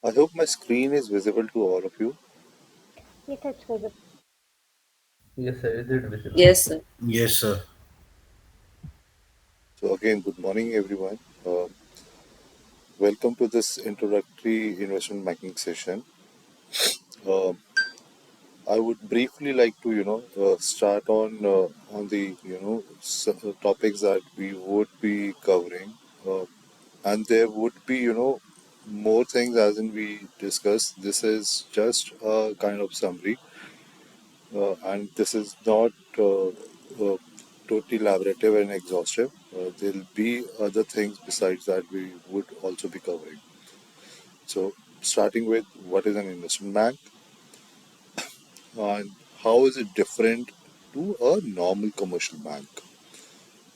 I hope my screen is visible to all of you. Yes, it's visible. Yes, sir. Is it visible? Yes, sir. Yes, sir. So, again, good morning, everyone. Welcome to this introductory investment banking session. Uh, I would briefly like to, start on the, topics that we would be covering, and there would be, more things as in we discussed. This is just a kind of summary, and this is not totally elaborative and exhaustive. There'll be other things besides that we would also be covering. So, starting with what is an investment bank and how is it different to a normal commercial bank?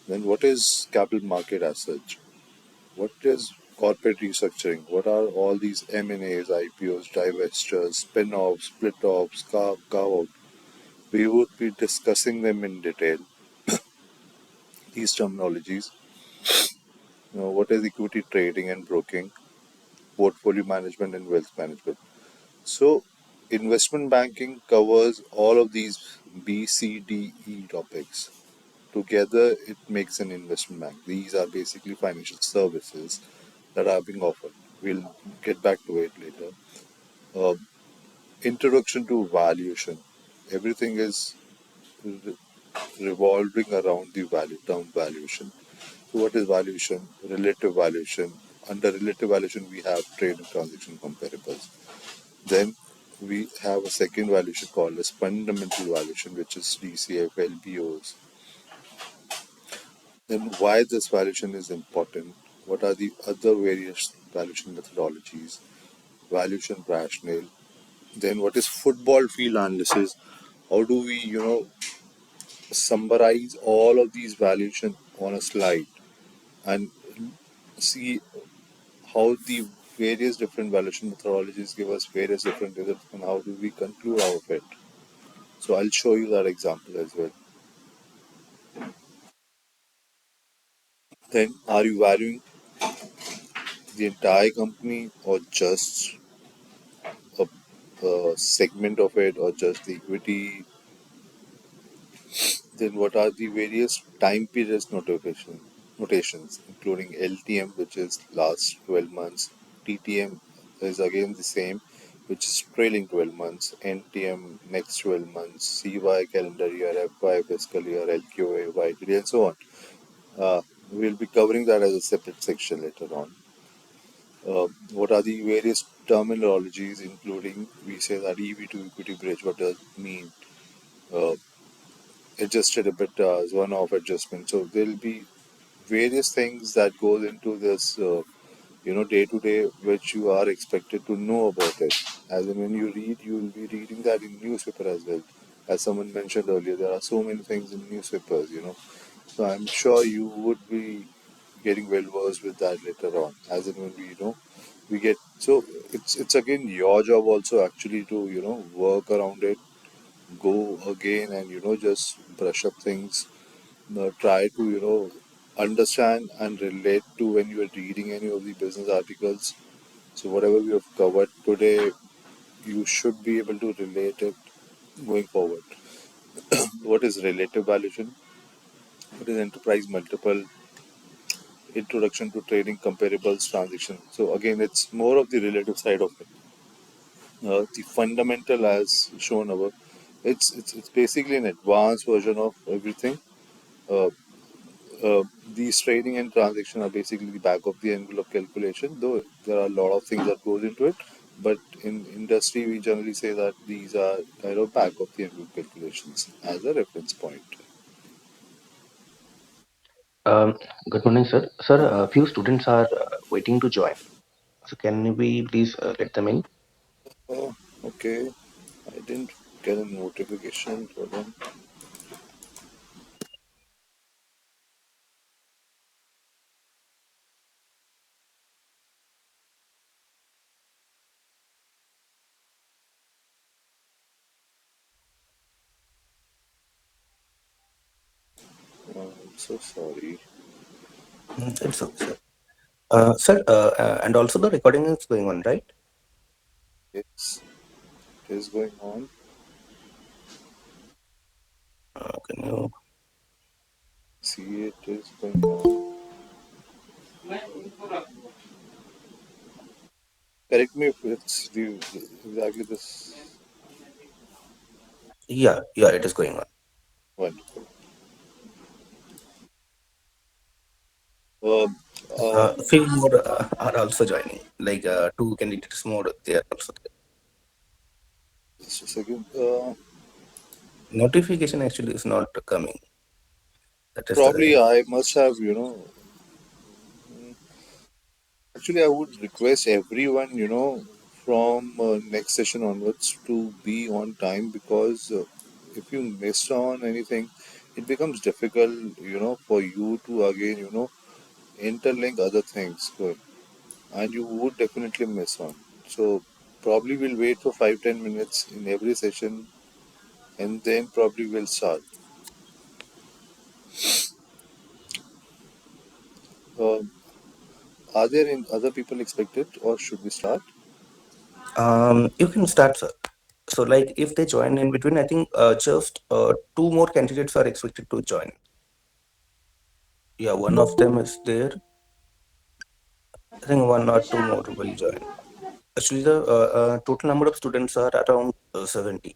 Then, what is capital market as such? What is corporate restructuring? What are all these M&As, IPOs, divestitures, spin-offs, split-offs, carve-out? We would be discussing them in detail. These terminologies. What is equity trading and broking, portfolio management and wealth management. So, investment banking covers all of these B, C, D, E topics. Together, it makes an investment bank. These are basically financial services that are being offered. We'll get back to it later. Uh, Introduction to valuation. Everything is re- revolving around the value term valuation. So, what is valuation? Relative valuation. Under relative valuation, we have trade and transaction comparables. Then we have a second valuation called as fundamental valuation, which is DCF, LBOs. Then why this valuation is important? What are the other various valuation methodologies? Valuation rationale. Then what is football field analysis? How do we, summarize all of these valuation on a slide and see how the various different valuation methodologies give us various different results and how do we conclude out of it. So I'll show you that example as well. Then are you valuing the entire company or just a segment of it or just the equity? Then what are the various time periods notations, including LTM, which is last 12 months, TTM is again the same, which is trailing 12 months, NTM next 12 months, CY calendar year, FY fiscal year, LQA, YTD, and so on. We'll be covering that as a separate section later on. What are the various terminologies, including we say that EV to equity bridge, what does it mean? Uh, Adjusted EBITDA is one off adjustment. So there'll be various things that goes into this, day to day, which you are expected to know about it. As in when you read, you will be reading that in newspaper as well. As someone mentioned earlier, there are so many things in newspapers. So I'm sure you would be getting well versed with that later on. As in when we get so it's again your job also actually to work around it, go again and just brush up things, try to understand and relate to when you are reading any of the business articles. So whatever we have covered today, you should be able to relate it going forward. What is relative valuation? What is enterprise multiple? Introduction to trading comparables transaction. So again, it's more of the relative side of it. The fundamental, as shown above, it's basically an advanced version of everything. Uh, these trading and transaction are basically the back of the envelope calculation, though there are a lot of things that goes into it. But in industry, we generally say that these are kind of back of the envelope calculations as a reference point. Um, Good morning, sir. Sir, a few students are waiting to join. So can we please let them in? Oh, okay. I didn't get a notification for them. I'm so sorry. It's okay, sir. Sir, and also the recording is going on, right? Yes, it is going on. Can you? See, it is going on. Correct me if it's exactly this. Yeah, yeah, it is going on. Wonderful. Um, A few more are also joining. Like two candidates more, they are also there. just a second. Notification actually is not coming. That is Probably the I must have, actually, I would request everyone, from next session onwards to be on time because if you miss on anything, it becomes difficult, for you to again, interlink other things. And you would definitely miss on. So probably we'll wait for 5-10 minutes in every session and then probably we'll start. Uh, are there in other people expected or should we start? you can start, sir. So like if they join in between, I think just two more candidates are expected to join. Yeah, one of them is there. I think one or two more will join. Actually, the total number of students are around 70.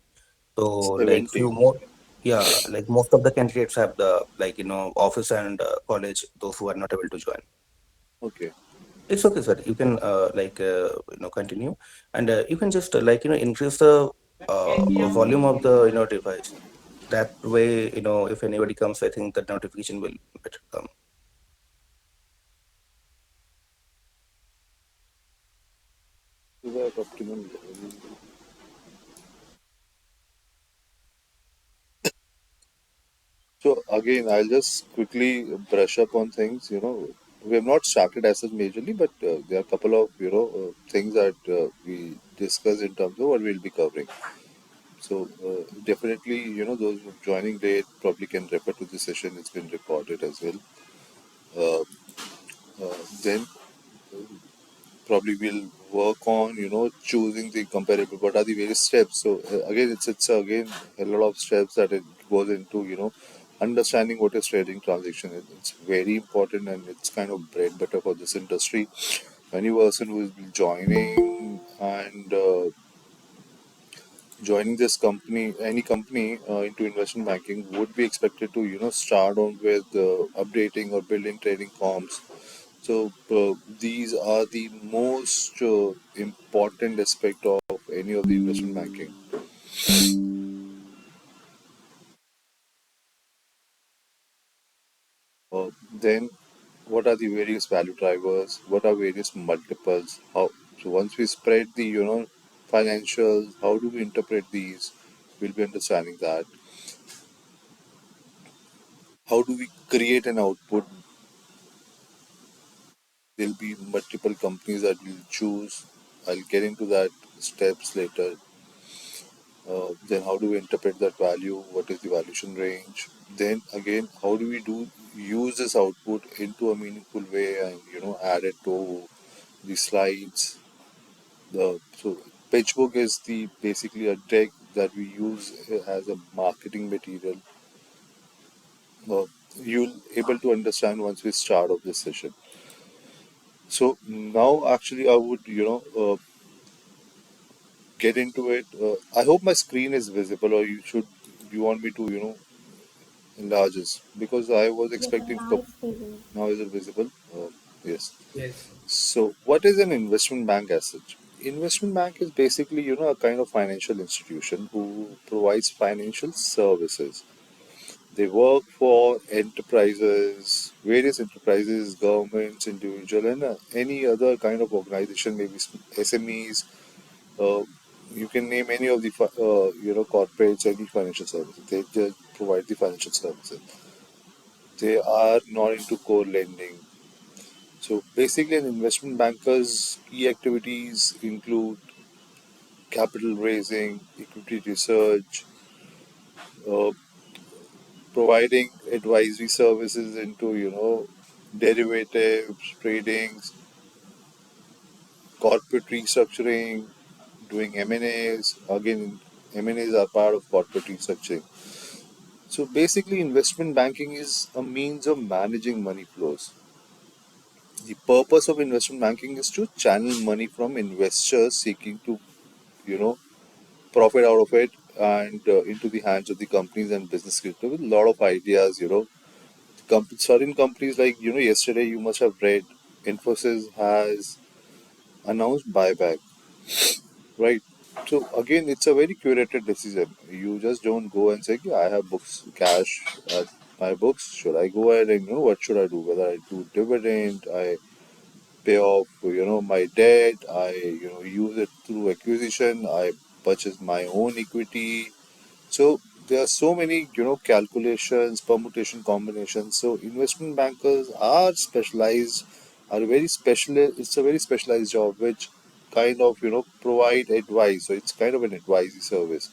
So like 70. few more, yeah, like most of the candidates have the like office and college. Those who are not able to join, Okay. it's okay, sir. You can continue, and you can just increase the volume of the device. That way, if anybody comes, I think the notification will better come. So that optimum. So again, I'll just quickly brush up on things. We have not started as such majorly, but there are a couple of things that we discuss in terms of what we'll be covering. So definitely, those who are joining late probably can refer to the session. It's been recorded as well. Uh, then probably we'll work on choosing the comparable. What are the various steps? So again, it's again a lot of steps that it goes into understanding what is trading transaction is. It's very important and it's kind of bread butter for this industry. Any person who is joining and joining this company, any company into investment banking would be expected to start on with updating or building trading forms. So these are the most important aspect of any of the investment banking. Then what are the various value drivers? What are various multiples? How so once we spread the financials, how do we interpret these? We'll be understanding that. How do we create an output? There'll be multiple companies that we'll choose. I'll get into that steps later. Then how do we interpret that value? What is the valuation range? Then again, how do we do use this output into a meaningful way and add it to the slides? The so pitch book is the basically a deck that we use as a marketing material. Uh, you'll able to understand once we start off this session. So now actually I would get into it. I hope my screen is visible, or you want me to enlarge it because I was Yes, expecting. now it's visible. Now is it visible? Yes. Yes. So what is an investment bank as such? Investment bank is basically a kind of financial institution who provides financial services. They work for enterprises, various enterprises, governments, individual, and any other kind of organization, maybe SMEs. Uh, you can name any of the corporates, any financial services. They just provide the financial services. They are not into core lending. So basically, an investment banker's key activities include capital raising, equity research, uh, providing advisory services into derivatives, tradings, corporate restructuring, doing M&As. Again, M&As are part of corporate restructuring. So basically, investment banking is a means of managing money flows. The purpose of investment banking is to channel money from investors seeking to, you know, profit out of it and into the hands of the companies and business creators with a lot of ideas. Certain companies like yesterday you must have read Infosys has announced buyback, right? So again, it's a very curated decision. You just don't go and say, "Yeah, I have books, cash at my books. Should I go ahead and what should I do? Whether I do dividend, I pay off my debt, I use it through acquisition, I purchase my own equity." So there are so many calculations, permutation combinations. So investment bankers are specialized, are very special. It's a very specialized job which kind of provide advice. So it's kind of an advisory service.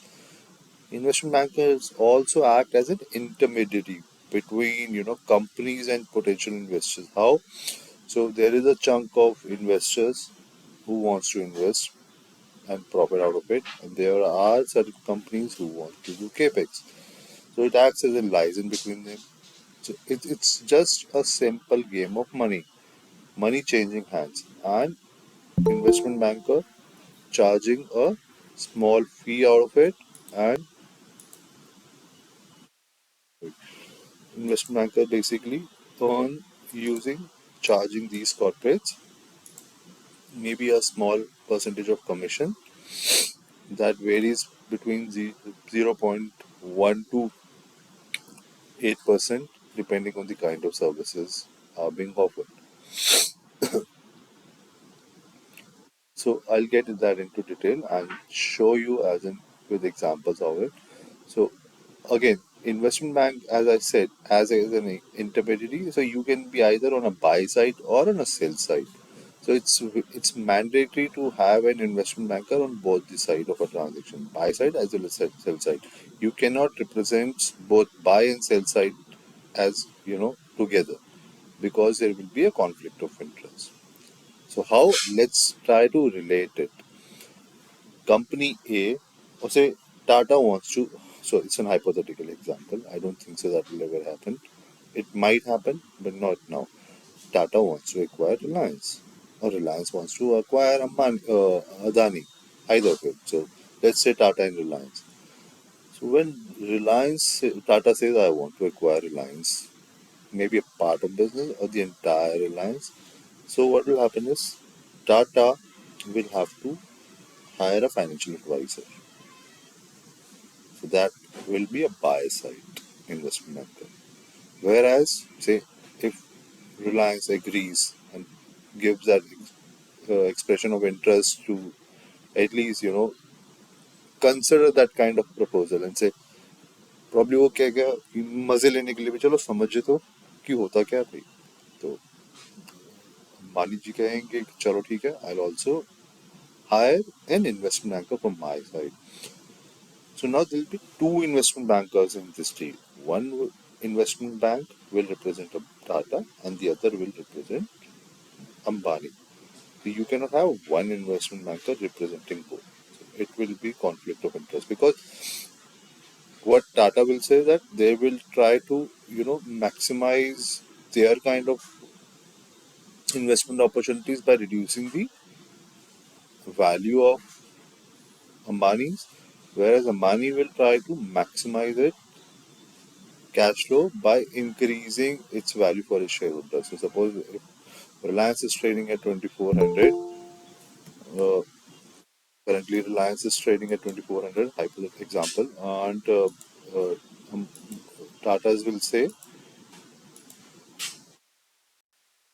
Investment bankers also act as an intermediary between companies and potential investors. How? So there is a chunk of investors who wants to invest and profit out of it, and there are certain companies who want to do capex. So it acts as a liaison between them. So it's just a simple game of money changing hands, and investment banker charging a small fee out of it, and investment banker basically earn using charging these corporates maybe a small percentage of commission that varies between 0.1 to 8% depending on the kind of services are being offered. So I'll get that into detail and show you as in with examples of it. So again, investment bank, as I said, as an intermediary, so you can be either on a buy side or on a sell side. So it's mandatory to have an investment banker on both the side of a transaction, buy side as well as sell side. You cannot represent both buy and sell side as together because there will be a conflict of interest. So how? Let's try to relate it. Company A, or say Tata wants to. So it's an hypothetical example. I don't think so that will ever happen. It might happen, but not now. Tata wants to acquire Reliance, or Reliance wants to acquire Adani, either of it. So let's say Tata and Reliance. So when Tata says, "I want to acquire Reliance," maybe a part of business or the entire Reliance. So what will happen is Tata will have to hire a financial advisor. So that will be a buy side investment banker. Whereas, say, if Reliance agrees and gives that expression of interest to at least consider that kind of proposal and say probably वो कहेगा मजे लेने के लिए भी चलो समझे तो कि होता क्या है भाई. तो मानी जी कहेंगे कि चलो ठीक है, I'll also hire an investment banker from my side. So now there will be two investment bankers in this deal. Investment bank will represent a Tata and the other will represent Ambani. So you cannot have one investment banker representing both. So it will be conflict of interest because what Tata will say that they will try to maximize their kind of investment opportunities by reducing the value of Ambani's, whereas Ambani will try to maximize it cash flow by increasing its value for its shareholders. So suppose if Reliance is trading at 2400, uh, currently Reliance is trading at 2400, hypothetical example, and um, Tata's will say,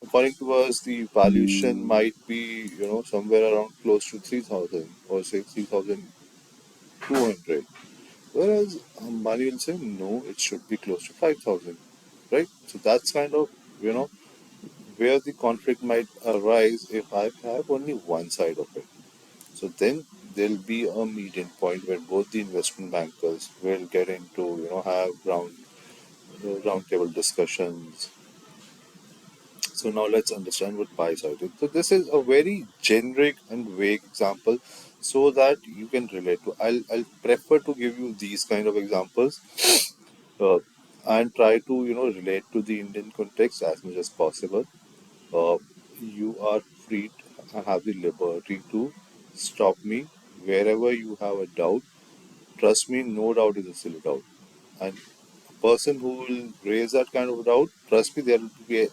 according to us, the valuation might be somewhere around close to 3000 or say 3200. Whereas Ambani will say no, it should be close to 5000, right? So that's kind of where the conflict might arise if I have only one side of it. So then there'll be a median point where both the investment bankers will get into have round table discussions, So now let's understand what buy side is. So this is a very generic and vague example so that you can relate to. I'll prefer to give you these kind of examples uh, and try to relate to the Indian context as much as possible. Uh, you are free and have the liberty to stop me wherever you have a doubt. Trust me, no doubt is a silly doubt. And a person who will raise that kind of doubt, trust me, there will be a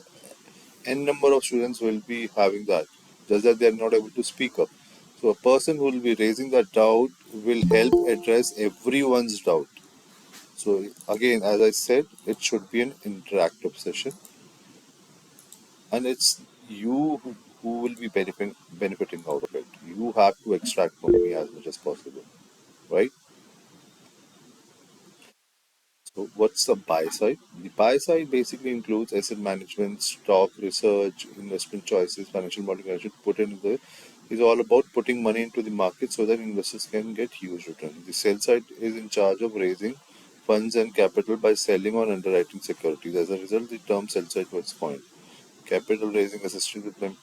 n number of students will be having that, just that they are not able to speak up. So a person who will be raising that doubt will help address everyone's doubt. So again, as I said, it should be an interactive session, and it's you who will be benefiting out of it. You have to extract from me as much as possible, right? So what's the buy side? The buy side basically includes asset management, stock research, investment choices, financial motivation. Put in the is all about putting money into the market so that investors can get huge return. The sell side is in charge of raising funds and capital by selling or underwriting securities. As a result, the term sell side was coined. Capital raising assisted with them.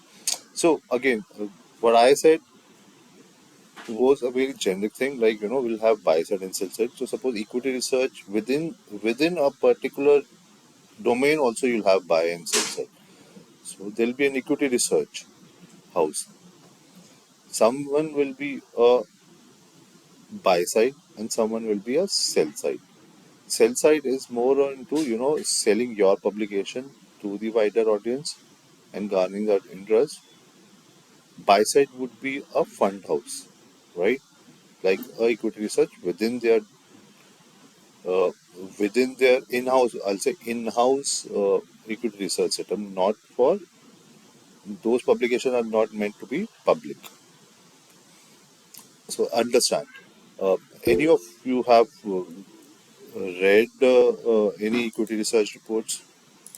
So again, what I said was a very generic thing. Like we'll have buy side and sell side. So suppose equity research within a particular domain also you'll have buy and sell side. So there'll be an equity research house. Someone will be a buy side and someone will be a sell side. Sell side is more into selling your publication to the wider audience and garnering that interest. Buy side would be a fund house, right? Like a equity research uh, within their in-house. I'll say in-house equity research setup, not for those publications are not meant to be public. So understand. Any of you have read any equity research reports?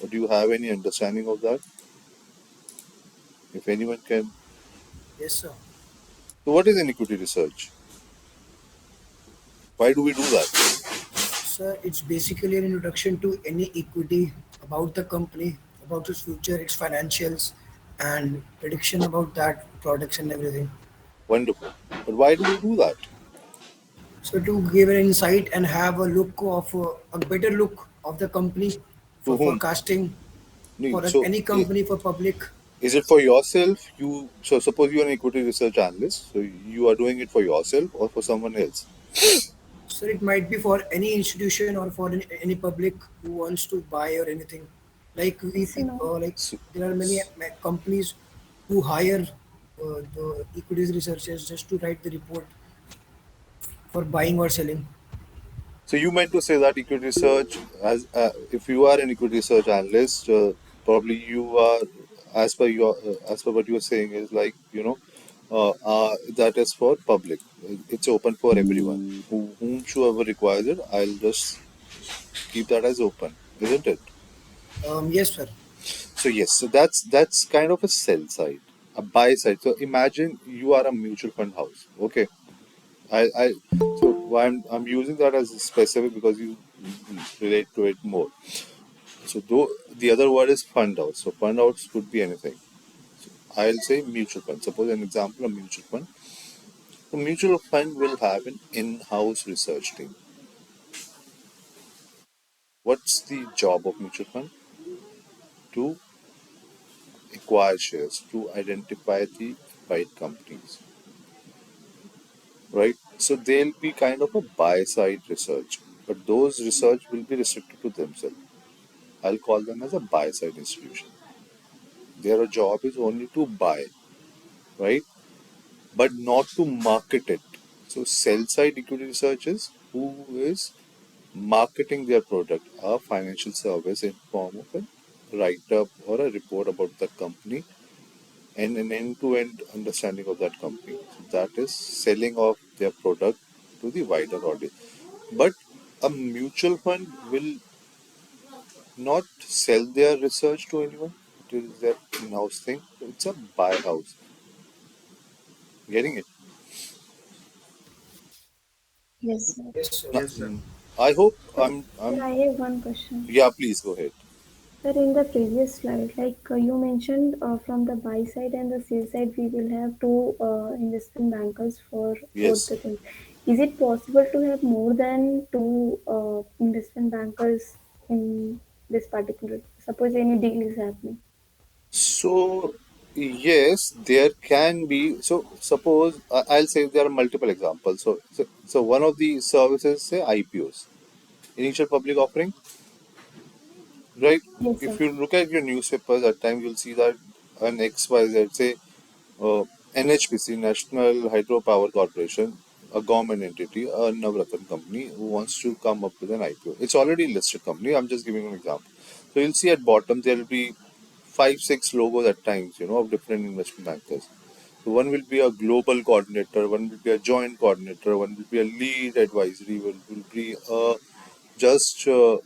Or do you have any understanding of that? If anyone can. Yes, sir. So what is an equity research? Why do we do that? Sir, it's basically an introduction to any equity about the company, about its future, its financials, and prediction about that products and everything. Wonderful. But why do we do that? So to give an insight and have a look of a better look of the company To for whom? forecasting No, for so any company for public. is it for yourself? So suppose you're an equity research analyst. So you are doing it for yourself or for someone else. So it might be for any institution or for any public who wants to buy or anything. Like we So people, now, like So, there are many companies who hire the equities researchers just to write the report for buying or selling. So you meant to say that equity research, as if you are an equity research analyst, probably you are, as per what you are saying, is like that is for public. It's open for everyone. Whomsoever requires it, I'll just keep that as open, isn't it? Yes, sir. So yes, so that's kind of a sell side, a buy side. So imagine you are a mutual fund house. Okay, I so why I'm using that as specific because you relate to it more. So though the other word is fund house. So fund house could be anything. I'll say mutual fund. Suppose an example, a mutual fund. A mutual fund will have an in-house research team. What's the job of mutual fund? To acquire shares, to identify the right companies, right? So they'll be kind of a buy-side research, but those research will be restricted to themselves. I'll call them as a buy-side institution. Their job is only to buy, right? But not to market it. So sell side equity research is who is marketing their product, a financial service in form of a write up or a report about the company and an end to end understanding of that company. So that is selling off their product to the wider audience. But a mutual fund will not sell their research to anyone. It is their in-house thing. It's a buy house. Getting it? yes, sir. Yes, sir. Now, Yes, sir. I hope Sir, I'm. I have one question. Yeah, please go ahead. Sir, in the previous slide, you mentioned from the buy side and the sell side, we will have two investment bankers for both Yes. the things. Is it possible to have more than two investment bankers in this particular? Suppose any deal is happening. So, yes, there can be. So, suppose I'll say there are multiple examples. So one of the services, say IPOs, initial public offering, right? Yes, sir. If you look at your newspapers, at times you'll see that an XYZ, say NHPC, National Hydropower Corporation, a government entity, a Navratan company who wants to come up with an IPO. It's already a listed company. I'm just giving an example. So you'll see at bottom there will be five, six logos at times, of different investment bankers. So one will be a global coordinator, one will be a joint coordinator, one will be a lead advisory, one will be just a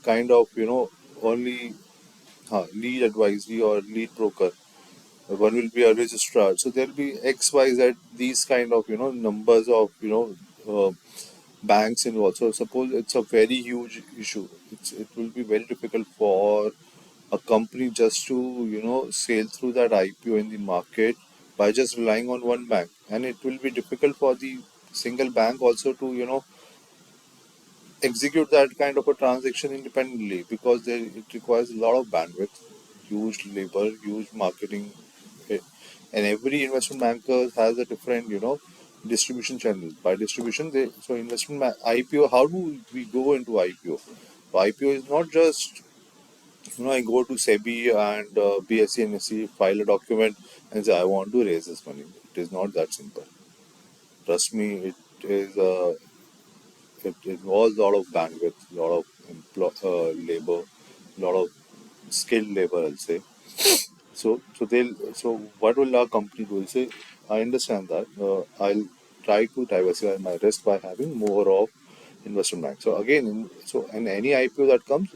kind of, only lead advisory or lead broker. One will be a registrar. So there'll be X, Y, Z, these kind of, numbers of, banks involved. So suppose it's a very huge issue. It will be very difficult for a company just to, sail through that IPO in the market by just relying on one bank. And it will be difficult for the single bank also to, execute that kind of a transaction independently because it requires a lot of bandwidth, huge labor, huge marketing, eh, and every investment banker has a different, distribution channel. By distribution, IPO. How do we go into IPO? So IPO is not just I go to SEBI and BSE and NSE, file a document and say I want to raise this money. It is not that simple. Trust me, is. It involves a lot of bandwidth, a lot of labor, a lot of skilled labor, I'll say. So what will our company do? Will say, I understand that. I'll try to diversify my risk by having more of investment bank. So again, in any IPO that comes,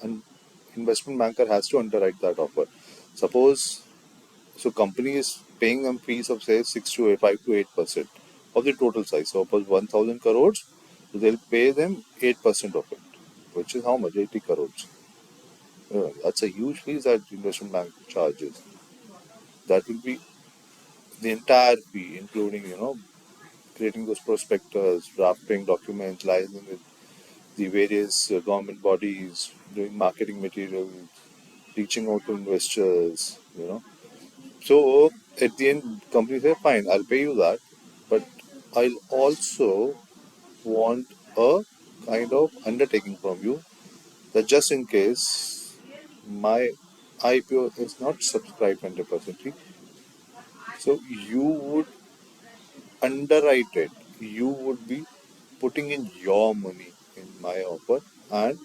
an investment banker has to underwrite that offer. Suppose company is paying them fees of say 5 to 8% of the total size. So suppose 1,000 crores, so they'll pay them 8% of it, which is how much? 80 crores. That's a huge fee that investment bank charges. That will be the entire fee, including creating those prospectus, drafting documents, liaising with the various government bodies, doing marketing materials, reaching out to investors. So at the end, company say, fine, I'll pay you that, but I'll also want a kind of undertaking from you that just in case my IPO is not subscribed 100%, so you would underwrite it. You would be putting in your money in my offer and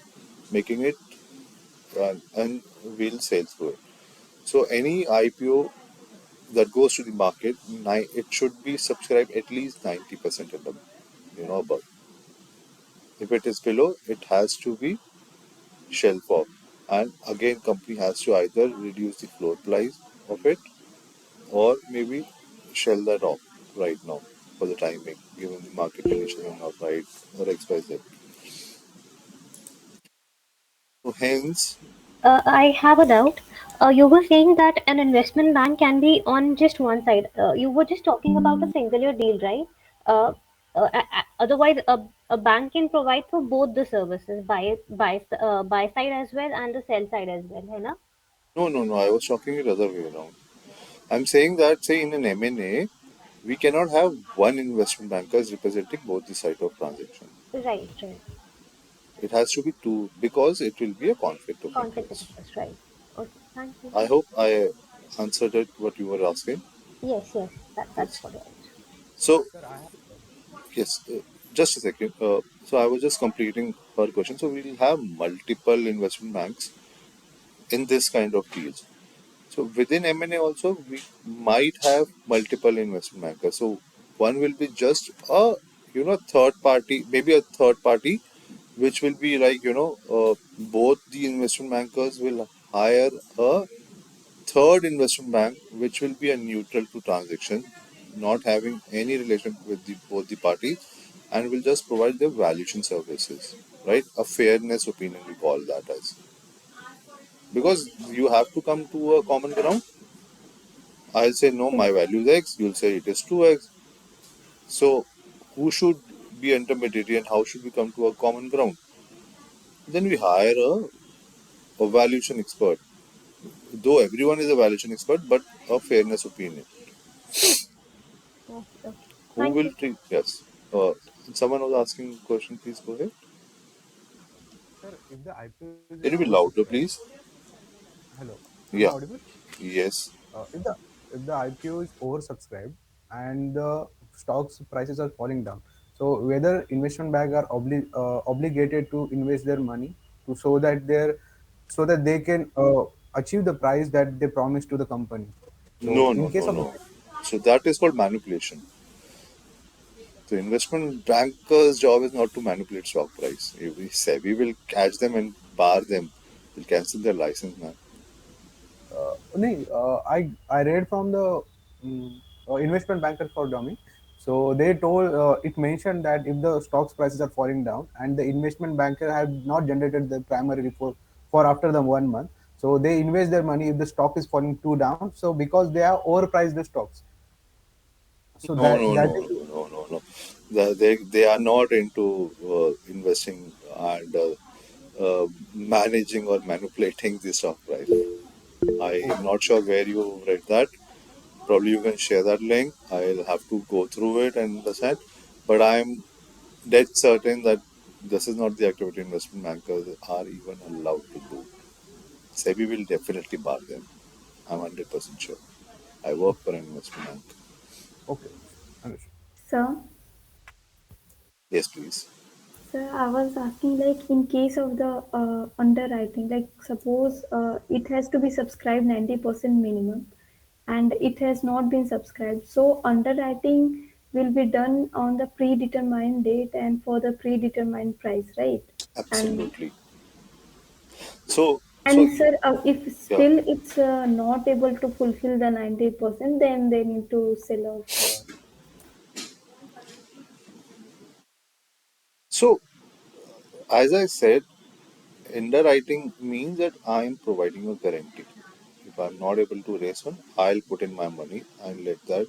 making it and we'll sell through it. So any IPO that goes to the market, it should be subscribed at least 90% and above. If it is below, it has to be shelf off. And again, company has to either reduce the floor price of it or maybe shell that off right now for the time being, given the market conditions are not right or XYZ. So hence, I have a doubt. You were saying that an investment bank can be on just one side. You were just talking about a singular deal, right? Uh, Otherwise, a bank can provide for both the services, buy side as well and the sell side as well, है ना? no, I was talking it other way around. I'm saying that, say, in an M&A, we cannot have one investment bankers representing both the side of transaction. Right, right. It has to be two because it will be a conflict of Conflict of interest. interest, right? Okay, thank you. I hope I answered it what you were asking. Yes, yes, that's Yes. what it is. So yes, just a second. So I was just completing her question. So we'll have multiple investment banks in this kind of deals. So within M&A also we might have multiple investment bankers. So one will be just a third party, maybe a third party, which will be like both the investment bankers will hire a third investment bank, which will be a neutral to transaction, not having any relation with both the parties, and will just provide the valuation services, right? A fairness opinion, we call that as. because you have to come to a common ground. I'll say no, my value is X. You'll say it is 2X. So who should be intermediary and how should we come to a common ground? Then we hire a valuation expert. Though everyone is a valuation expert, but a fairness opinion. Okay, okay. Who Thank will you. treat? Yes. Uh, Someone was asking a question. Please go ahead. Sir, if the IPO is Can you be louder, oversubscribed, please? hello, am I Yeah. audible? Yes. If the IPO is oversubscribed and the stocks prices are falling down, so whether investment bank are obligated to invest their money to so that they can achieve the price that they promised to the company. So No, in no, case no, of no. So that is called manipulation. The investment banker's job is not to manipulate stock price. If we say we will catch them and bar them, we'll cancel their license, man. no, I read from the investment bankers for dummy. So they told it mentioned that if the stocks prices are falling down and the investment banker have not generated the primary report for after the 1 month, so they invest their money if the stock is falling too down. So because they have overpriced the stocks, so No, no, that no, is no, no, no, no. They are not into investing and managing or manipulating the stock price. I'm not sure where you read that. Probably you can share that link. I'll have to go through it and understand. But I'm dead certain that this is not the activity investment bankers are even allowed to do. SEBI will definitely bar them. I'm 100% sure. I work for an investment bank. okay. Understood. So, Yes, please. sir, I was asking like in case of the underwriting, like suppose it has to be subscribed 90% minimum and it has not been subscribed. So underwriting will be done on the predetermined date and for the predetermined price, right? And Absolutely. So, and sir, if yeah. still it's not able to fulfill the 90%, then they need to sell off. So, as I said, underwriting means that I am providing a guarantee. If I'm not able to raise one, I'll put in my money and let that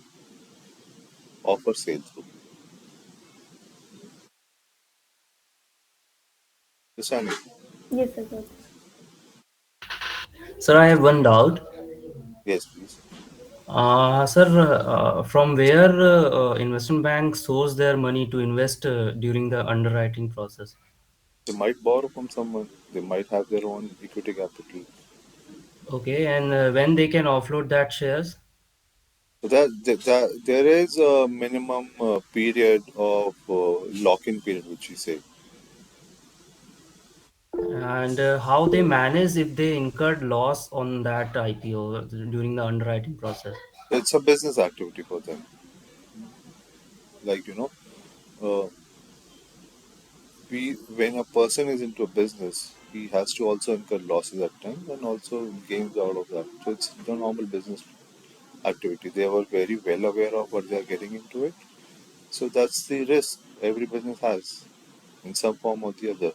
offer sail through. Understand me? Yes, sir, got it. Sir, I have one doubt. Yes, please. Sir, from where investment bank source their money to invest during the underwriting process? They might borrow from someone. They might have their own equity capital. Okay, and when they can offload that shares? So there is a minimum period of lock-in period, which we say. And how they manage if they incurred loss on that IPO during the underwriting process? It's a business activity for them. Like uh, we when a person is into a business, he has to also incur losses at times and also gains out of that. So it's the normal business activity. They were very well aware of what they are getting into it. So that's the risk every business has in some form or the other.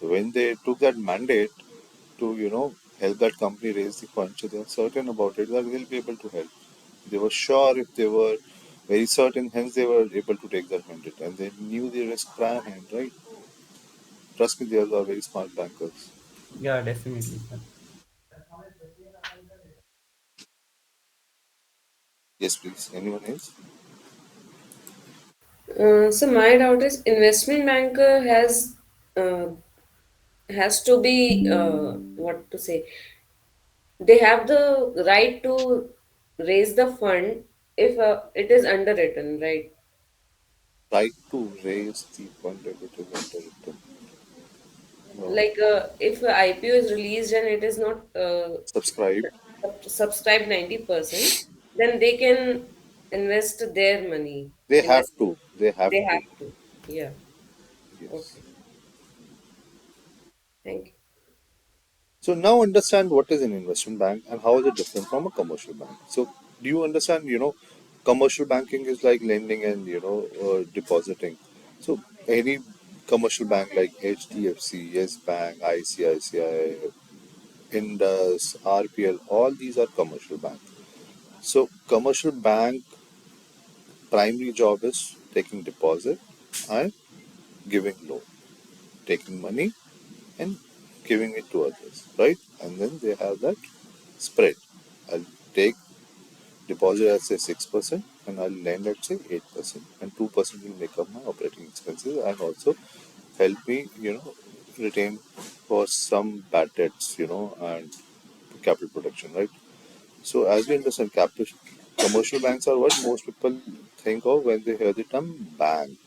When they took that mandate to, help that company raise the funds, so they are certain about it that they'll be able to help. They were sure if they were very certain, hence they were able to take that mandate. And they knew the risk prior hand, right? Trust me, they are very smart bankers. Yeah, definitely, sir. Yes, please. Anyone else? So my doubt is investment banker uh, has to be what to say. They have the right to raise the fund if it is underwritten, right? Try to raise the fund if it is underwritten. No. Like if a IPO is released and it is not Subscribed. subscribed 90%, then they can invest their money. They have Invest. to. They have They to. have to. Yeah. Yes. Okay. Thank you. So now understand what is an investment bank and how is it different from a commercial bank. So do you understand? Commercial banking is like lending and depositing. So any commercial bank like HDFC, Yes Bank, ICICI, Indus, RPL, all these are commercial banks. So commercial bank primary job is taking deposit and giving loan, taking money and giving it to others, right? And then they have that spread. I'll take deposit at say 6% and I'll lend at say 8%, and 2% will make up my operating expenses and also help me, retain for some bad debts, and capital protection, right? So as we understand, capital commercial banks are what most people think of when they hear the term bank.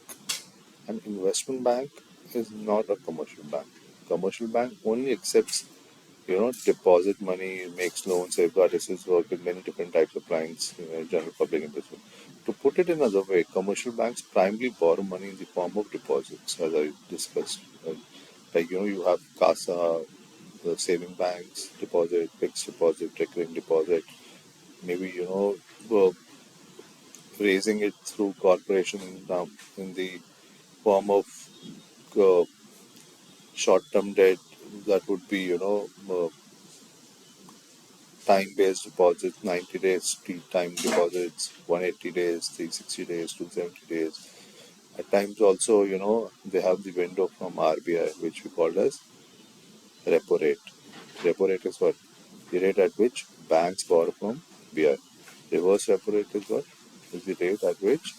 An investment bank is not a commercial bank. Commercial bank only accepts, deposit money, makes loans, safeguard assets, work with many different types of clients, general public investment. To put it another way, commercial banks primarily borrow money in the form of deposits, as I discussed. Like, you have CASA, the saving banks, deposit, fixed deposit, recurring deposit, maybe, uh, raising it through corporation in the form of uh, short-term debt. That would be, time-based deposits, 90 days, time deposits, 180 days, 360 days, 270 days. At times also, they have the window from RBI, which we call as repo rate. Repo rate is what? The rate at which banks borrow from BI. Reverse repo rate is what? Is the rate at which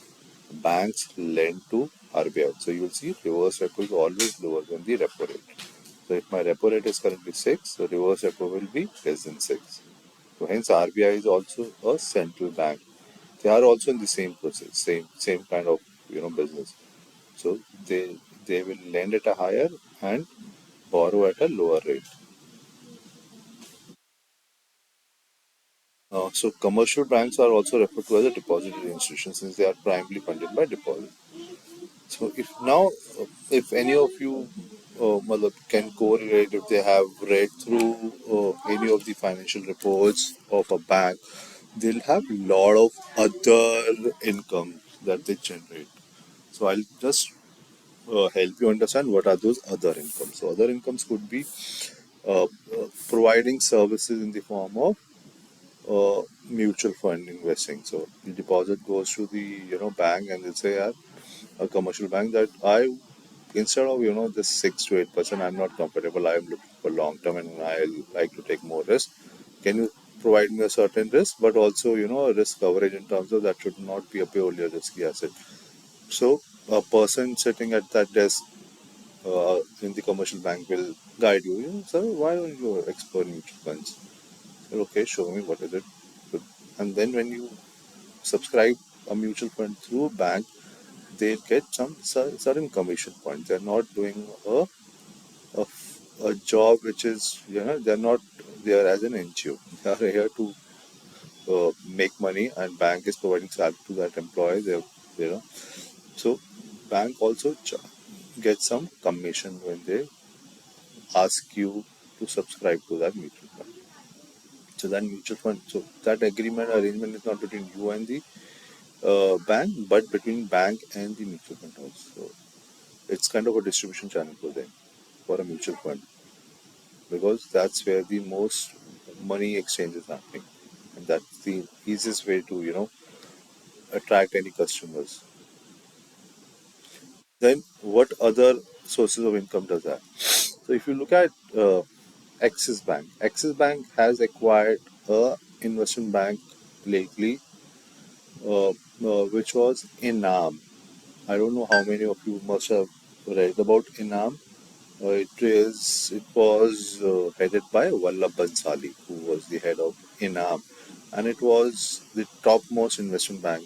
banks lend to RBI. So you will see reverse repo is always lower than the repo rate. So if my repo rate is currently 6, so reverse repo will be less than 6. So hence RBI is also a central bank. They are also in the same process, same kind of business. So they will lend at a higher and borrow at a lower rate. So commercial banks are also referred to as a depository institution since they are primarily funded by deposit. So if any of you can correlate, if they have read through any of the financial reports of a bank, they'll have a lot of other income that they generate. So I'll just help you understand what are those other incomes. So other incomes could be providing services in the form of mutual fund investing. So the deposit goes to the bank, and they say, yeah, a commercial bank that I instead of this 6 to 8%, I'm not comfortable. I'm looking for long term, and I like to take more risk. Can you provide me a certain risk, but also a risk coverage in terms of that should not be a purely a risky asset. So a person sitting at that desk in the commercial bank will guide you. Sir, why don't you explore mutual funds? Okay, show me what is it. And then when you subscribe a mutual fund through a bank, they get some certain commission points. They're not doing a, a job which is, they're not there as an NGO. They are here to make money, and bank is providing salary to that employee. You know, so bank also get some commission when they ask you to subscribe to that mutual fund. So that mutual fund, so that agreement arrangement is not between you and the bank, but between bank and the mutual fund house. So it's kind of a distribution channel for them for a mutual fund because that's where the most money exchange is happening, and that's the easiest way to attract any customers. Then what other sources of income does that? So if you look at Axis Bank has acquired a investment bank lately, which was Inam. I don't know how many of you must have read about Inam. It was headed by Vallabh Bansali, who was the head of Inam, and it was the topmost investment bank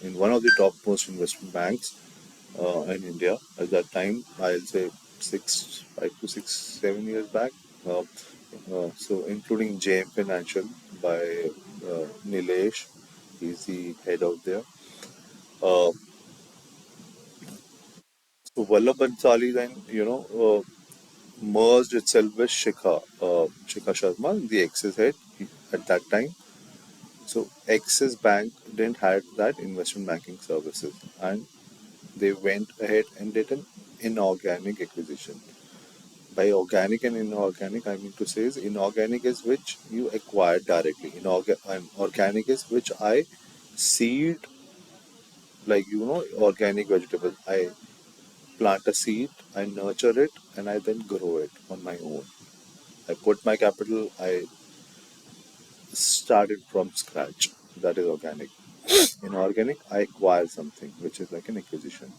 in one of the topmost investment banks in India at that time. I'll say 5 to 6, 7 years back. Uh, so including JM Financial by Nilesh, he's the head of there. Uh, so Vallabh Bansali then merged itself with Shikha Sharma, the Axis head at that time. So Axis Bank didn't have that investment banking services, and they went ahead and did an inorganic acquisition. By organic and inorganic, I mean to say is inorganic is which you acquire directly. And organic is which I seed, like organic vegetable. I plant a seed, I nurture it, and I then grow it on my own. I put my capital, I started from scratch. That is organic. Inorganic, I acquire something, which is like an acquisition.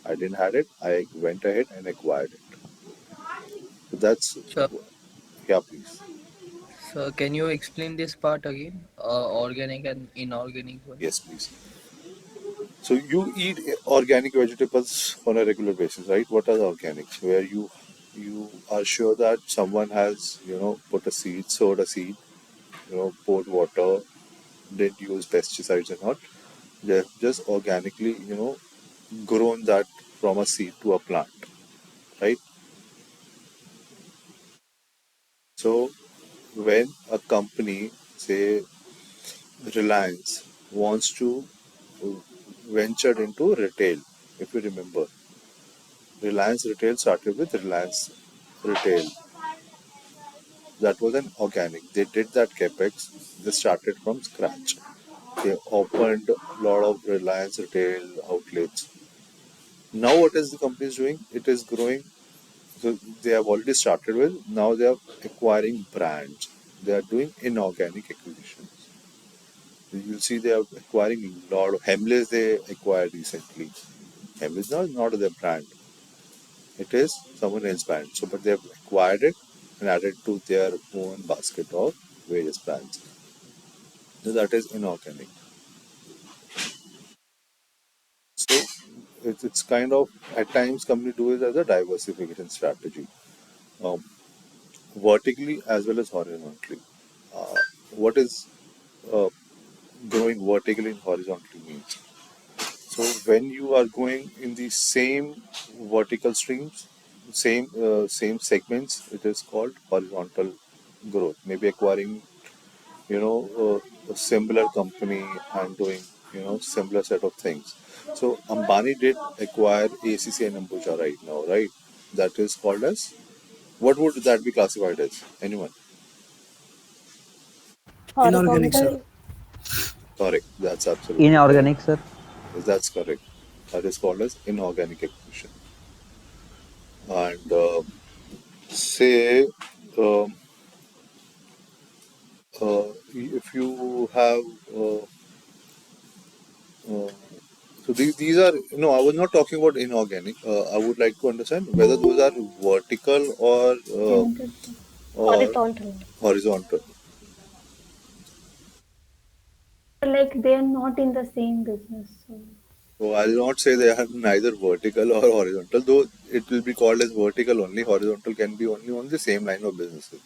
I didn't have it, I went ahead and acquired it. So that's, So, yeah, please. so can you explain this part again? Organic and inorganic one. Yes, please. So you eat organic vegetables on a regular basis, right? What are the organics? Where you are sure that someone has put a seed, sowed a seed, poured water, didn't use pesticides or not. Just organically, grown that from a seed to a plant, right? So when a company, say Reliance, wants to venture into retail, if you remember, Reliance Retail started with Reliance Retail. That was an organic. They did that capex. They started from scratch. They opened a lot of Reliance Retail outlets. Now, what is the company is doing? It is growing. So they have already started with. Now they are acquiring brands. They are doing inorganic acquisitions. You'll see they are acquiring a lot of Hemleys. They acquired recently. Hemleys now is not their brand. It is someone else's brand. So, but they have acquired it and added to their own basket of various brands. So that is inorganic. So it's kind of, at times company do it as a diversification strategy, um, vertically as well as horizontally. Uh, what is uh, growing vertically and horizontally means? So when you are going in the same vertical streams, same segments, it is called horizontal growth. Maybe acquiring a similar company and doing similar set of things. So Ambani did acquire ACC and Ambuja right now, right? That is called as, what would that be classified as? Anyone? Inorganic, sir. Horizontal. Correct. That's absolutely correct. Inorganic, sir. Yes, that's correct. That is called as inorganic acquisition. And say um, if you have uh, so these are, I was not talking about inorganic. I would like to understand whether those are vertical Gentle. or Horizontal. horizontal. Like they are not in the same business. So So I'll not say they are neither vertical or horizontal, though it will be called as vertical only. Horizontal can be only on the same line of businesses.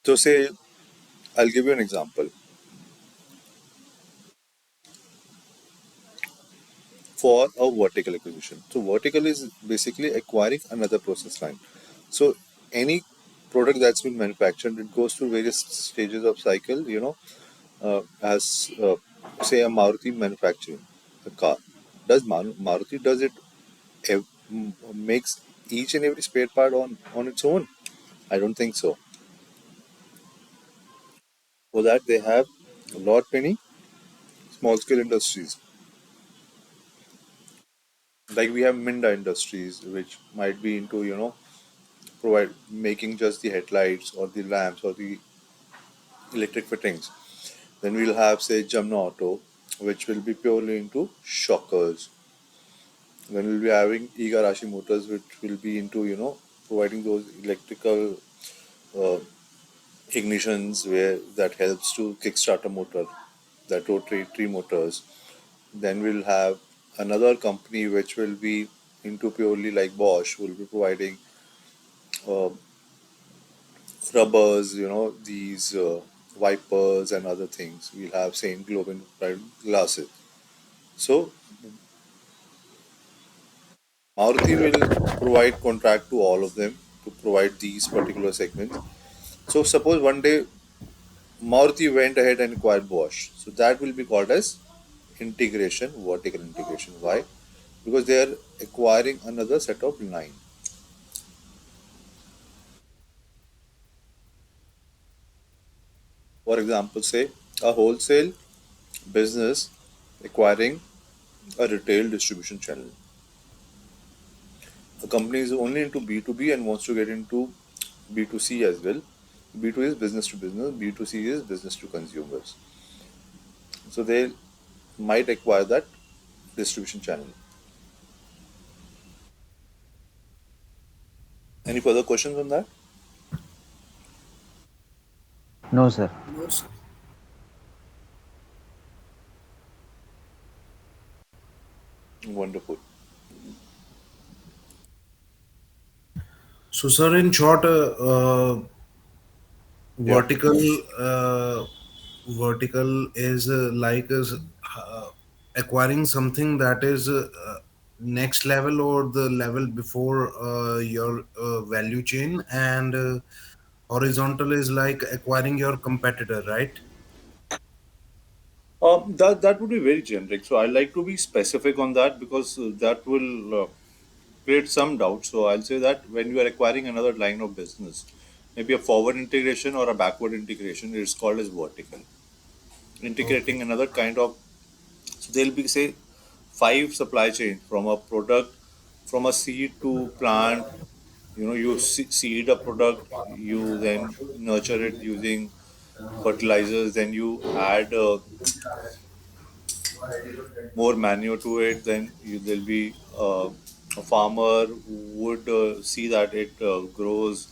So say, I'll give you an example. For a vertical acquisition. So vertical is basically acquiring another process line. So any product that's been manufactured, it goes through various stages of cycle. As say a Maruti manufacturing a car. Does Maruti does it makes each and every spare part on its own? I don't think so. For that they have a lot many small scale industries. Like we have Minda Industries, which might be into provide making just the headlights or the lamps or the electric fittings. Then we'll have say Jamna Auto, which will be purely into shockers. Then we'll be having Igarashi Motors, which will be into providing those electrical uh, ignitions where that helps to kickstart a motor, that rotary tree motors. Then we'll have another company which will be into purely like Bosch, will be providing uh, rubbers, these wipers and other things. We'll have Saint Globe and glasses. So Maruti will provide contract to all of them to provide these particular segments. So suppose one day Maruti went ahead and acquired Bosch. So that will be called as integration, vertical integration. Why? Because they are acquiring another set of line. For example, say a wholesale business acquiring a retail distribution channel. A company is only into B2B and wants to get into B2C as well. B2 is business to business, B2C is business to consumers. So they might acquire that distribution channel. Any further questions on that? No, sir. No, sir. Wonderful. So, sir, in short, Yeah. vertical uh, vertical is acquiring something that is next level or the level before your value chain, and horizontal is like acquiring your competitor, right? That would be very generic. So I like to be specific on that because that will create some doubt. So I'll say that when you are acquiring another line of business, maybe a forward integration or a backward integration, it's called as vertical. Okay. Integrating another kind of, so there'll be say five supply chain from a product, from a seed to plant. You seed a product, you then nurture it using fertilizers, then you add more manure to it, then there'll be a farmer who would see that it grows,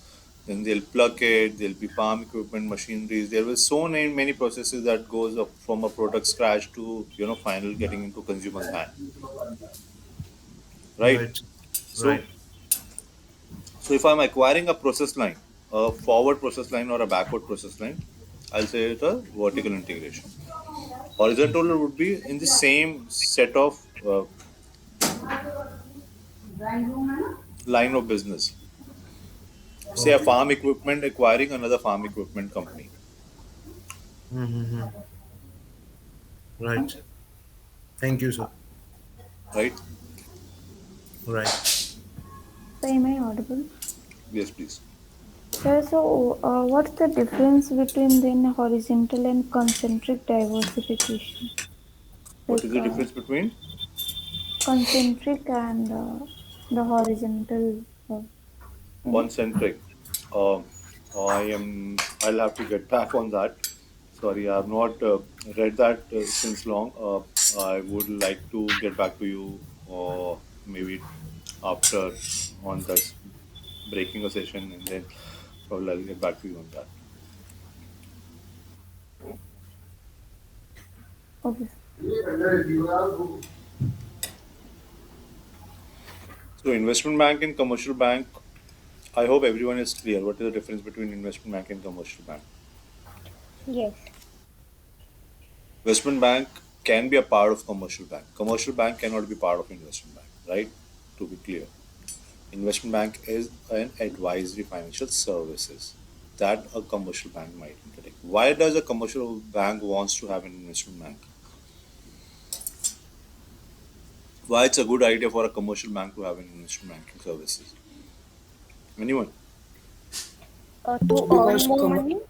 then they'll pluck it, there'll be farm equipment machineries, there will so many processes that goes up from a product scratch to final getting into consumer's hand, right? Right. so Right. so if I'm acquiring a process line, a forward process line or a backward process line, I'll say it's a vertical integration. Horizontal would be in the same set of line of business. Say a Okay. farm equipment acquiring another farm equipment company, Mm-hmm. Right. Thank you, sir. right? Right. So am I audible? Yes, please. Sir, so what's the difference between then horizontal and concentric diversification? What is Like the difference between concentric and the horizontal, you know? concentric? Uh, I'll have to get back on that. Sorry, I have not read that since long. I would like to get back to you, or maybe after on this breaking a session, and then probably I'll get back to you on that. Okay. So, investment bank and commercial bank. I hope everyone is clear. What is the difference between investment bank and commercial bank? Yes. Investment bank can be a part of commercial bank. Commercial bank cannot be part of investment bank, right? To be clear, investment bank is an advisory financial services that a commercial bank might undertake. Why does a commercial bank wants to have an investment bank? Why it's a good idea for a commercial bank to have an investment banking services? Anyone? To earn because more money.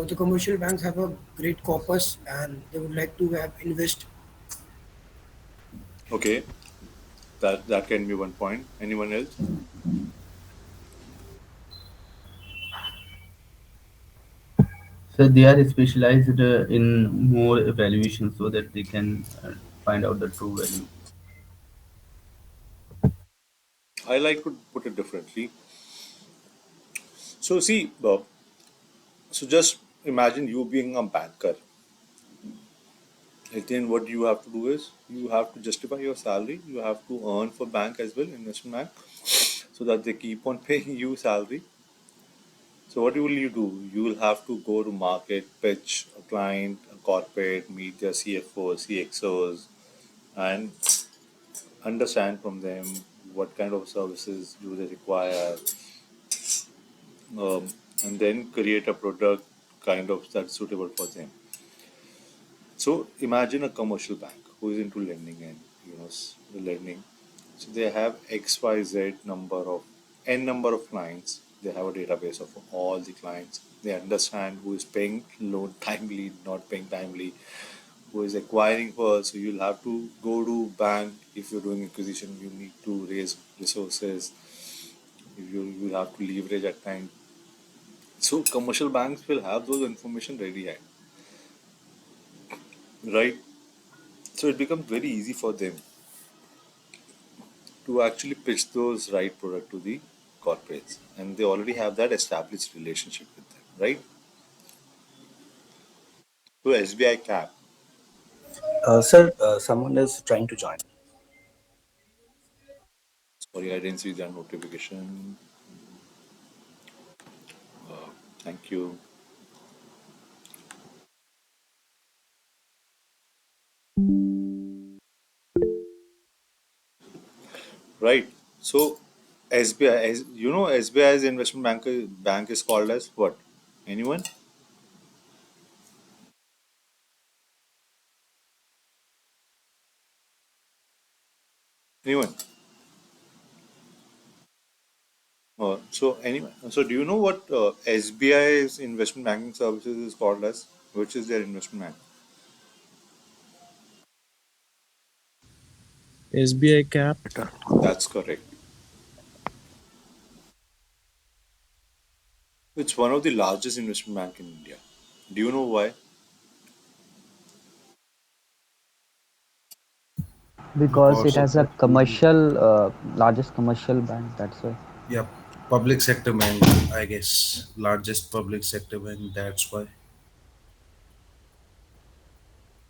the commercial banks have a great corpus and they would like to have invest. Okay, that can be one point. Anyone else? So they are specialized in more evaluation so that they can find out the true value. I like to put it differently. So see, so just imagine you being a banker. At the end, what you have to do is you have to justify your salary. You have to earn for bank as well, investment bank, so that they keep on paying you salary. So what will you do? You will have to go to market, pitch a client, a corporate, meet their CFOs, CXOs, and understand from them what kind of services do they require, um, and then create a product kind of that's suitable for them. So imagine a commercial bank who is into lending, and the lending. So they have XYZ number of n number of clients. They have a database of all the clients. They understand who is paying loan timely, not paying timely, who is acquiring first. So you'll have to go to bank if you're doing acquisition. You need to raise resources. You have to leverage at time. So commercial banks will have those information ready, right? So it becomes very easy for them to actually pitch those right product to the corporates, and they already have that established relationship with them, right? So SBI cap. Sir, someone is trying to join. Sorry, I didn't see that notification. Thank you. Right. So SBI, SBI's investment bank is called as what? Anyone? Anyone? So anyone? So do you know what SBI's investment banking services is called as? Which is their investment bank? SBI cap. That's correct. It's one of the largest investment bank in India. Do you know why? because it Because of has a the commercial largest commercial bank, that's why. yeah, public sector bank, I guess, largest public sector bank. That's why.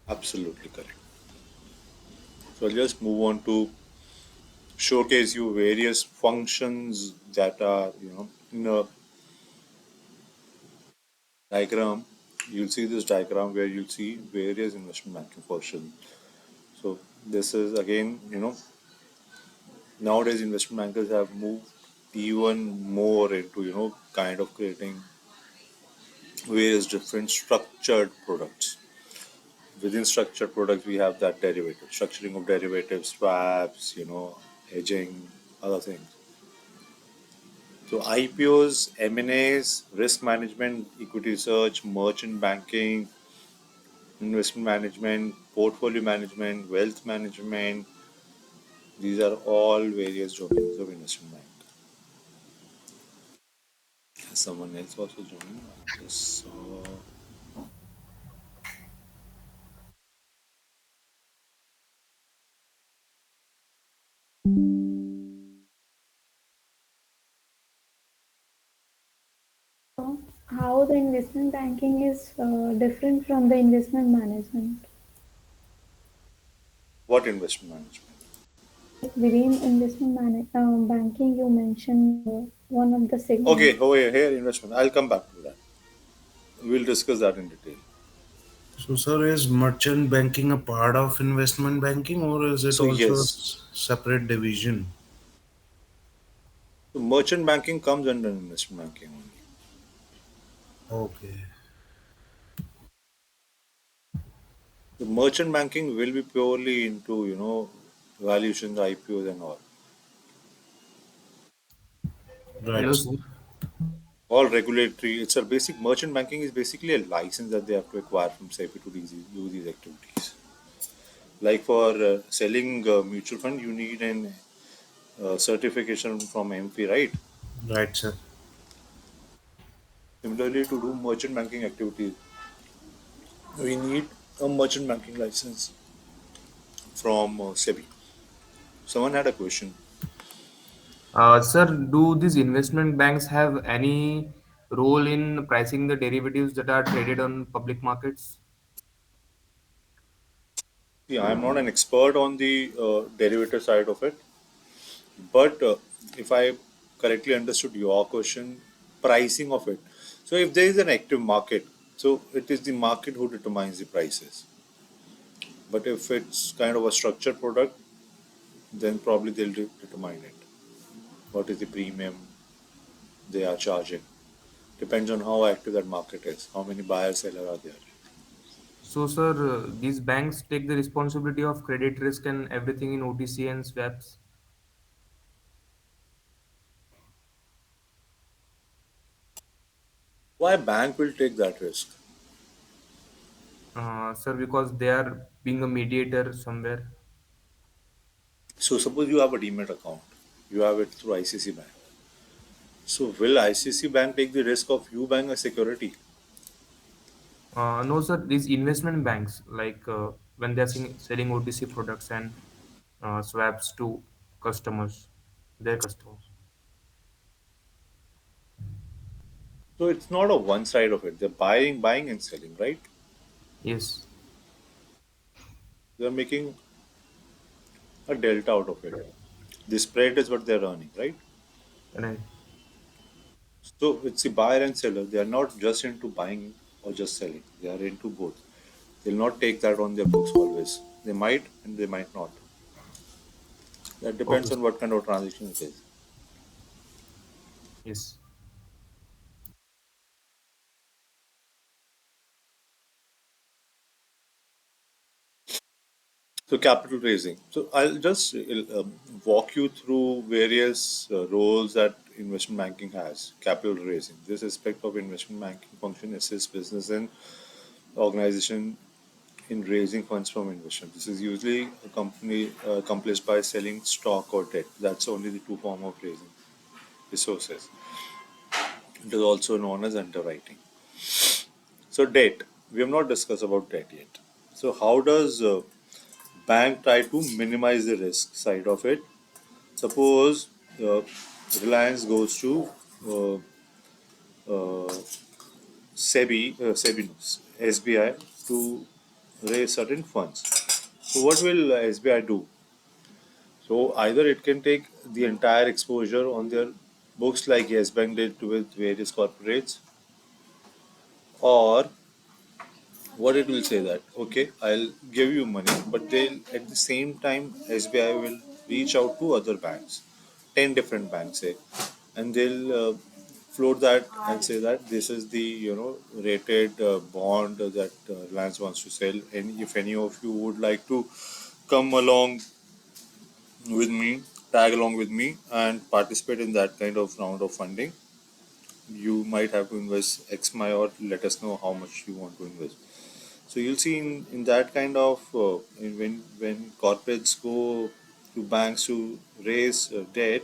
Absolutely correct. So I'll just move on to showcase you various functions that are, in a diagram. You'll see this diagram where you'll see various investment banking functions. So this is again, nowadays investment bankers have moved even more into, kind of creating various different structured products. Within structured products, we have that derivative, structuring of derivatives, swaps, hedging, other things. So IPOs, M&As, risk management, equity research, merchant banking, investment management, portfolio management, wealth management. These are all various domains of investment bank. Has someone else also joined? I just saw. How the investment banking is different from the investment management. What investment management? Like within banking, you mentioned one of the Okay, segment. oh yeah, here investment. I'll come back to that. We'll discuss that in detail. So, sir, is merchant banking a part of investment banking, or is it So also a yes, separate division? so merchant banking comes under investment banking only. Okay, The merchant banking will be purely into, valuations, IPOs and right, Hello, sir. sir. all regulatory. It's a basic merchant banking is basically a license that they have to acquire from SEBI to do these activities. Like for selling mutual fund, you need an certification from MP, right? Right, sir. Similarly, to do merchant banking activities, we need a merchant banking license from SEBI. Someone had a question. Sir, do these investment banks have any role in pricing the derivatives that are traded on public markets? See, I'm not an expert on the derivative side of it, but if I correctly understood your question, pricing of it. So if there is an active market, so it is the market who determines the prices. But if it's kind of a structured product, then probably they'll determine it. What is the premium they are charging? Depends on how active that market is, how many buyers seller are there. So, sir, these banks take the responsibility of credit risk and everything in OTC and swaps. Why bank will take that risk? Sir, because they are being a mediator somewhere. So suppose you have a demat account, you have it through ICC Bank. So will ICC Bank take the risk of you buying a security? No, sir, these investment banks, like when they're selling OTC products and swaps to customers, their customers. So it's not a one side of it. They're buying and selling, right? Yes, They're making a delta out of it. The spread is what they're earning, right? right. So it's the buyer and seller. They are not just into buying or just selling. They are into both. They'll not take that on their books always. They might and they might not. That Okay, depends sir. on what kind of transaction it is. Yes. So capital raising. So I'll just walk you through various roles that investment banking has. Capital raising. This aspect of investment banking function assists business and organization in raising funds from investors. This is usually a company accomplished by selling stock or debt. That's only the two form of raising resources. It is also known as underwriting. So debt. We have not discussed about debt yet. So how does bank try to minimize the risk side of it? Suppose uh, Reliance goes to uh, uh, SBI to raise certain funds. So what will SBI do? So either it can take the entire exposure on their books like Yes Bank did with various corporates, or what it will say that okay, I'll give you money, but they'll at the same time SBI will reach out to other banks, 10 different banks say, and they'll float that and say that this is the rated bond that Reliance wants to sell, and if any of you would like to come along with me, tag along with me and participate in that kind of round of funding, you might have to invest X my or let us know how much you want to invest. So you'll see in that kind of when corporates go to banks to raise debt,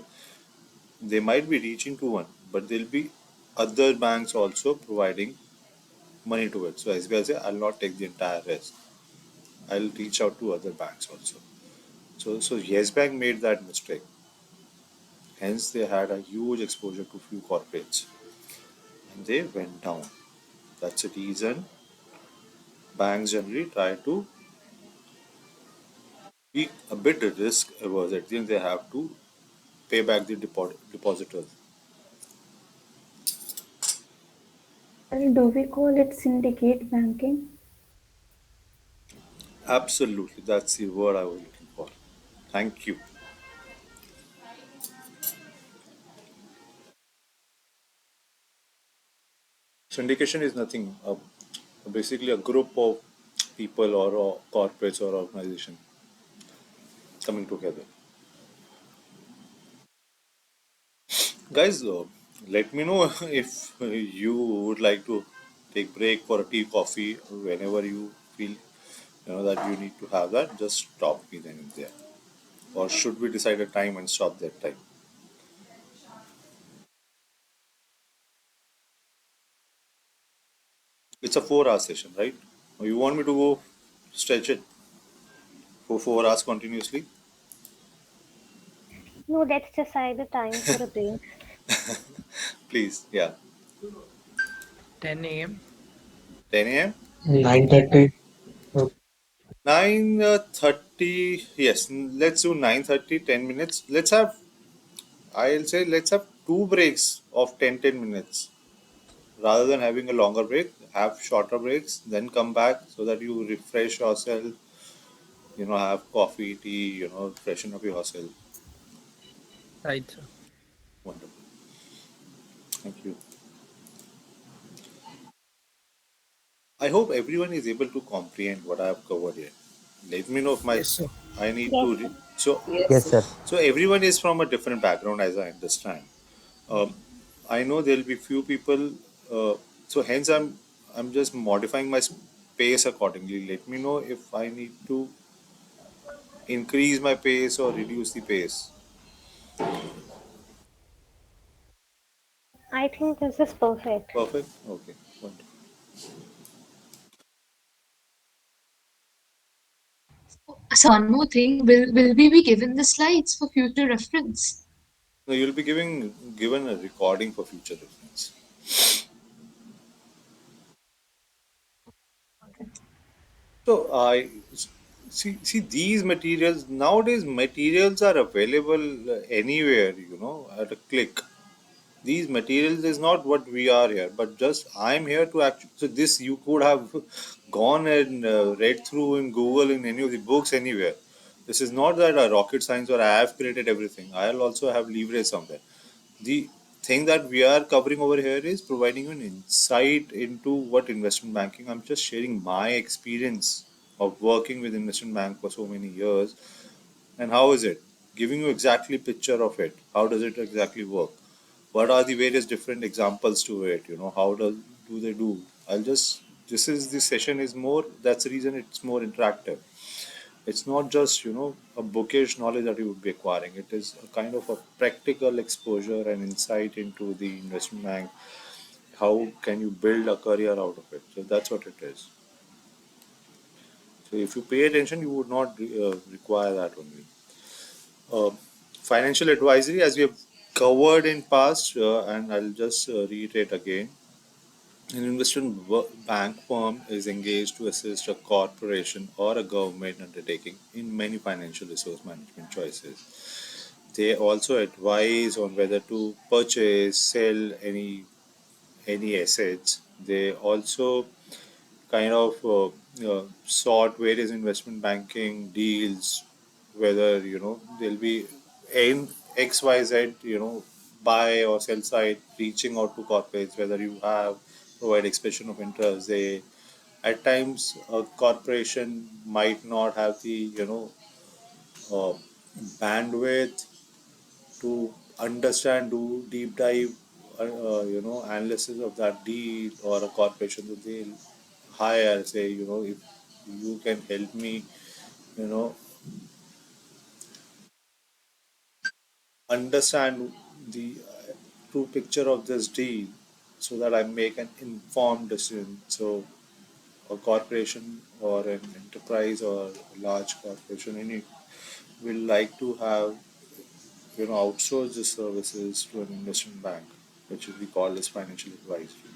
they might be reaching to one, but there'll be other banks also providing money to it. So SBI say, I'll not take the entire risk. I'll reach out to other banks also. So Yes Bank made that mistake. Hence, they had a huge exposure to few corporates, and they went down. That's the reason banks generally try to be a bit risk averse. At the end, they have to pay back the depositors. Well, do we call it syndicate banking? Absolutely, that's the word I was looking for. Thank you. Syndication is nothing, basically a group of people or corporates or organization coming together. Guys, let me know if you would like to take break for a tea, coffee, whenever you feel that you need to have that. Just stop me then and there. Or should we decide a time and stop that time? It's a 4 hour session, right? Or you want me to go stretch it for 4 hours continuously? No, let's decide the time for a break. Please, yeah. 10 a.m. 10 a.m. 9:30. 9:30. Yes, let's do 9:30. 10 minutes. I'll say let's have two breaks of 10 minutes rather than having a longer break. Have shorter breaks, then come back so that you refresh yourself. Have coffee, tea. Freshen up yourself. Right, sir. Wonderful. Thank you. I hope everyone is able to comprehend what I have covered here. Let me know if my Yes, sir. I need Yes, to sir. Yes, Yes, sir. sir. so everyone is from a different background, as I understand. Um, I know there'll be few people, so hence I'm just modifying my pace accordingly. Let me know if I need to increase my pace or reduce the pace. I think this is perfect. Perfect. Okay. Wonderful. So one more thing, will we be given the slides for future reference? No, you'll be given a recording for future reference. So I see these materials nowadays. Materials are available anywhere. At a click. These materials is not what we are here, but just I'm here to actually. So this you could have gone and read through in Google in any of the books anywhere. This is not that a rocket science or I have created everything. I'll also have leverage somewhere. The thing that we are covering over here is providing an insight into what investment banking. I'm just sharing my experience of working with investment bank for so many years, and how is it giving you exactly picture of it. How does it exactly work? What are the various different examples to it? How do they do? I'll just this is the session is more. That's the reason it's more interactive. It's not just a bookish knowledge that you would be acquiring. It is a kind of a practical exposure and insight into the investment bank. How can you build a career out of it? So that's what it is. So if you pay attention, you would not require that only. uh, Financial advisory, as we have covered in past, and I'll just reiterate again. An investment bank firm is engaged to assist a corporation or a government undertaking in many financial resource management choices. They also advise on whether to purchase, sell any assets. They also kind of sort various investment banking deals, whether there'll be n xyz, buy or sell side reaching out to corporates, whether you have provide expression of interest. They at times a corporation might not have the uh, bandwidth to understand, do deep dive, analysis of that deal, or a corporation that they'll hire, say, if you can help me, you know, understand the true picture of this deal so that I make an informed decision. So, a corporation or an enterprise or a large corporation, any will like to have, outsource the services to an investment bank, which will be called as financial advisory.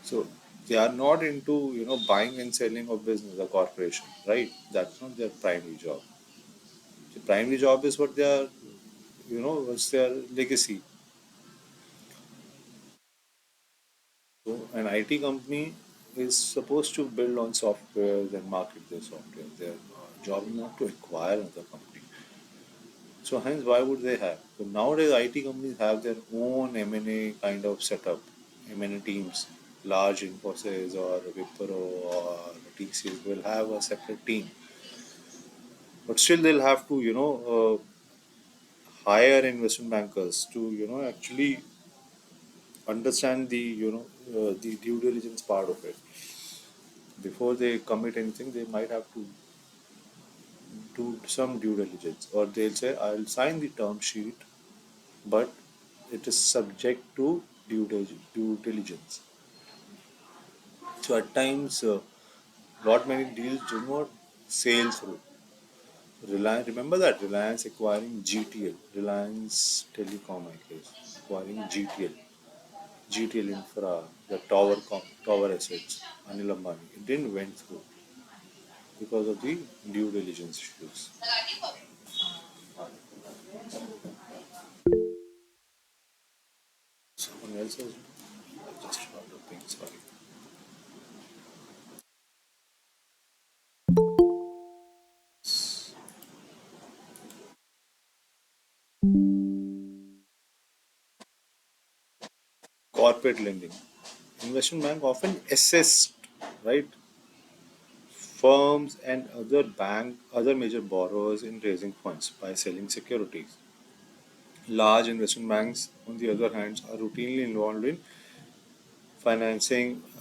So they are not into buying and selling of business or corporation, right? That's not their primary job. The primary job is what they are, what's their legacy. So an IT company is supposed to build on softwares and market their software. Their job is not to acquire another company. So hence, why would they have? So nowadays, IT companies have their own M&A kind of setup, M&A teams. Large Infosys or Wipro or TCS will have a separate team, but still they'll have to hire investment bankers to actually understand the the due diligence part of it. Before they commit anything, they might have to do some due diligence, or they'll say, I'll sign the term sheet, but it is subject to due diligence. So at times, lot many deals do not sail through. Reliance, remember that Reliance acquiring GTL, Reliance Telecom, I guess, acquiring GTL Infra, the tower assets, Anil Ambani. It didn't went through because of the due diligence issues. Someone else has I just heard a thing. Sorry. Corporate lending. investment bank often assist, right, firms and other major borrowers in raising funds by selling securities. Large investment banks, on the other hand, are routinely involved in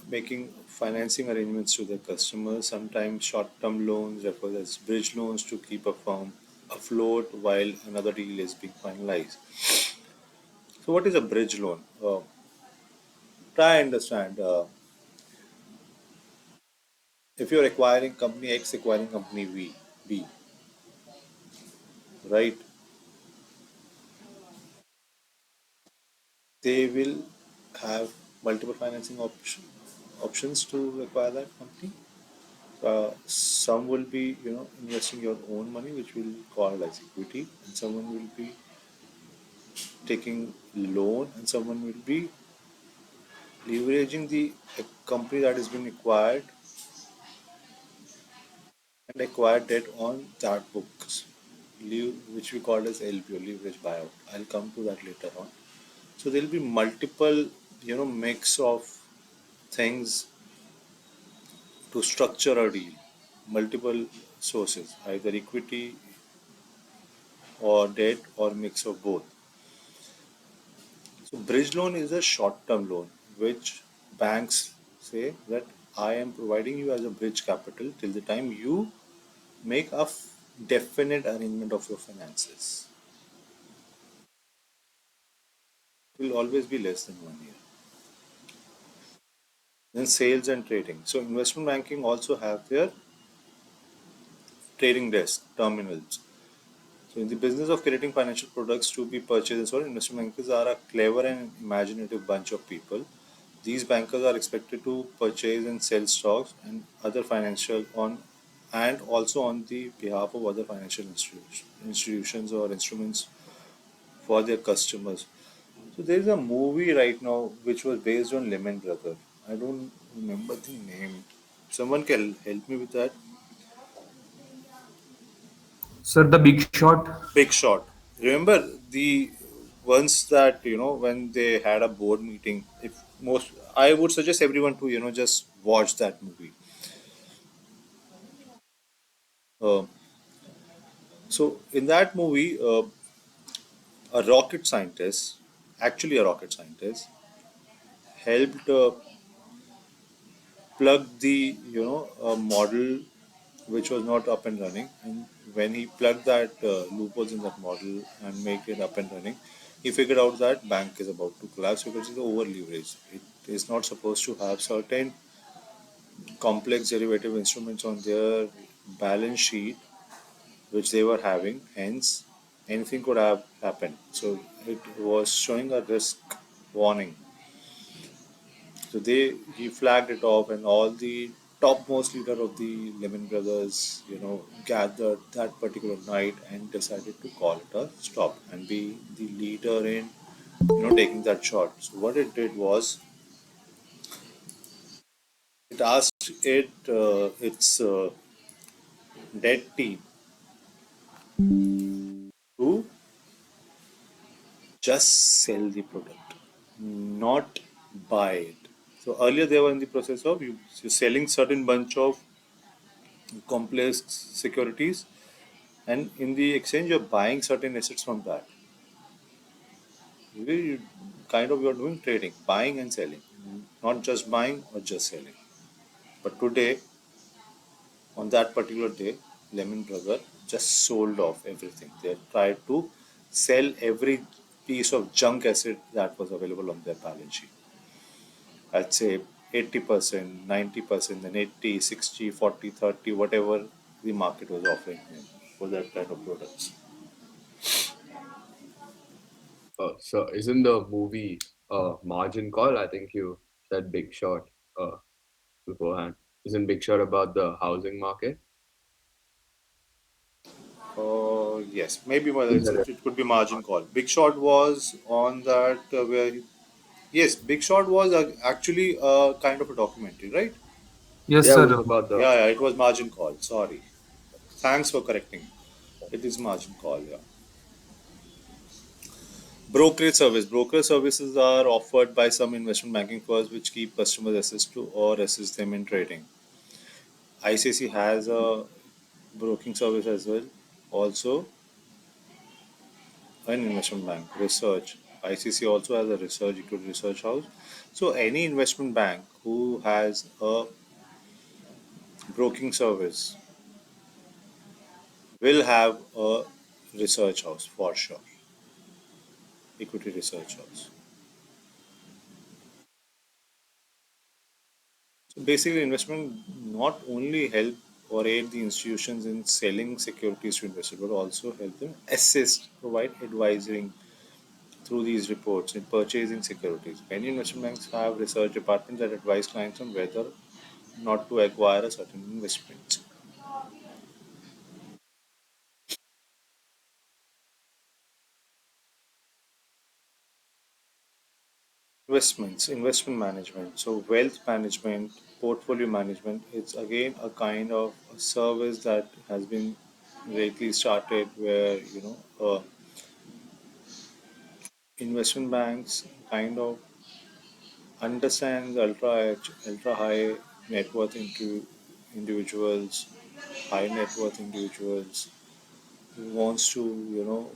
making financing arrangements to their customers, sometimes short-term loans, referred as bridge loans, to keep a firm afloat while another deal is being finalized. So, what is a bridge loan? Try and understand. If you're acquiring company X, acquiring company B, right? They will have multiple options to acquire that company. Some will be, investing your own money, which will call as equity, and someone will be taking loan, and someone will be leveraging the company that has been acquired and acquired debt on that books, which we call as LBO, leverage buyout. I'll come to that later on. So there'll be multiple, mix of things to structure a deal, multiple sources, either equity or debt or mix of both. So bridge loan is a short-term loan, which banks say that I am providing you as a bridge capital till the time you make a definite arrangement of your finances. It will always be less than 1 year. Then sales and trading. So investment banking also have their trading desk terminals. So in the business of creating financial products to be purchased and sold, investment bankers are a clever and imaginative bunch of people. These bankers are expected to purchase and sell stocks and other financial on and also on the behalf of other financial institutions or instruments for their customers. So there is a movie right now which was based on Lehman Brothers. I don't remember the name. Someone can help me with that. Sir, The Big Short. Big Shot. Remember the ones that when they had a board meeting. If most, I would suggest everyone to just watch that movie. Uh, so in that movie, a rocket scientist, actually a rocket scientist, helped plug the model which was not up and running, and when he plugged that loopholes in that model and make it up and running, he figured out that bank is about to collapse because it's over leveraged. It is not supposed to have certain complex derivative instruments on their balance sheet which they were having, hence anything could have happened. So it was showing a risk warning. So he flagged it off, and all the topmost leader of the Lehman Brothers, gathered that particular night and decided to call it a stop and be the leader in, taking that shot. So what it did was it asked its dead team to just sell the product, not buy it. So earlier they were in the process of you selling certain bunch of complex securities, and in the exchange you're buying certain assets from that. You kind of you're doing trading, buying and selling, not just buying or just selling. But today, on that particular day, Lemon Brother just sold off everything. They tried to sell every piece of junk asset that was available on their balance sheet. I'd say 80%, 90%, then 80, 60, 40, 30, whatever the market was offering him for that kind of products. So isn't the movie Margin Call? I think you said Big Short beforehand. Isn't Big Short about the housing market? Yes, maybe well, Is that it could be margin call. Big Shot was on that yes, Big Shot was actually kind of a documentary, right? Yes, Yeah, it sir. was about the. Yeah, it was margin call. Sorry. Thanks for correcting. It is margin call, yeah. Brokerage service. Brokerage services are offered by some investment banking firms which keep customers access to or assist them in trading. ICC has a broking service as well. Also, an investment bank. Research. ICC also has a research, equity research house. So, any investment bank who has a broking service will have a research house for sure, equity research house. So basically, investment not only help or aid the institutions in selling securities to investors, but also help them assist, provide advising through these reports in purchasing securities. Many investment banks have research departments that advise clients on whether not to acquire a certain investment. Investments, investment management. So wealth management, portfolio management, it's again a kind of a service that has been lately started where investment banks kind of understand the ultra high net worth into individuals, high net worth individuals who wants to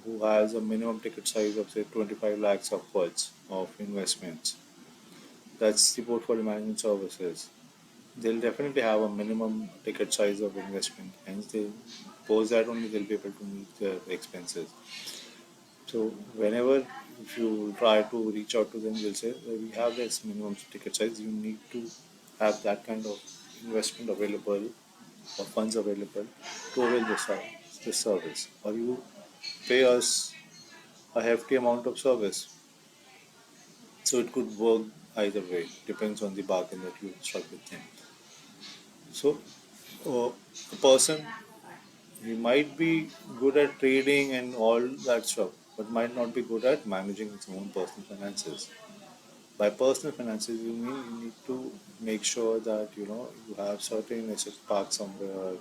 who has a minimum ticket size of say 25 lakhs upwards of investments. That's the portfolio management services. They'll definitely have a minimum ticket size of investment, hence they post that only they'll be able to meet their expenses. So whenever if you try to reach out to them, they'll say we have this minimum ticket size. You need to have that kind of investment available or funds available to avail this service, or you pay us a hefty amount of service. So it could work either way. Depends on the bargain that you strike with them. So a person he might be good at trading and all that stuff, but might not be good at managing his own personal finances. By personal finances, you mean you need to make sure that you have certain assets parked somewhere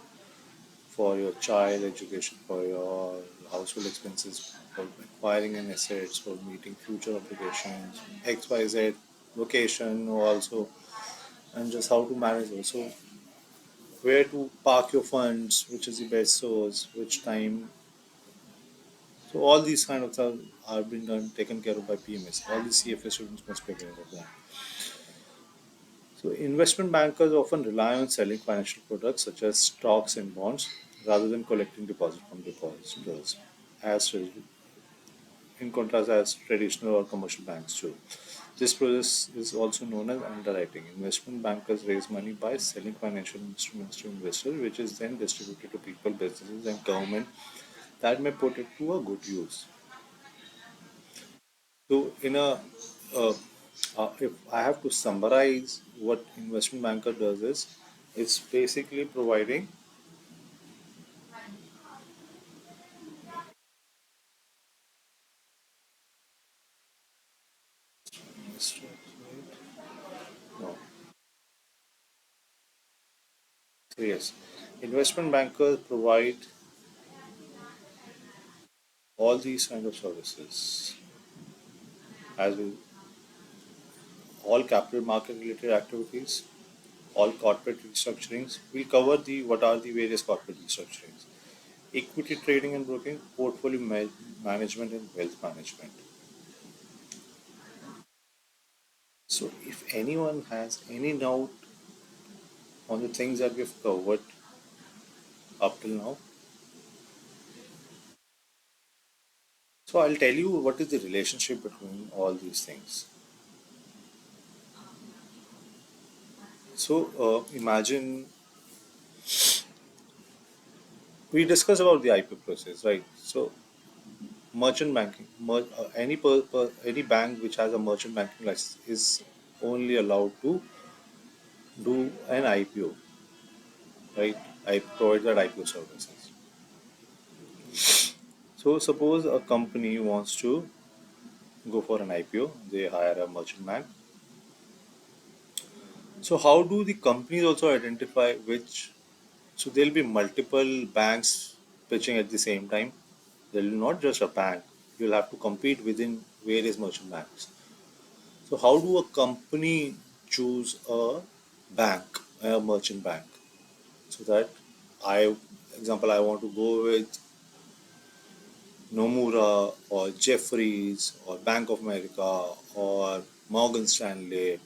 for your child education, for your household expenses, for acquiring an assets, for meeting future obligations, XYZ, location also, and just how to manage also where to park your funds, which is the best source, which time. So all these kind of things are being done, taken care of by PMS. All the CFA students must be aware of that. So investment bankers often rely on selling financial products such as stocks and bonds rather than collecting deposit from depositors, as in contrast as traditional or commercial banks do. This process is also known as underwriting. Investment bankers raise money by selling financial instruments to investors, which is then distributed to people, businesses, and government that may put it to a good use. So, uh, if I have to summarize what investment banker does is, it's basically providing. No. So yes, investment bankers provide all these kind of services, as will all capital market related activities, all corporate restructurings. We'll cover the what are the various corporate restructurings, equity trading and broking, portfolio management, and wealth management. So, if anyone has any doubt on the things that we've covered up till now, so I'll tell you what is the relationship between all these things. So, imagine we discussed about the IPO process, right? So, merchant banking, any bank which has a merchant banking license is only allowed to do an IPO, right? I provide that IPO services. So suppose a company wants to go for an IPO, they hire a merchant bank. So how do the companies also identify which? So there'll be multiple banks pitching at the same time. There will not just a bank. You'll have to compete within various merchant banks. So how do a company choose a bank, a merchant bank? So that I, example, I want to go with Nomura or Jeffries or Bank of America or Morgan Stanley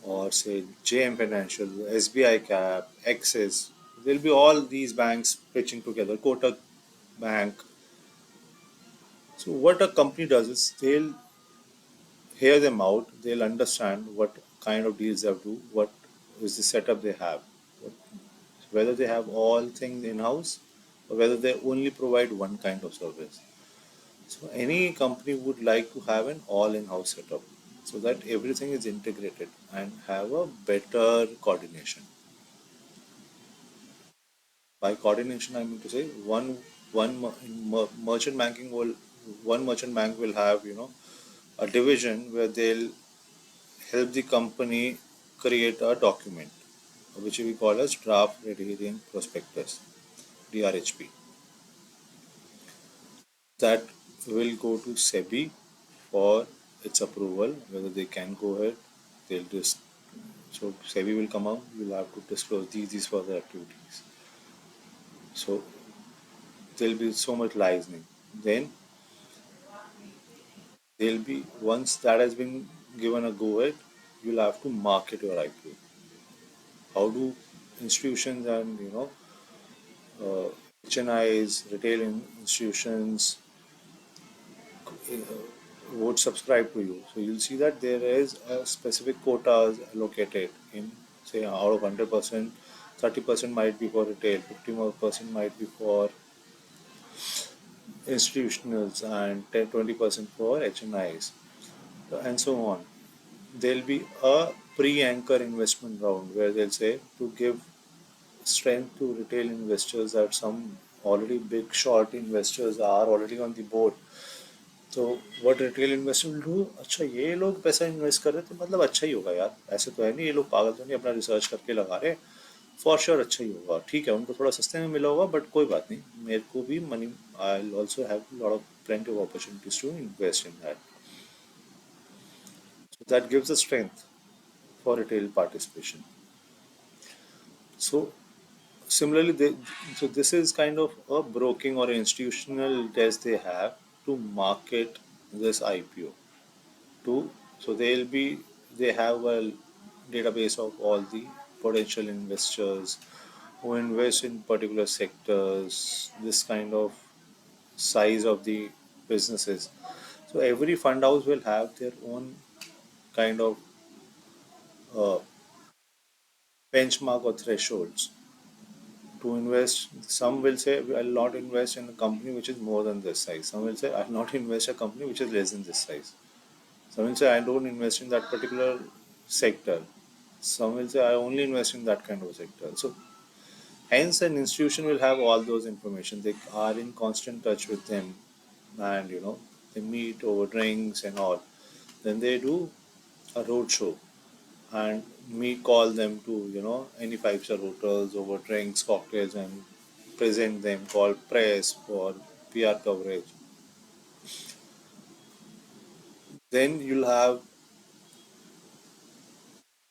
or say JM Financial, SBI Cap, Axis. There'll be all these banks pitching together, Kotak Bank. So what a company does is they'll hear them out, they'll understand what kind of deals they have to do, what is the setup they have, whether they have all things in-house or whether they only provide one kind of service. So any company would like to have an all in-house setup so that everything is integrated and have a better coordination. By coordination, I mean to say merchant banking will one merchant bank will have a division where they'll help the company create a document which we call as draft reading prospectus (DRHP). That will go to SEBI for its approval whether they can go ahead. They'll just so SEBI will come out. You'll have to disclose these further activities. So there'll be so much licensing. Then there'll be once that has been given a go ahead, you'll have to market your IPO. How do institutions and HNIs, retail institutions would subscribe to you? So you'll see that there is a specific quotas allocated in say out of 100%, 30% might be for retail, 50% might be for institutionals, and 10 20% for HNIs, and so on. There'll be a pre-anchor investment round where they'll say to give strength to retail investors that some already big short investors are already on the board. तो what retail investor will do, अच्छा ये लोग पैसा invest कर रहे थे मतलब अच्छा ही होगा यार, ऐसे तो है नहीं ये लोग पागल तो नहीं अपना रिसर्च करके लगा रहे, फॉर श्योर अच्छा ही होगा, ठीक है उनको थोड़ा सस्ते में मिला होगा बट कोई बात नहीं, मेरे को भी money I also have lot of plenty of opportunities to invest in that. So that gives a strength for retail participation. So similarly, so this is kind of a broking or institutional test they have to market this IPO. To so they have a database of all the potential investors who invest in particular sectors, this kind of size of the businesses. So every fund house will have their own kind of uh, benchmark or thresholds to invest. Some will say I'll not invest in a company which is more than this size. Some will say I'll not invest in a company which is less than this size. Some will say I don't invest in that particular sector. Some will say I only invest in that kind of sector. So hence an institution will have all those information. They are in constant touch with them, and they meet over drinks and all. Then they do a road show and me call them to any five-star hotels over drinks, cocktails, and present them, call press for PR coverage. Then you'll have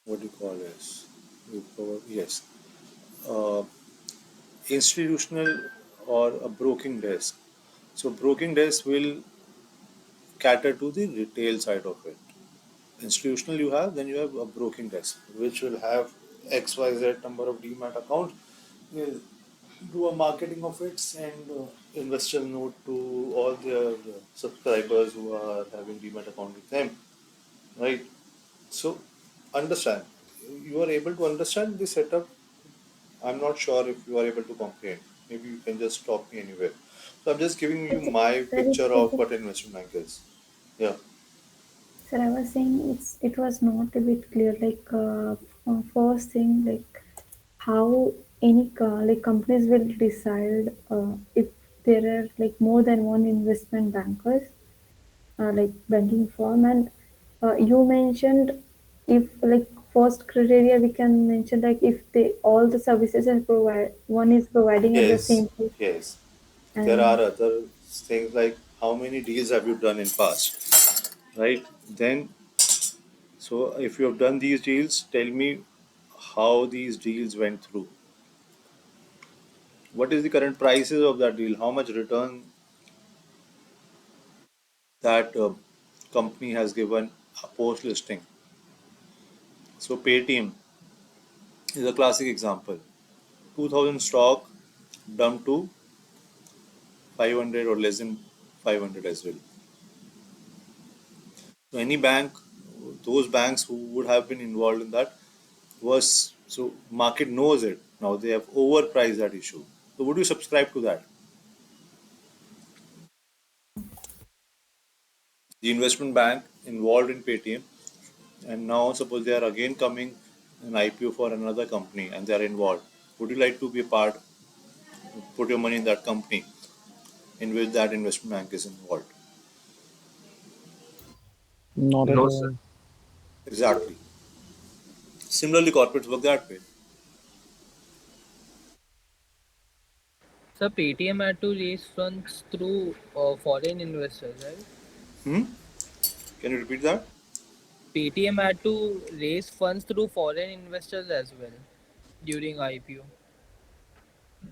what do you call this? Yes, uh, institutional or a broking desk. So broking desk will cater to the retail side of it. Institutional you have, then you have a broking desk, which will have XYZ number of demat accounts. Will do a marketing of it and investor note to all their subscribers who are having demat account with them, right? So understand, you are able to understand the setup. I'm not sure if you are able to comprehend. Maybe you can just stop me anywhere. So I'm just giving you my Sir, picture of what investment bank is. Yeah. sir, I was saying it was not a bit clear. Like first thing, like how any like companies will decide if there are like more than one investment bankers, like banking firm, and you mentioned if like first criteria we can mention like if they all the services are provide one is providing at the Yes. same place Yes. There are and other things like how many deals have you done in past, right? Then, so if you have done these deals, tell me how these deals went through. What is the current prices of that deal? How much return that company has given post listing? So Paytm is a classic example. 2000 stock dumped to 500 or less than 500 as well. So any bank, those banks who would have been involved in that was, so market knows it. Now they have overpriced that issue. So would you subscribe to that? The investment bank involved in Paytm, and now suppose they are again coming an IPO for another company and they are involved. Would you like to be a part, put your money in that company in which that investment bank is involved? Not at No, sir. all. Exactly. Similarly, corporates work that way. So Paytm had to raise funds through foreign investors, right? Hmm? Can you repeat that? Paytm had to raise funds through foreign investors as well during IPO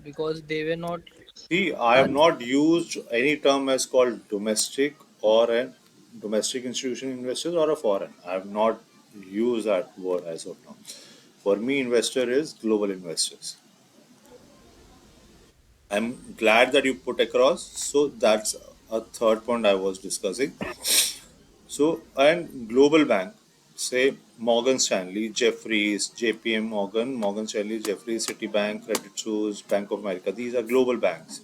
because they were not. See, I have not used any term as called domestic or a domestic institution investors or a foreign. I have not used that word as of now. For me, investor is global investors. I'm glad that you put across. So that's a third point I was discussing. So, and global bank, say Morgan Stanley, Jeffries, JPM Morgan, Morgan Stanley, Jeffries, Citibank, Credit Suisse, Bank of America. These are global banks.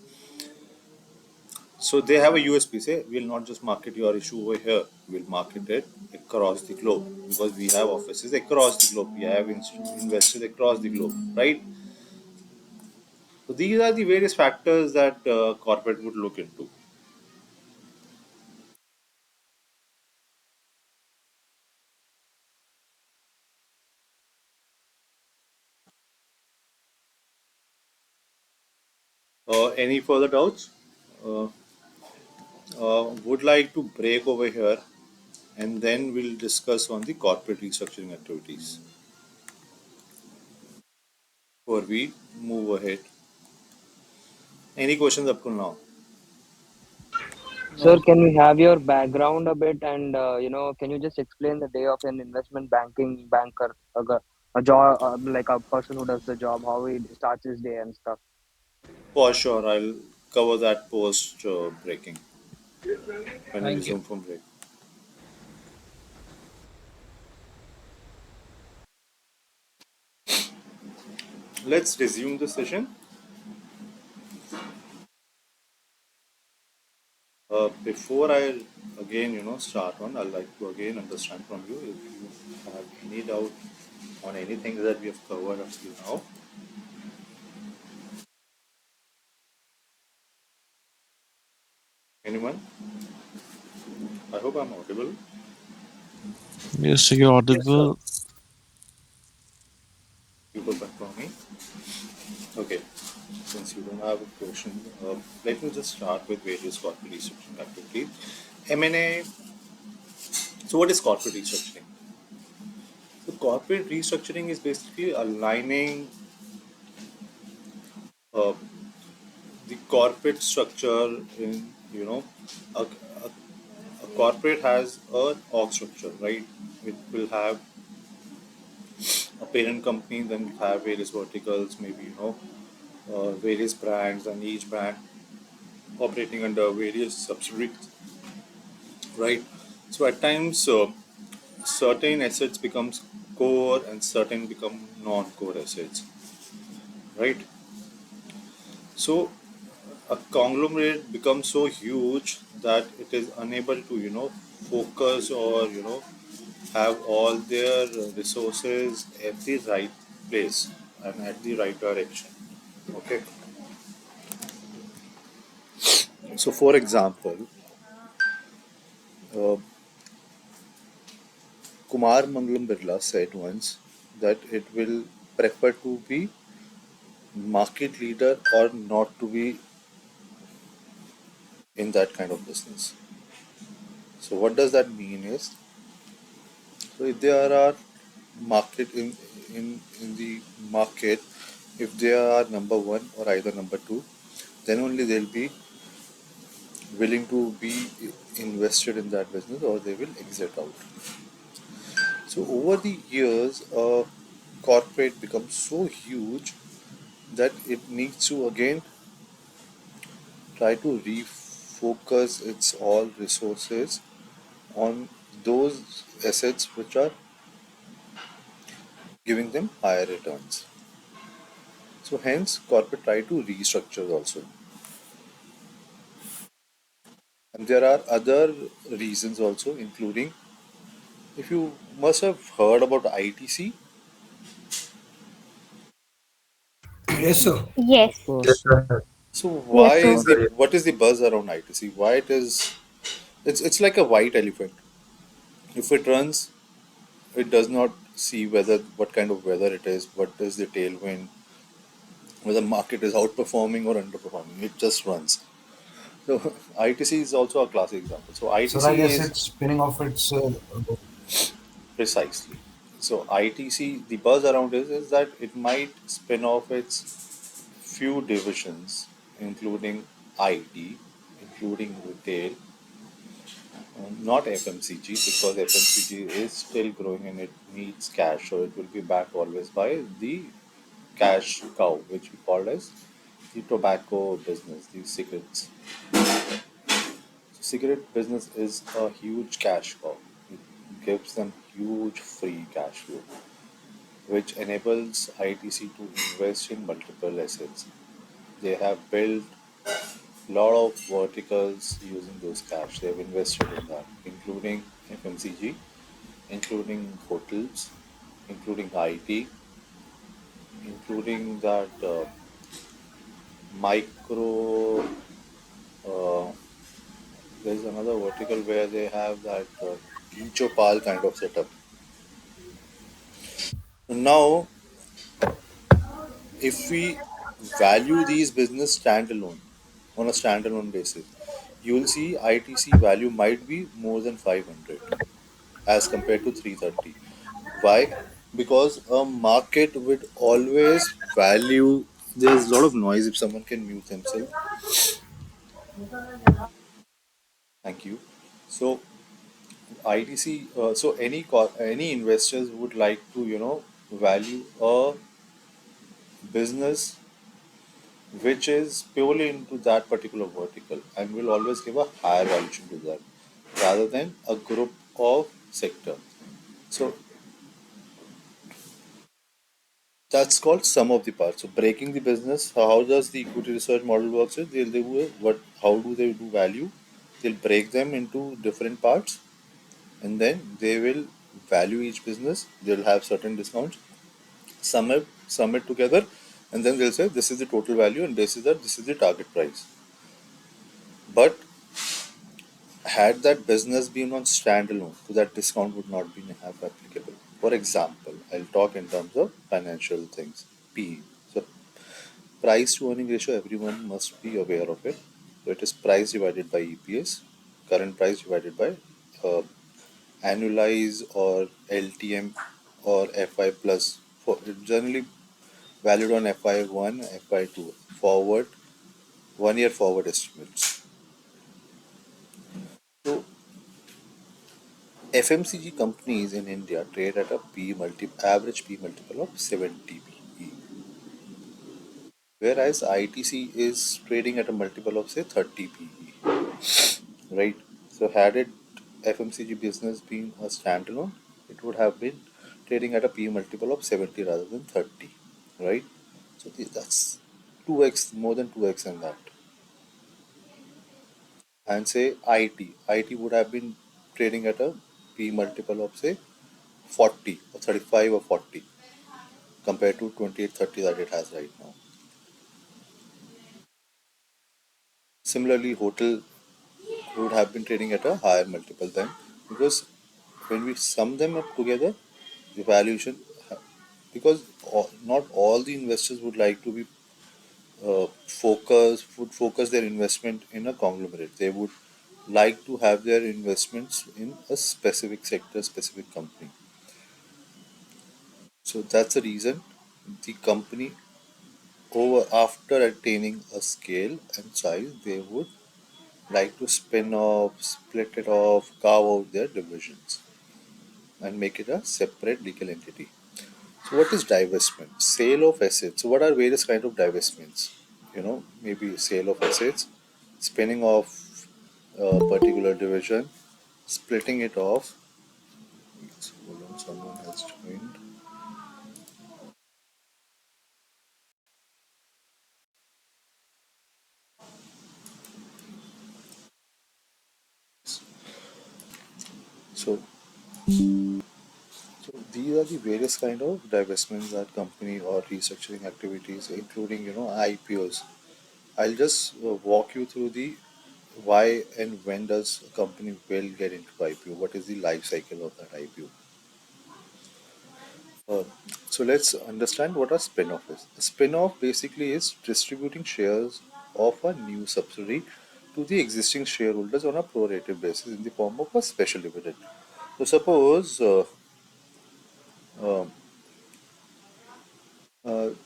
So they have a USP. Say, we'll not just market your issue over here. We'll market it across the globe because we have offices across the globe. We have investors across the globe, right? So these are the various factors that corporate would look into. Any further doubts? Uh, would like to break over here and then we'll discuss on the corporate restructuring activities before we move ahead. Any questions up to now? Sir, No. can we have your background a bit and can you just explain the day of an investment banking banker, a job like a person who does the job, how he starts his day and stuff? For sure, I'll cover that post breaking when we Thank you. resume from break. Let's resume the session. Before I again, start on, I'd like to again understand from you if you have any doubt on anything that we have covered up to now. Anyone? I hope I'm audible. Yes, you're Yes, sir. audible. You could confirm me. Okay. Since you don't have a question, let me just start with various corporate restructuring activities. M&A. So, what is corporate restructuring? So, corporate restructuring is basically aligning uh, the corporate structure in, a, a corporate has an org structure, right? It will have a parent company, then we have various verticals, maybe, various brands, and each brand operating under various subsidiaries, right? So at times, certain assets becomes core and certain become non-core assets, right? So a conglomerate becomes so huge that it is unable to, focus or, have all their resources at the right place and at the right direction. Okay. So, for example, uh, Kumar Mangalam Birla said once that it will prefer to be market leader or not to be in that kind of business. So what does that mean is, so if there are market in the market, if they are number one or either number two, then only they'll be willing to be invested in that business or they will exit out. So over the years, corporate becomes so huge that it needs to again try to refocus its all resources on those assets which are giving them higher returns. So hence corporate try to restructure also. And there are other reasons also, including, if you must have heard about ITC. Yes, sir. Yes. Of course. Yes, sir. So Yes, why sir. is the what is the buzz around ITC? Why it is, it's like a white elephant. If it runs, it does not see whether what kind of weather it is, what is the tailwind, whether market is outperforming or underperforming. It just runs. So ITC is also a classic example. So So I ITC guess is it's spinning off its. precisely. So ITC, the buzz around is that it might spin off its few divisions, including IT, including retail, not FMCG, because FMCG is still growing and it needs cash, so it will be backed always by the cash cow, which we call as the tobacco business, the cigarettes. So cigarette business is a huge cash cow. It gives them huge free cash flow, which enables ITC to invest in multiple assets. They have built a lot of verticals using those cash. They have invested in that, including FMCG, including hotels, including IT, including that micro. Uh, there's another vertical where they have that Inchopal kind of setup. Now, if we value these business standalone on a standalone basis, you will see ITC value might be more than 500 as compared to 330. Why? Because a market would always value. There's a lot of noise. If someone can mute themselves, thank you. So ITC. So any investors would like to value a business which is purely into that particular vertical and will always give a higher valuation to that rather than a group of sector. So that's called sum of the parts. So breaking the business, how does the equity research model works? Is they'll do what? How do they do value? They'll break them into different parts, and then they will value each business. They'll have certain discounts, sum it together, and then they'll say this is the total value and this is the target price. But had that business been on standalone, so that discount would not be have applicable. For example, I'll talk in terms of financial things. PE. So price to earning ratio, everyone must be aware of it. So it is price divided by EPS, current price divided by uh, annualized or LTM or FI plus. For generally valued on FI1, FI2, forward 1 year forward estimates. So FMCG companies in India trade at a average P multiple of 70 PE, whereas ITC is trading at a multiple of say 30 PE, right? So had it FMCG business been a standalone, it would have been trading at a P multiple of 70 rather than 30, right? So that's 2x, more than 2x in that. And say IT would have been trading at a P multiple of say 40 or 35 or 40 compared to 28-30 that it has right now. Similarly, hotel would have been trading at a higher multiple then, because when we sum them up together, the valuation, because not all the investors would like to be would focus their investment in a conglomerate. They would like to have their investments in a specific sector, specific company. So that's the reason the company, over after attaining a scale and size, they would like to spin off, split it off, carve out their divisions and make it a separate legal entity. So what is divestment? Sale of assets. So what are various kind of divestments? Maybe sale of assets, spinning off a particular division, splitting it off. Hold on, someone has joined. So, so these are the various kind of divestments that company or restructuring activities, including IPOs. I'll just walk you through the why and when does a company will get into IPO. What is the life cycle of that IPO? Uh, so let's understand what a spin-off is. A spin-off basically is distributing shares of a new subsidiary to the existing shareholders on a prorated basis in the form of a special dividend. So suppose um,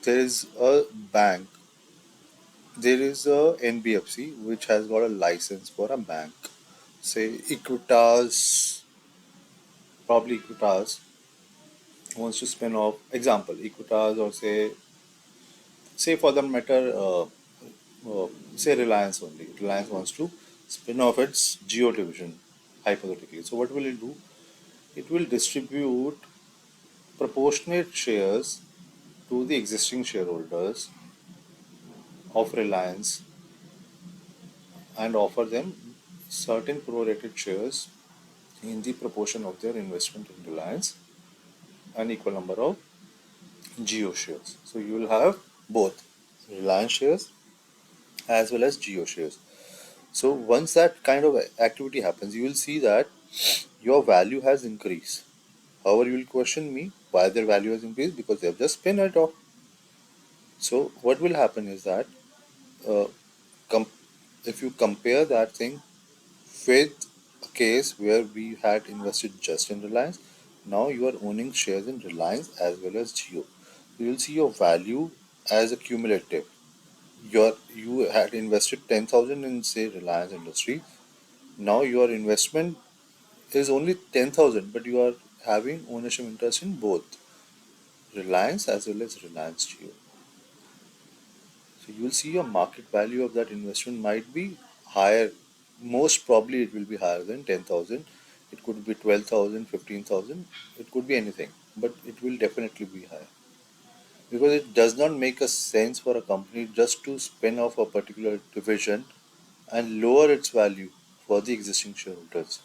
there is a bank, there is a NBFC which has got a license for a bank. Say Equitas, probably Equitas wants to spin off. Example, Equitas, or say for the matter, say Reliance only. Reliance wants to spin off its Geo division, hypothetically. So what will it do? It will distribute proportionate shares to the existing shareholders of Reliance and offer them certain prorated shares in the proportion of their investment in Reliance, an equal number of Geo shares. So you will have both Reliance shares as well as Geo shares. So once that kind of activity happens, you will see that your value has increased. However, you will question me why their value has increased, because they have just spun it off. So what will happen is that uh, com- if you compare that thing with a case where we had invested just in Reliance, now you are owning shares in Reliance as well as Geo. You will see your value as a cumulative. You had invested 10,000 in say Reliance Industries. Now your investment is only 10,000, but you are having ownership interest in both Reliance as well as Reliance Jio. So you will see your market value of that investment might be higher. Most probably it will be higher than 10,000. It could be 12,000, 15,000. It could be anything, but it will definitely be higher. Because it does not make a sense for a company just to spin off a particular division and lower its value for the existing shareholders.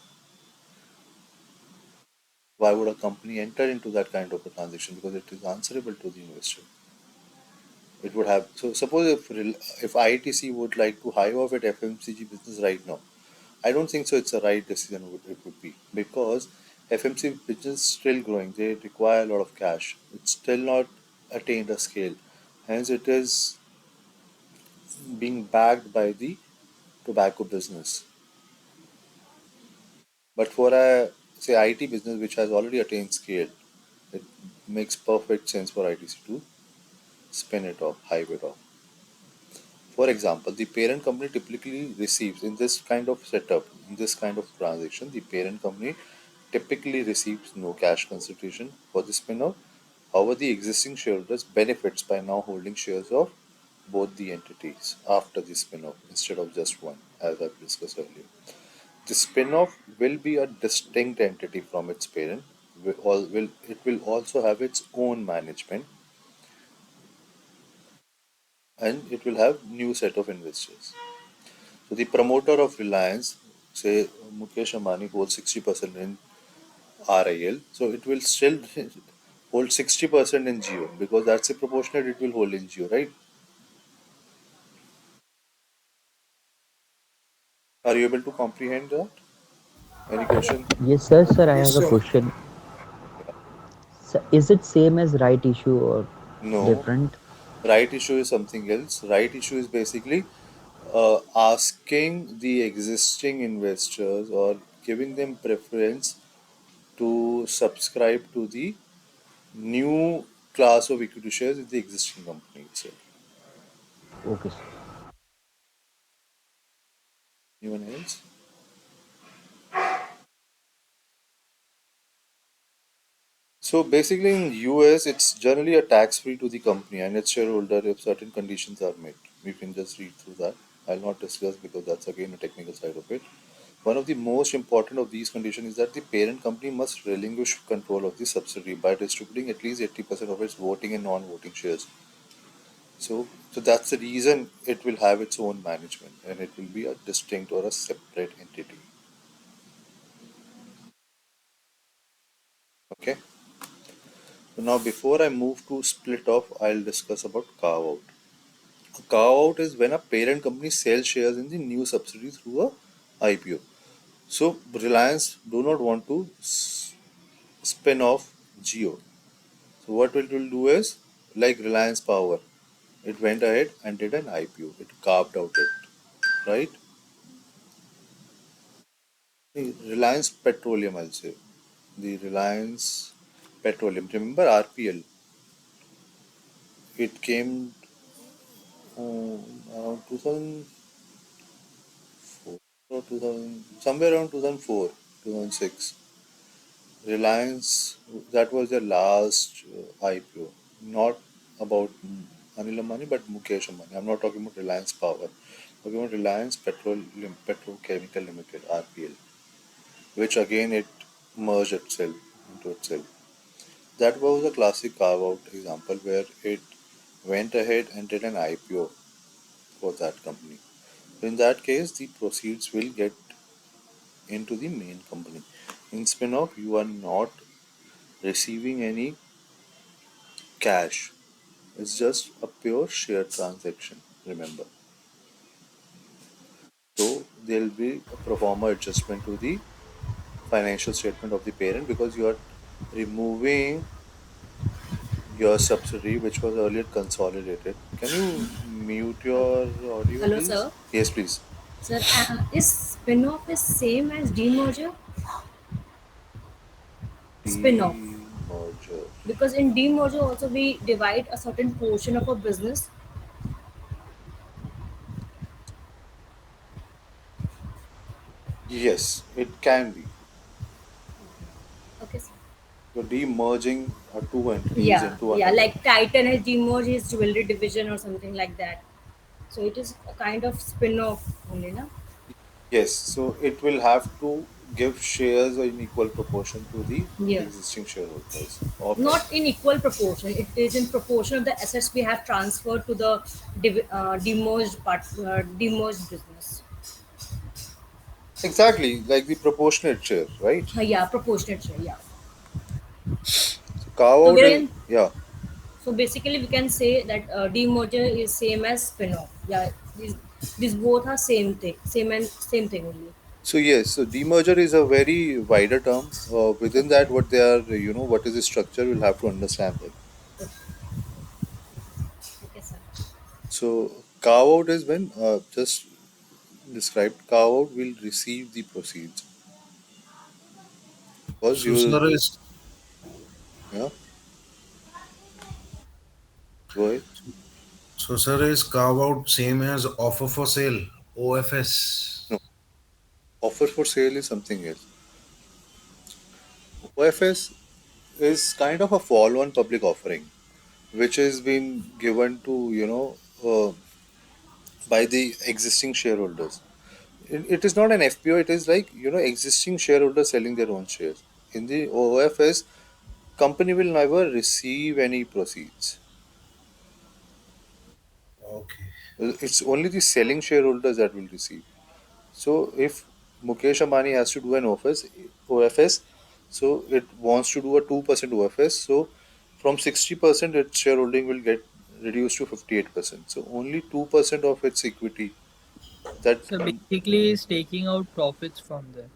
Why would a company enter into that kind of a transaction? Because it is answerable to the investor. It would have, so suppose if ITC would like to hive off at FMCG business right now, I don't think so. It's a right decision. It would be because FMCG business is still growing. They require a lot of cash. It's still not attained a scale. Hence, it is being backed by the tobacco business. But for a say IT business which has already attained scale, it makes perfect sense for ITC to spin it off, hive it off. For example, the parent company typically receives in this kind of setup, in this kind of transaction, the parent company typically receives no cash consideration for the spin-off. However, the existing shareholders benefits by now holding shares of both the entities after the spin-off instead of just one, as I've discussed earlier. The spin-off will be a distinct entity from its parent. It will also have its own management, and it will have new set of investors. So the promoter of Reliance, say Mukesh Ambani, holds 60% in RIL. So it will still hold 60% in Geo, because that's the proportionate it will hold in Geo, right? Are you able to comprehend that? Any question? Yes, sir, I Yes, have a sir. question. So is it same as right issue or No, different? Right issue is something else. Right issue is basically asking the existing investors or giving them preference to subscribe to the new class of equity shares in the existing company itself. Okay, sir. Anyone else? So basically, in US, it's generally a tax free to the company and its shareholder if certain conditions are met. You can just read through that. I'll not discuss because that's again a technical side of it. One of the most important of these conditions is that the parent company must relinquish control of the subsidiary by distributing at least 80% of its voting and non-voting shares. So that's the reason it will have its own management and it will be a distinct or a separate entity. Okay. So now before I move to split off, I'll discuss about carve out. A carve out is when a parent company sells shares in the new subsidiary through a IPO. So Reliance do not want to spin off Geo. So what it will do is like Reliance Power. It went ahead and did an IPO. It carved out it, right? The Reliance Petroleum, I'll say. The Reliance Petroleum. Remember RPL? It came around 2004 or 2000, somewhere around 2004, 2006. Reliance, that was their last IPO. Not about Anil Ambani, but Mukesh Ambani. I'm not talking about Reliance Power. I'm talking about Reliance Petrochemical Limited, RPL, which again it merged itself into itself. That was a classic carve out example where it went ahead and did an IPO for that company. In that case, the proceeds will get into the main company. In spin off, you are not receiving any cash. It's just a pure share transaction, remember. So there'll be a pro forma adjustment to the financial statement of the parent because you are removing your subsidiary which was earlier consolidated. Can you mute your audio, Hello, please? sir. Yes, please. Sir, is spin-off is same as demerger? Spin-off. Demerger. Because in demerger also we divide a certain portion of a business. Yes, it can be. Okay, sir. You're demerging two entities Yeah, into yeah. another. Like Titan has demerged his jewelry division or something like that. So it is a kind of spin-off only, na? Yes, so it will have to give shares in equal proportion to the Yeah. existing shareholders of that. Not in equal proportion. It is in proportion of the assets we have transferred to the demerged business. Exactly, like the proportionate share, right? Yeah, proportionate share. Yeah. So carve So out is, wherein yeah. So basically, we can say that demerger is same as spin-off. Yeah, these both are same thing, same thing only. So yes, so demerger is a very wider term. Within that, what they are, what is the structure, we'll have to understand that. Okay, sir. So carve out is when just described. Carve out will receive the proceeds because So, you, sir, is yeah, go ahead. sir, is carve out same as offer for sale, OFS? No, offer for sale is something else. OFS is kind of a follow-on public offering, which has been given to by the existing shareholders. It is not an FPO. It is like existing shareholders selling their own shares. In the OFS, company will never receive any proceeds. Okay. It's only the selling shareholders that will receive. So if Mukesh Ambani has to do an OFS, so it wants to do a 2% OFS. So from 60%, its shareholding will get reduced to 58%. So only 2% of its equity that So basically, is taking out profits from there.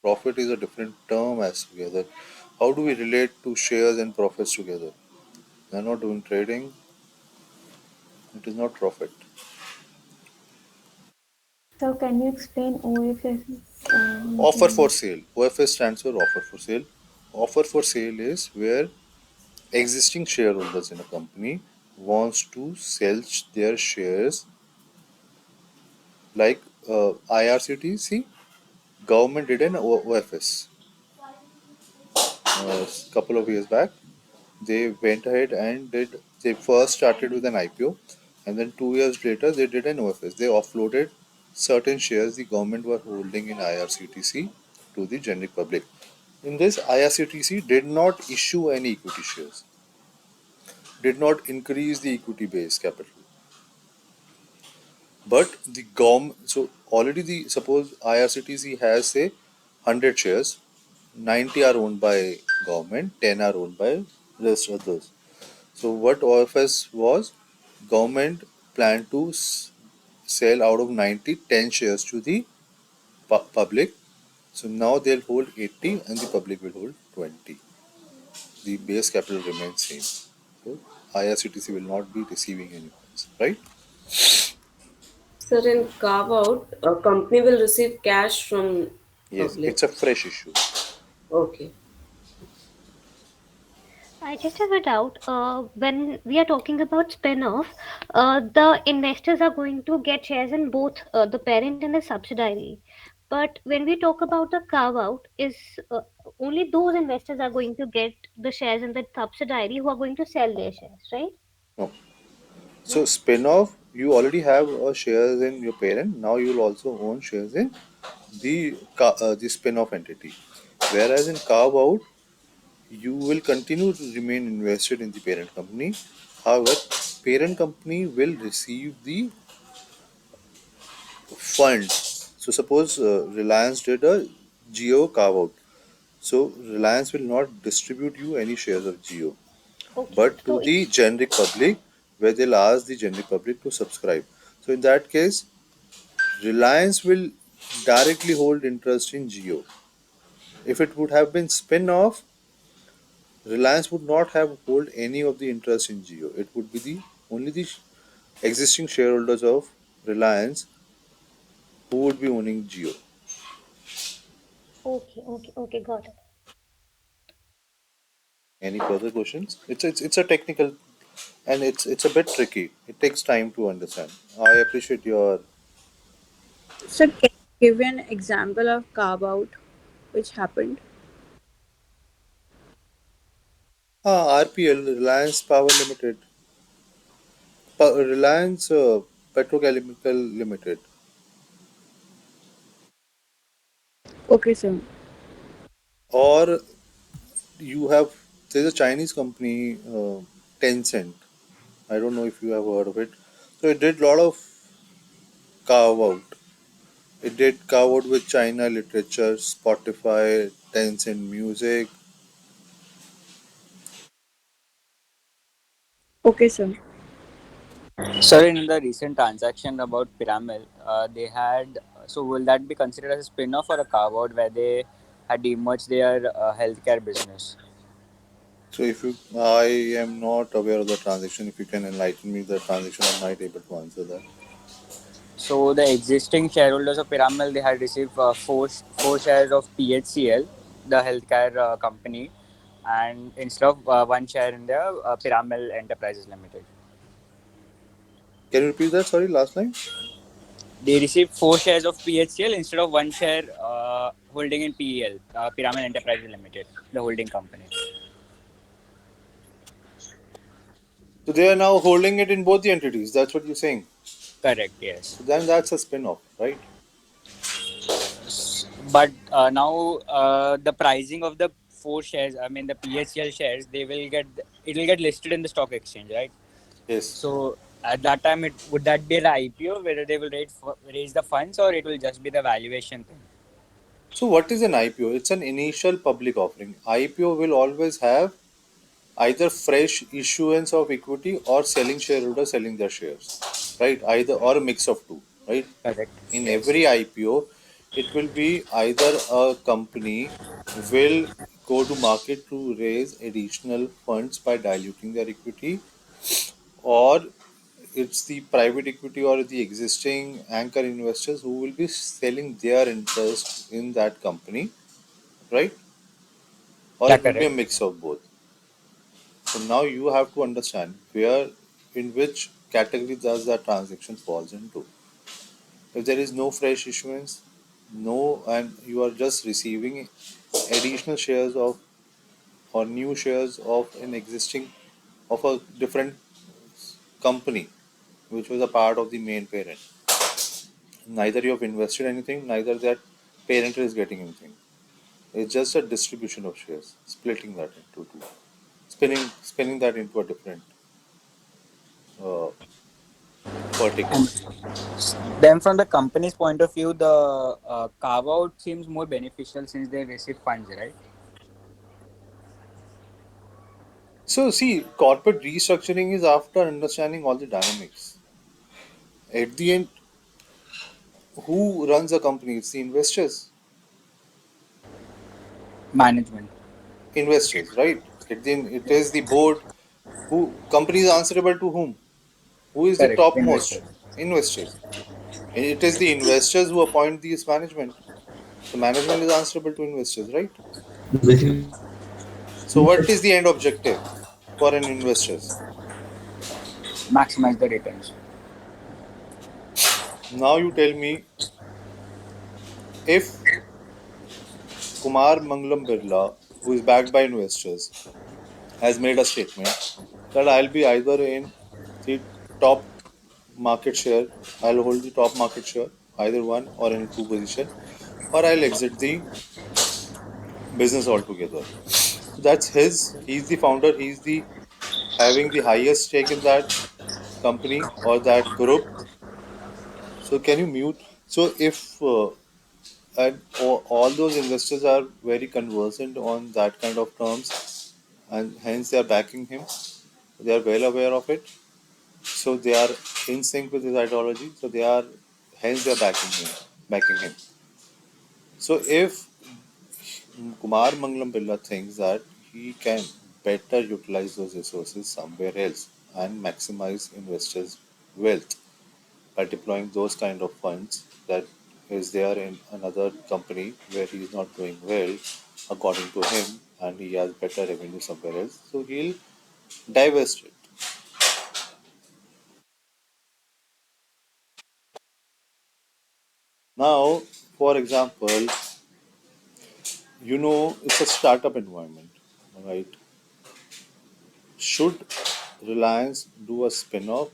profit is a different term as together. How do we relate to shares and profits together? They're not doing trading. It is not profit. So can you explain OFS Offer meeting? for sale. OFS stands for offer for sale. Offer for sale is where existing shareholders in a company wants to sell their shares, like IRCTC. Government did an OFS a couple of years back. They went ahead and did. They first started with an IPO, and then 2 years later they did an OFS. They offloaded certain shares the government were holding in IRCTC to the generic public. In this, IRCTC did not issue any equity shares, did not increase the equity base capital. But the government, so already the suppose IRCTC has say 100 shares, 90 are owned by government, 10 are owned by rest others. So what OFS was, government planned to sell out of 90 10 shares to the public. So now they'll hold 80 and the public will hold 20. The base capital remains same. So IRCTC will not be receiving any funds, right? Sir, in carve out, a company will receive cash from Yes, public. it's a fresh issue. Okay. I just have a doubt. When we are talking about spin-off, the investors are going to get shares in both the parent and the subsidiary. But when we talk about the carve-out, is only those investors are going to get the shares in the subsidiary who are going to sell their shares, right? No. So No. spin-off, you already have shares in your parent. Now you'll also own shares in the spin-off entity. Whereas in carve out, you will continue to remain invested in the parent company. However, parent company will receive the fund. So suppose Reliance did a Geo carve out. So Reliance will not distribute you any shares of Geo, Okay. but to So the generic public, where they'll ask the generic public to subscribe. So in that case, Reliance will directly hold interest in Geo. If it would have been spin off, Reliance would not have hold any of the interest in Geo. It would be the only the existing shareholders of Reliance who would be owning Geo. okay, got it. Any further questions? It's a technical, and it's a bit tricky. It takes time to understand. I appreciate your So can you give an example of carve out which happened? RPL, Reliance Power Limited, Reliance Petrochemical Limited, Okay, sir. or you have there's a Chinese company, Tencent. I don't know if you have heard of it. So it did a lot of carve out. It did carve out with China literature, Spotify, Tencent Music. Okay, sir. Sir, in the recent transaction about Piramel, they had, so will that be considered as a spin-off or a carve-out where they had demerged their healthcare business? So if you, I am not aware of the transaction. If you can enlighten me the transaction, I might able to answer that. So the existing shareholders of Piramel, they had received four shares of PHCL, the healthcare company, and instead of one share in the Piramel Enterprises Limited. Can you repeat that? Sorry, last line. They received four shares of PHCL instead of one share holding in PEL, Pyramid Enterprises Limited, the holding company. So they are now holding it in both the entities. That's what you're saying. Correct, yes. So then that's a spin-off, right? But now the pricing of the four shares, I mean the PHCL shares, it will get listed in the stock exchange, right? Yes. So at that time, it would that be the IPO whether they will raise the funds or it will just be the valuation thing? So what is an IPO? It's an initial public offering. IPO will always have either fresh issuance of equity or selling shareholders selling their shares, right? Either or a mix of two, right? Correct. In Yes. every IPO, it will be either a company will go to market to raise additional funds by diluting their equity, or it's the private equity or the existing anchor investors who will be selling their interest in that company, right? Or Yeah, it will be a correct. mix of both. So now you have to understand where, in which category does that transaction falls into. If there is no fresh issuance, no, and you are just receiving additional shares of or new shares of an existing of a different company which was a part of the main parent. Neither you have invested anything, neither that parent is getting anything. It's just a distribution of shares, splitting that into two, spinning that into a different uh, vertical. And then, from the company's point of view, the carve out seems more beneficial since they receive funds, right? So see, corporate restructuring is after understanding all the dynamics. At the end, who runs a company? It's the investors. Management. Investors, right? At the end, it is the board. Who company is answerable to whom? Who is the Correct. topmost? Investors. Investors. And it is the investors who appoint these management. So management is answerable to investors, right? Basically, So what is the end objective for an investors? Maximize the returns. Now you tell me, if Kumar Mangalam Birla, who is backed by investors, has made a statement that I'll be either in the top market share, I'll hold the top market share, either one or in two position, or I'll exit the business altogether. So that's his. He's the founder. He's the having the highest stake in that company or that group. So can you mute? So if and all those investors are very conversant on that kind of terms, and hence they are backing him. They are well aware of it. So they are in sync with his ideology. So they are hence they are backing him. So if Kumar Mangalam Birla thinks that he can better utilize those resources somewhere else and maximize investors' wealth by deploying those kind of funds that is there in another company where he is not doing well, according to him, and he has better revenue somewhere else. So he'll divest it. Now, for example, it's a startup environment, right? Should Reliance do a spin-off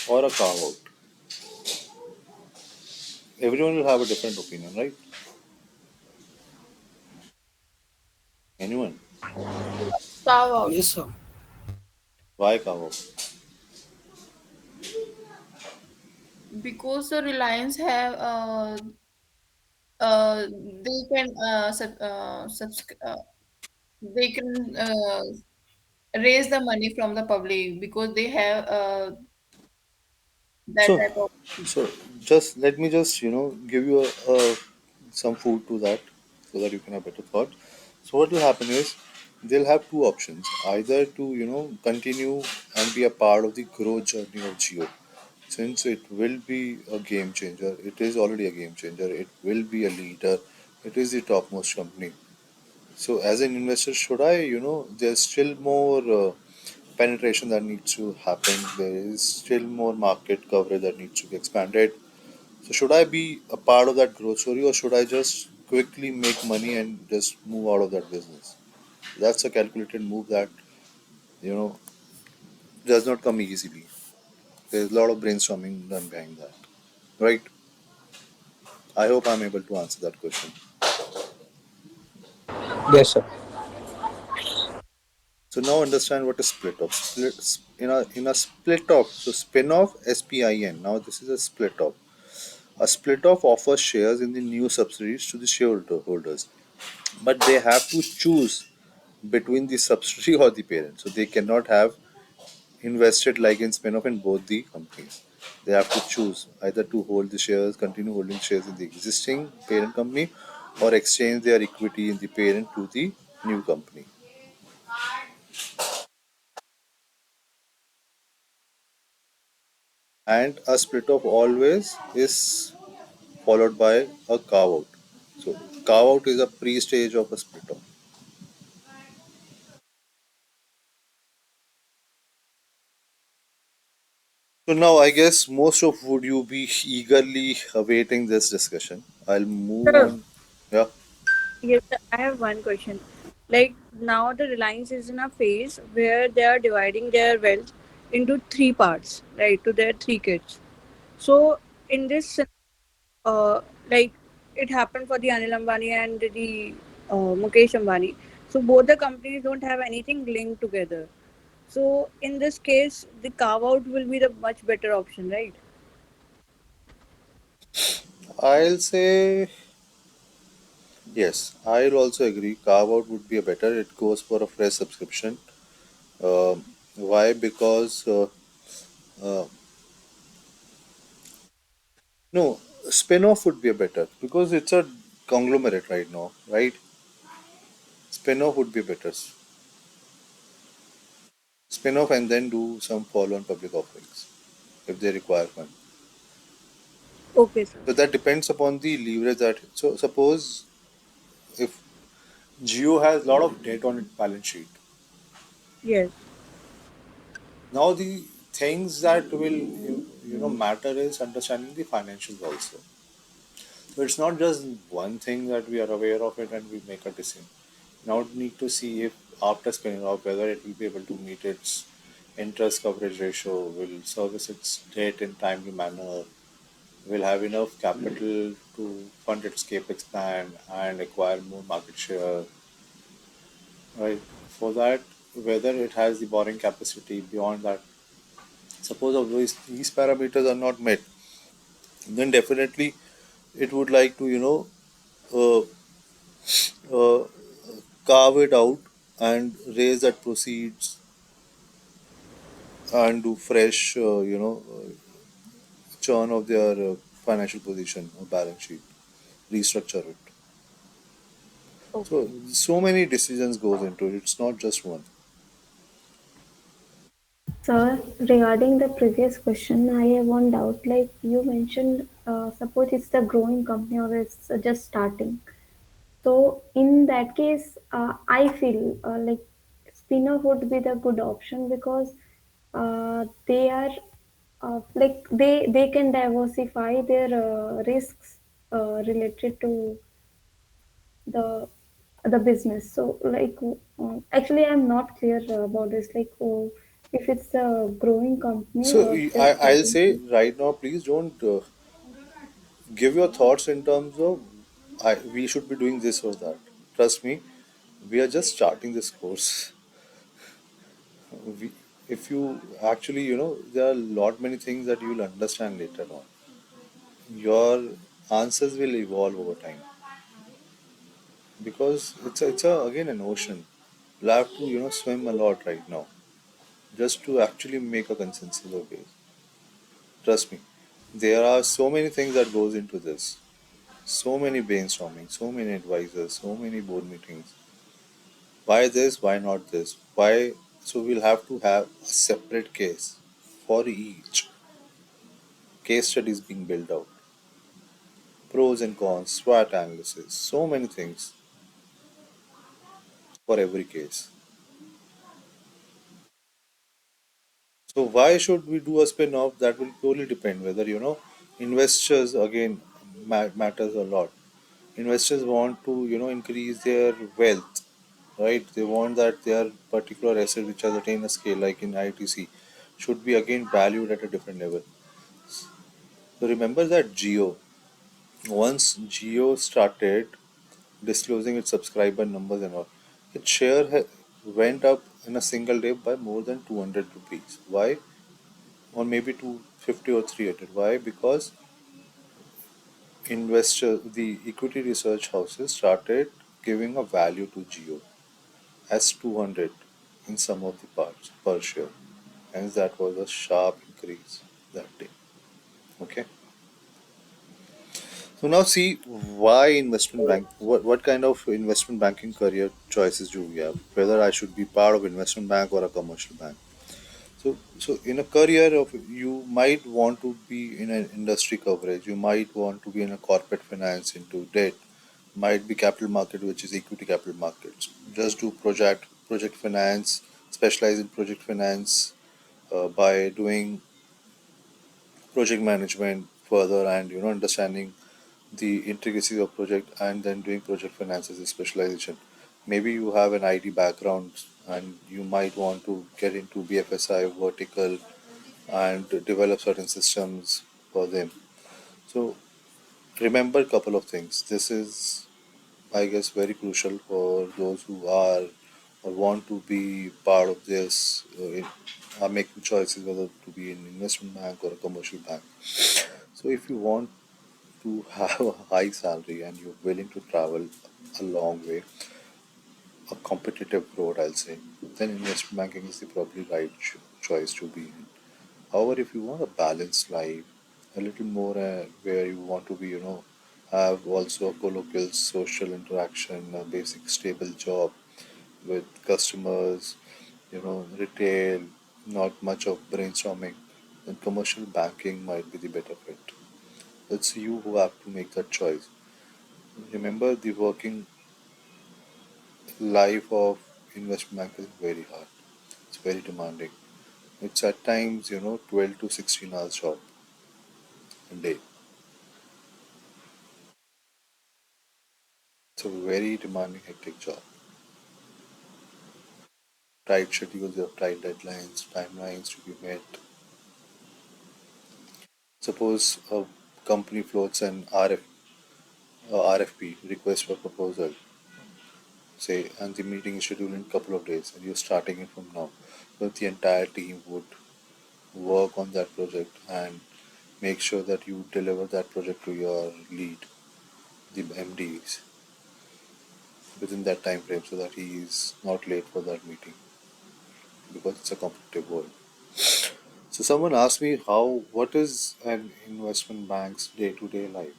or a carve-out? Everyone will have a different opinion, right? Anyone? Carve out. Yes, sir. Why carve-out? Because the Reliance have they can they can raise the money from the public because they have that So, type of. so just let me just give you some food to that, so that you can have better thought. So what will happen is they'll have two options: either to continue and be a part of the growth journey of Geo, since it will be a game changer. It is already a game changer. It will be a leader. It is the topmost company. So as an investor, should I, there's still more penetration that needs to happen. There is still more market coverage that needs to be expanded. So should I be a part of that growth story, or should I just quickly make money and just move out of that business? That's a calculated move that you know does not come easily. There's a lot of brainstorming done behind that, right? I hope I'm able to answer that question. Yes, sir. So now understand what a split off. In a split off. So spin off SPIN. Now this is a split off. A split off offers shares in the new subsidiaries to the shareholders, but they have to choose between the subsidiary or the parent. So they cannot have invested like in spin off in both the companies. They have to choose either to hold the shares, continue holding shares in the existing parent company, or exchange their equity in the parent to the new company. And a split off always is followed by a carve out. So carve out is a pre-stage of a split off. So now I guess most of would you be eagerly awaiting this discussion. I'll move Sir, on. Yeah. yes, sir, I have one question. Like now, the Reliance is in a phase where they are dividing their wealth into three parts, right, to their three kids. So, in this, uh, like it happened for the Anil Ambani and the Mukesh Ambani. So, both the companies don't have anything linked together. So, in this case, the carve out will be the much better option, right? I'll say yes. I'll also agree. Carve out would be a better. It goes for a fresh subscription. Why? Because uh, no, spin off would be a better because it's a conglomerate right now, right? Spin off would be better. Spin off and then do some follow on public offerings if they require fund. Okay, sir. So that depends upon the leverage that. So suppose if Geo has a lot of debt on its balance sheet. Yes. Now the things that will matter is understanding the financials also. So it's not just one thing that we are aware of it and we make a decision. Now we need to see if after spinning off whether it will be able to meet its interest coverage ratio, will service its debt in timely manner, will have enough capital to fund its capex plan and acquire more market share, right? For that, whether it has the borrowing capacity beyond that. Suppose of these parameters are not met, then definitely it would like to uh, uh, carve it out and raise that proceeds and do fresh churn of their financial position or balance sheet, restructure it. Okay. So many decisions goes into it. It's not just one. Sir, regarding the previous question, I have one doubt. Like you mentioned, suppose it's the growing company or it's just starting. So in that case, I feel like spin-off would be the good option because they are like they can diversify their risks related to the the business. So like actually, I'm not clear about this. Like if it's a growing company So or just I'll starting. say right now, please don't give your thoughts in terms of we should be doing this or that. Trust me, we are just starting this course. We, if you actually, there are a lot many things that you will understand later on. Your answers will evolve over time because it's again an ocean. You'll have to swim a lot right now just to actually make a consensus of it. Trust me, there are so many things that goes into this. So many brainstorming, so many advisors, so many board meetings. Why this? Why not this? Why? So we'll have to have a separate case for each case studies being built out, pros and cons, SWOT analysis, so many things for every case. So why should we do a spin-off? That will purely depend whether investors again matters a lot. Investors want to increase their wealth, right? They want that their particular asset which has attained a scale like in ITC should be again valued at a different level. So remember that Geo. Once Geo started disclosing its subscriber numbers and all, its share went up in a single day by more than 200 rupees. Why? Or maybe 250 or 300. Why? Because the equity research houses started giving a value to Geo as 200 in some of the parts per share. Hence, that was a sharp increase that day. Okay. So now see why investment bank. What kind of investment banking career choices do we have? Whether I should be part of investment bank or a commercial bank. So in a career of you might want to be in an industry coverage. You might want to be in a corporate finance into debt. Might be capital market, which is equity capital markets. Just do project finance. Specialize in project finance by doing project management further, and understanding the intricacies of project, and then doing project finance as a specialization. Maybe you have an IT background and you might want to get into BFSI vertical and develop certain systems for them. So remember a couple of things. This is, I guess, very crucial for those who are or want to be part of this, are making choices whether to be in investment bank or a commercial bank. So if you want to have a high salary and you're willing to travel a long way, a competitive road, I'll say, then investment banking is the probably right choice to be in. However, if you want a balanced life, a little more where you want to be, have also a colloquial social interaction, a basic stable job with customers, retail, not much of brainstorming, then commercial banking might be the better fit. It's you who have to make that choice. Remember, the working life of investment bank is very hard. It's very demanding. It's at times, 12 to 16 hours job a day. It's a very demanding, hectic job. Tight schedules, you have tight deadlines, timelines to be met. Suppose a company floats an RFP, request for proposal, say, and the meeting is scheduled in a couple of days, and you're starting it from now. But the entire team would work on that project and make sure that you deliver that project to your lead, the MDs, within that time frame so that he is not late for that meeting because it's a competitive world. So someone asked me what is an investment bank's day-to-day life.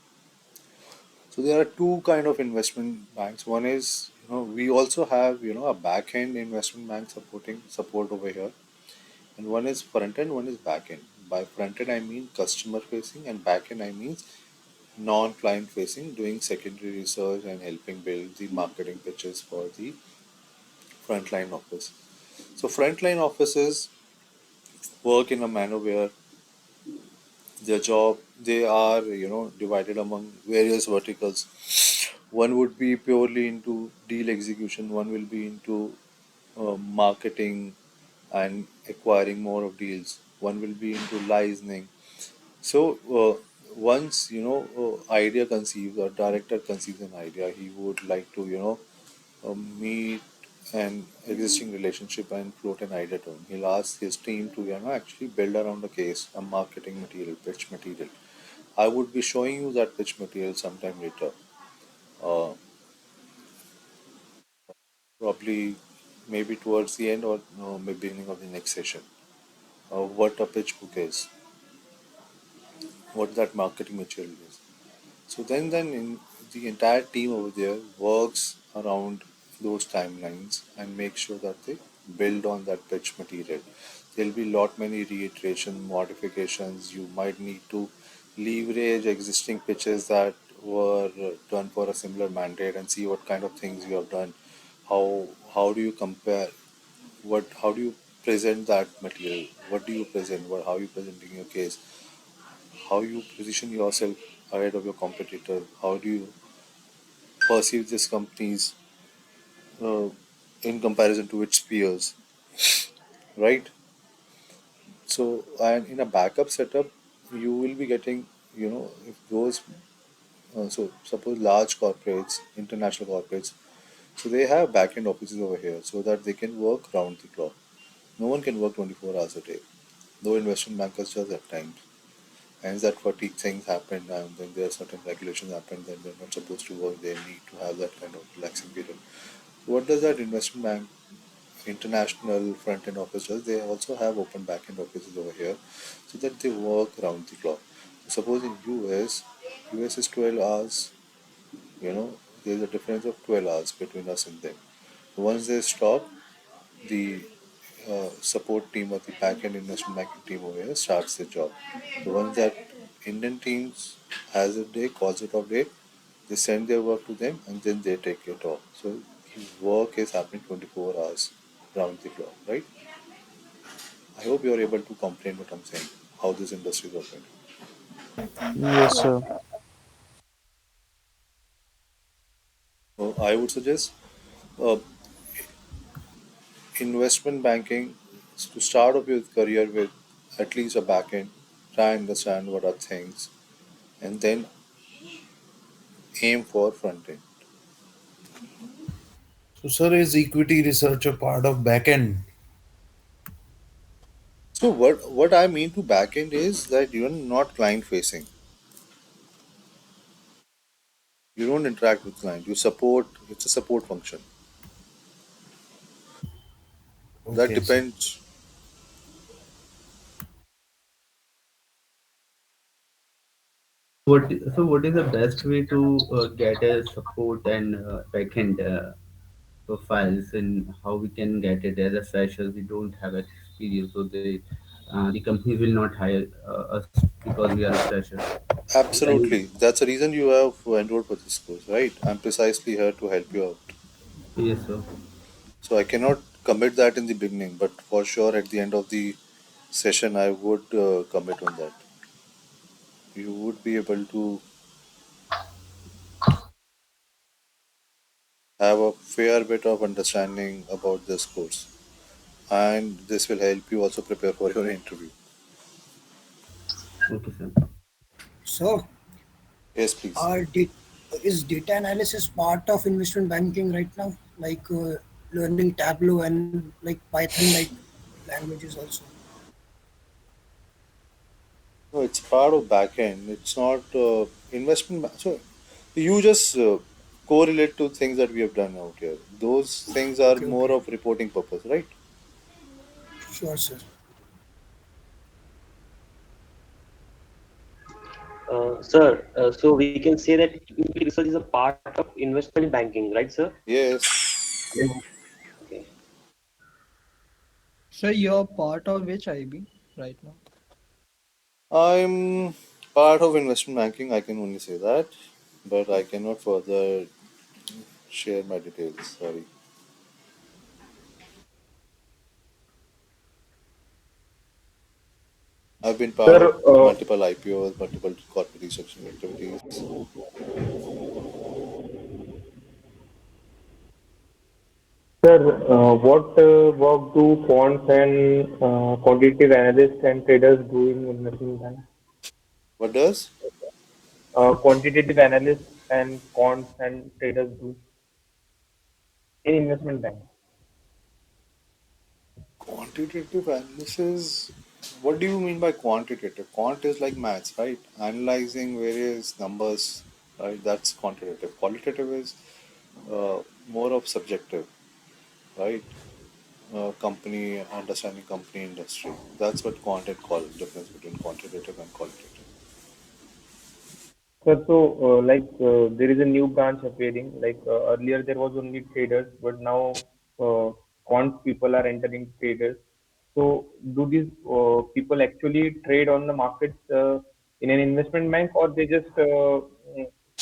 So there are two kind of investment banks. One is, we also have, a back-end investment bank supporting support over here. And one is front end, one is back end. By front end I mean customer facing, and back end I mean non-client facing, doing secondary research and helping build the marketing pitches for the frontline office. So frontline offices work in a manner where their job, they are, divided among various verticals. One would be purely into deal execution, one will be into marketing and acquiring more of deals, one will be into licensing. So once idea conceives, or director conceives an idea, he would like to meet an existing relationship and float an idea to him. He'll ask his team to actually build around a case, a marketing material, pitch material. I would be showing you that pitch material sometime later, uh, probably maybe towards the end, or no, maybe beginning of the next session. What a pitch book is, what that marketing material is. So then in the entire team over there works around those timelines and make sure that they build on that pitch material. There'll be lot many reiteration, modifications. You might need to leverage existing pitches that were done for a similar mandate and see what kind of things you have done. How do you compare? How do you present that material? What do you present? How are you presenting your case? How you position yourself ahead of your competitor? How do you perceive these companies uh, in comparison to its peers, right? So, and in a backup setup, you will be getting, if those, so suppose large corporates, international corporates, so they have back-end offices over here so that they can work round the clock. No one can work 24 hours a day, though investment bankers does at times. Hence that fatigue things happen, and then there are certain regulations happen, then they're not supposed to work, they need to have that kind of relaxing period. What does that investment bank international front end office does? They also have open back end offices over here so that they work around the clock. Suppose in US US is 12 hours. You know, there's a difference of 12 hours between us and them. Once they stop, the support team or the back-end investment banking team over here starts the job. So once that Indian teams has a day, calls it off day, they send their work to them and then they take it off. So the work is happening 24 hours round the clock, right? I hope you are able to comprehend what I'm saying, how this industry is operating. Yes, sir. So I would suggest uh, investment banking to start off your career with at least a back end, try and understand what are things, and then aim for front end. So, sir, is equity research a part of backend? So what I mean to back end is that you're not client facing. You don't interact with client. You support. It's a support function. That Okay, sir. depends. What what is the best way to get a support and backend profiles, and how we can get it as a fresher? We don't have experience, so the companies will not hire us because we are a fresher. So can you? Absolutely. That's the reason you have enrolled for this course, right? I'm precisely here to help you out. Yes, sir. So I cannot commit that in the beginning, but for sure at the end of the session, I would commit on that. You would be able to have a fair bit of understanding about this course, and this will help you also prepare for your interview. Okay, sir. So, Yes, please. are data, is data analysis part of investment banking right now? Like learning Tableau and like Python, like languages also. No, it's part of backend. It's not so you just correlate to things that we have done out here. Those things are Okay, more okay. of reporting purpose, right? Sure, sir. Sir, so we can say that equity research is a part of investment banking, right, sir? Yes. Okay. So you're part of which IB right now? I'm part of investment banking. I can only say that, but I cannot further share my details. Sorry. I've been part Sir, of multiple IPOs, multiple corporate restructuring activities. sir, what work do quants and quantitative analysts and traders do in investment bank? What does Quantitative analysts and quants and traders do in investment bank? quantitative analysis? What do you mean by quantitative? Quant is like maths, right? Analyzing various numbers, right? That's quantitative. Qualitative is more of subjective, right? Company understanding company industry. That's what quant and qual difference between quantitative and qualitative. Sir, so there is a new branch appearing. Earlier there was only traders, but now quant people are entering traders. So do these people actually trade on the markets in an investment bank, or they just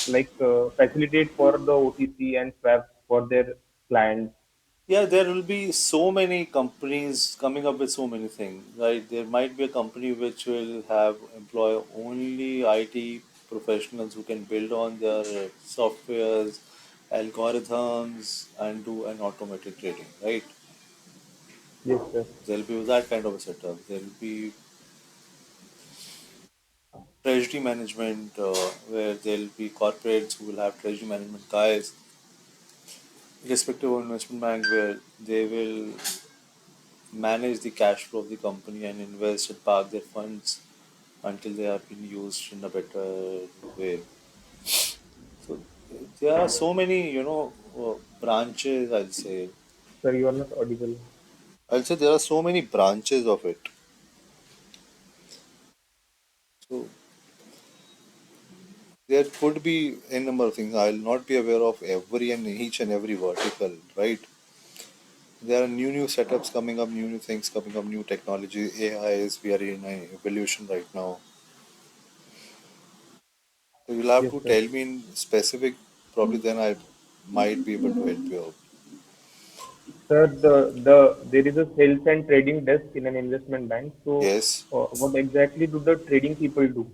facilitate for the OTC and swaps for their clients? Yeah, there will be so many companies coming up with so many things, right? There might be a company which will have employ only IT professionals who can build on their softwares, algorithms, and do an automated trading, right? Yes, sir. There'll be that kind of a setup. There'll be treasury management where there'll be corporates who will have treasury management guys, respective of investment bank where they will manage the cash flow of the company and invest and park their funds until they have been used in a better way. So there are so many, branches. Sir, you are not audible. I'll say there are so many branches of it. So There could be a number of things. I'll not be aware of every and each and every vertical, right? There are new setups coming up, new things coming up, new technology. AI is we are in a evolution right now. So you'll have Yes, to sir. tell me in specific. Probably then I might be able to help you out. Sir, there is a sales and trading desk in an investment bank. So, Yes. what exactly do the trading people do?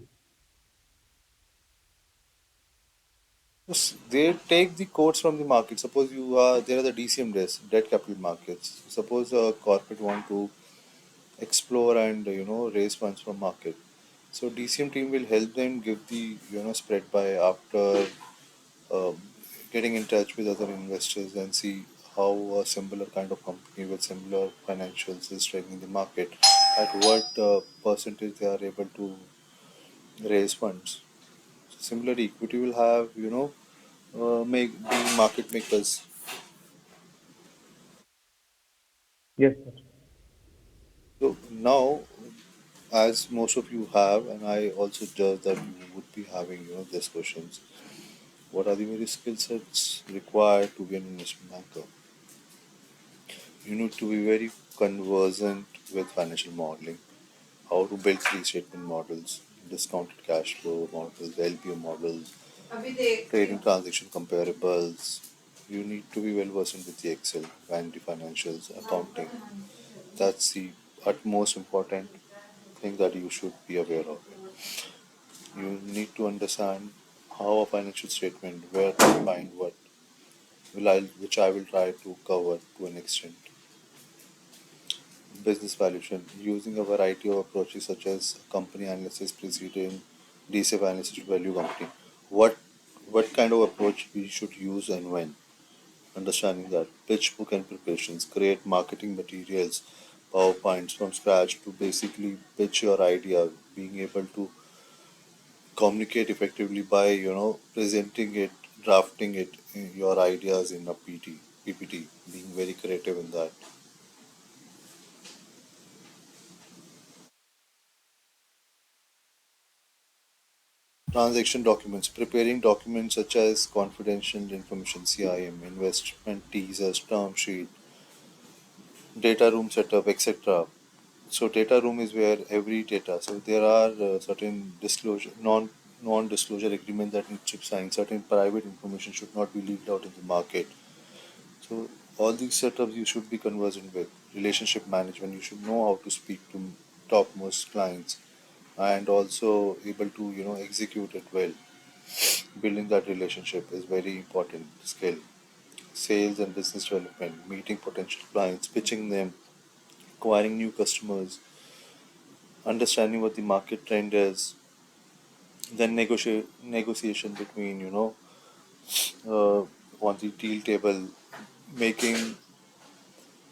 They take the quotes from the market. Suppose you are there are the DCM desk, debt capital markets. Suppose a corporate want to explore and raise funds from market. So DCM team will help them give the spread buy after um, getting in touch with other investors and see how a similar kind of company with similar financials is trading in the market, at what percentage they are able to raise funds. Similarly, equity will have make being market makers. Yes, sir. So now, as most of you have, and I also judge that you would be having these questions. What are the various skill sets required to be an investment banker? You need to be very conversant with financial modeling, how to build three statement models, discounted cash flow models, LBO models, trading transaction comparables. You need to be well versed with the Excel, vanity financials, accounting. That's the utmost important thing that you should be aware of. You need to understand how a financial statement, where to find what, which I will try to cover to an extent. Business valuation using a variety of approaches such as company analysis, preceding DCF analysis to value company. What what kind of approach we should use and when? Understanding that pitch book and preparations, create marketing materials, PowerPoints from scratch to basically pitch your idea, being able to communicate effectively by presenting it, drafting it, your ideas in a PPT, being very creative in that. Transaction documents, preparing documents such as confidential information, CIM, investment teasers, term sheet, data room setup, etc. So data room is where every data. So there are certain disclosure, non-disclosure agreement that needs to be signed. Certain private information should not be leaked out in the market. So all these setups you should be conversant with. Relationship management, you should know how to speak to topmost clients and also able to execute it well. Building that relationship is very important skill. Sales and business development, meeting potential clients, pitching them, acquiring new customers, understanding what the market trend is, then negotiation between uh, on the deal table, making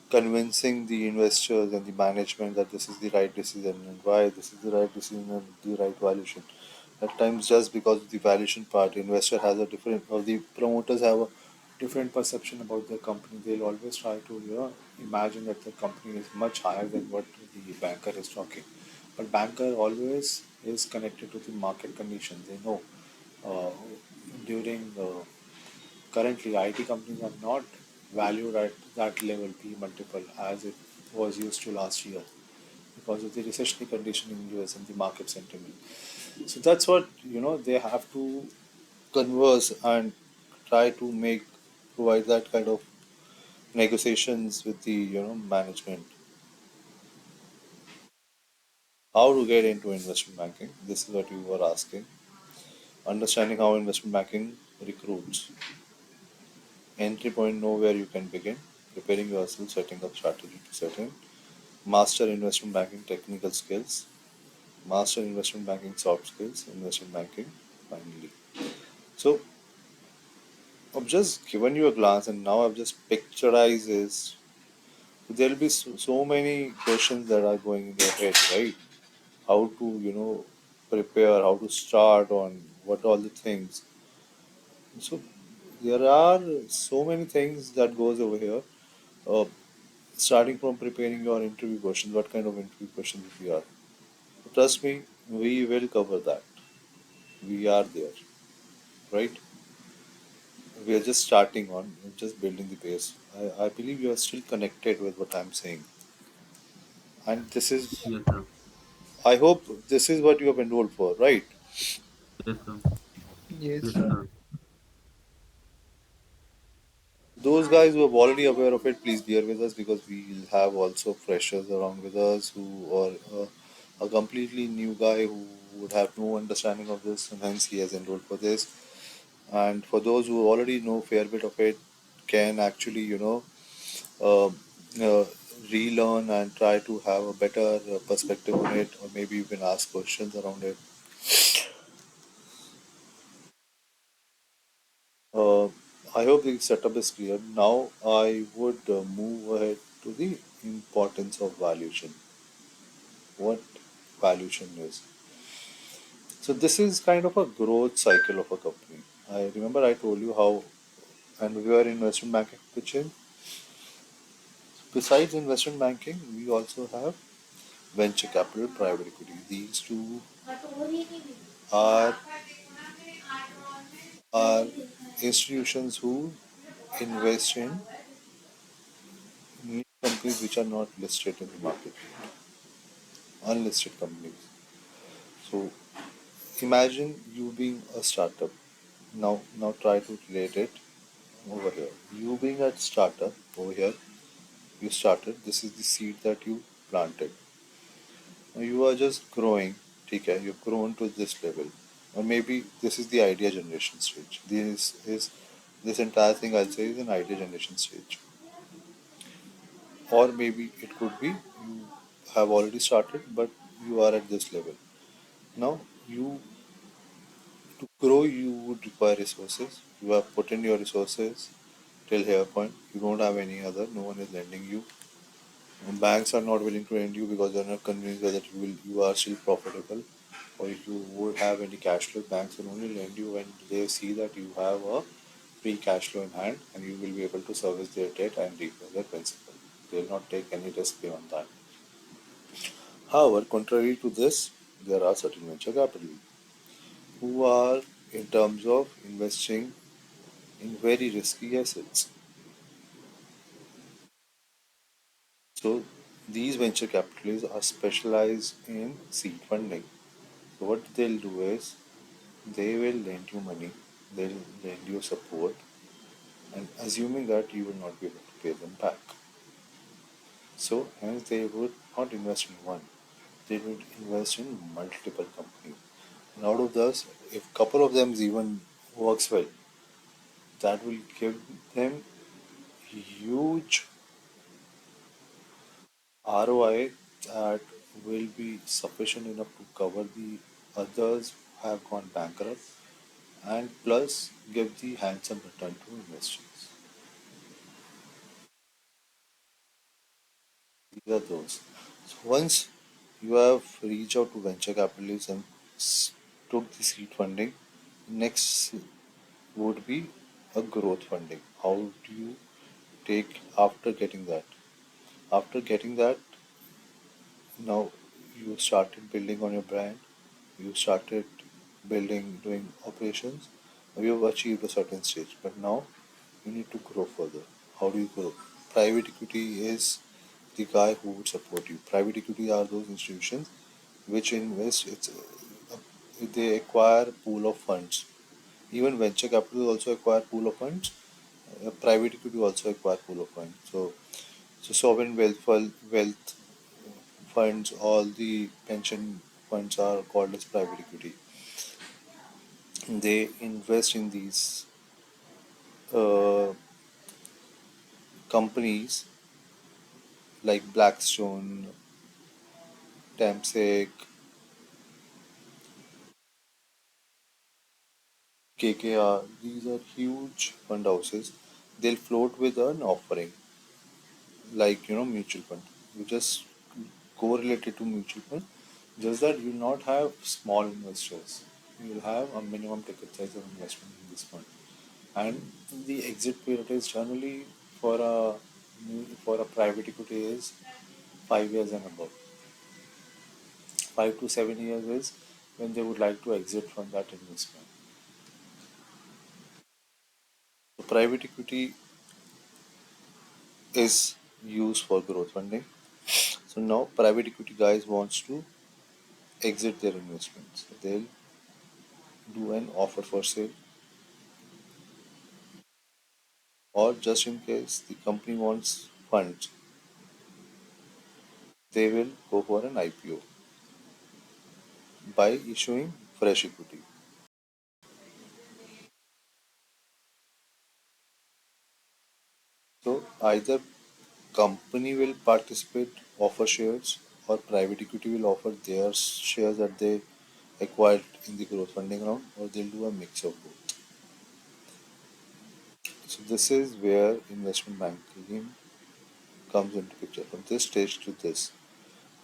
convincing the investors and the management that this is the right decision and why this is the right decision and the right valuation. At times, just because of the valuation part, investor has a different, or the promoters have a different perception about their company. They'll always try to imagine that the company is much higher than what the banker is talking. But banker always is connected to the market conditions. They know uh, during currently IT companies are not valued at that level P multiple as it was used to last year because of the recessionary condition in US and the market sentiment. So that's what they have to converse and try to make provide that kind of negotiations with the management. How to get into investment banking? This is what you were asking. Understanding how investment banking recruits. Entry point, know where you can begin. Preparing yourself, setting up strategy to set in. Master investment banking technical skills. Master investment banking soft skills. Investment banking finally. So I've just given you a glance and now I've just picturized this. There'll be so many questions that are going in your head, right? How to, prepare, how to start on what all the things. So there are so many things that goes over here. Uh, Starting from preparing your interview questions, what kind of interview questions we are. Trust me, we will cover that. We are there. right? We are just starting on, just building the base. I believe you are still connected with what I'm saying. And this is, Yes, sir. I hope this is what you have enrolled for, right? Yes, sir. Yes, Yes, sir. sir. Those guys who are already aware of it, please bear with us because we will have also freshers around with us who are a completely new guy who would have no understanding of this and hence he has enrolled for this. And for those who already know fair bit of it, can actually, uh, uh, relearn and try to have a better perspective on it, or maybe you can ask questions around it. Uh, I hope the setup is clear. Now I would move ahead to the importance of valuation. What valuation is. So this is kind of a growth cycle of a company. I remember I told you how, and we were in investment banking kitchen. Besides investment banking, we also have venture capital, private equity. These two are are institutions who invest in new companies which are not listed in the market, unlisted companies. So imagine you being a startup. Now try to relate it over here. You being a startup over here, you started. This is the seed that you planted. Now you are just growing. Okay, you've grown to this level, or maybe this is the idea generation stage. This entire thing I'll say is an idea generation stage, or maybe it could be you have already started, but you are at this level. Now you to grow, you would require resources. You have put in your resources till here point. You don't have any other. No one is lending you. Banks are not willing to lend you because they're not convinced whether you are still profitable or if you would have any cash flow. Banks will only lend you when they see that you have a free cash flow in hand and you will be able to service their debt and repay their principal. They will not take any risk beyond that. However, contrary to this, there are certain venture capital who are in terms of investing in very risky assets. So these venture capitalists are specialized in seed funding. So what they'll do is they will lend you money, they'll lend you support, and assuming that you will not be able to pay them back. So hence they would not invest in one, they would invest in multiple companies. And out of those, if couple of them even works well, that will give them huge ROI that will be sufficient enough to cover the others who have gone bankrupt and plus give the handsome return to investors. These are those. So once you have reached out to venture capitalists and took the seed funding, next would be a growth funding. How do you take after getting that? After getting that, now you started building on your brand, you started building, doing operations, you've achieved a certain stage, but now you need to grow further. How do you grow? Private equity is the guy who would support you. Private equity are those institutions which invest. They acquire pool of funds. Even venture capital also acquire pool of funds. Private equity also acquire pool of funds. So sovereign wealth funds, all the pension funds are called as private equity. They invest in these uh, companies like Blackstone, Temasek, KKR. These are huge fund houses. They'll float with an offering, like mutual fund. You just correlated to mutual fund. Just that you will not have small investors. You will have a minimum ticket size of investment in this fund, and the exit period is generally for a private equity is 5 years and above. 5 to 7 years is when they would like to exit from that investment. private equity is used for growth funding. So now private equity guys wants to exit their investments. They'll do an offer for sale, or just in case the company wants funds, they will go for an IPO by issuing fresh equity. So either company will participate, offer shares, or private equity will offer their shares that they acquired in the growth funding round, or they'll do a mix of both. So this is where investment banking comes into picture. From this stage to this,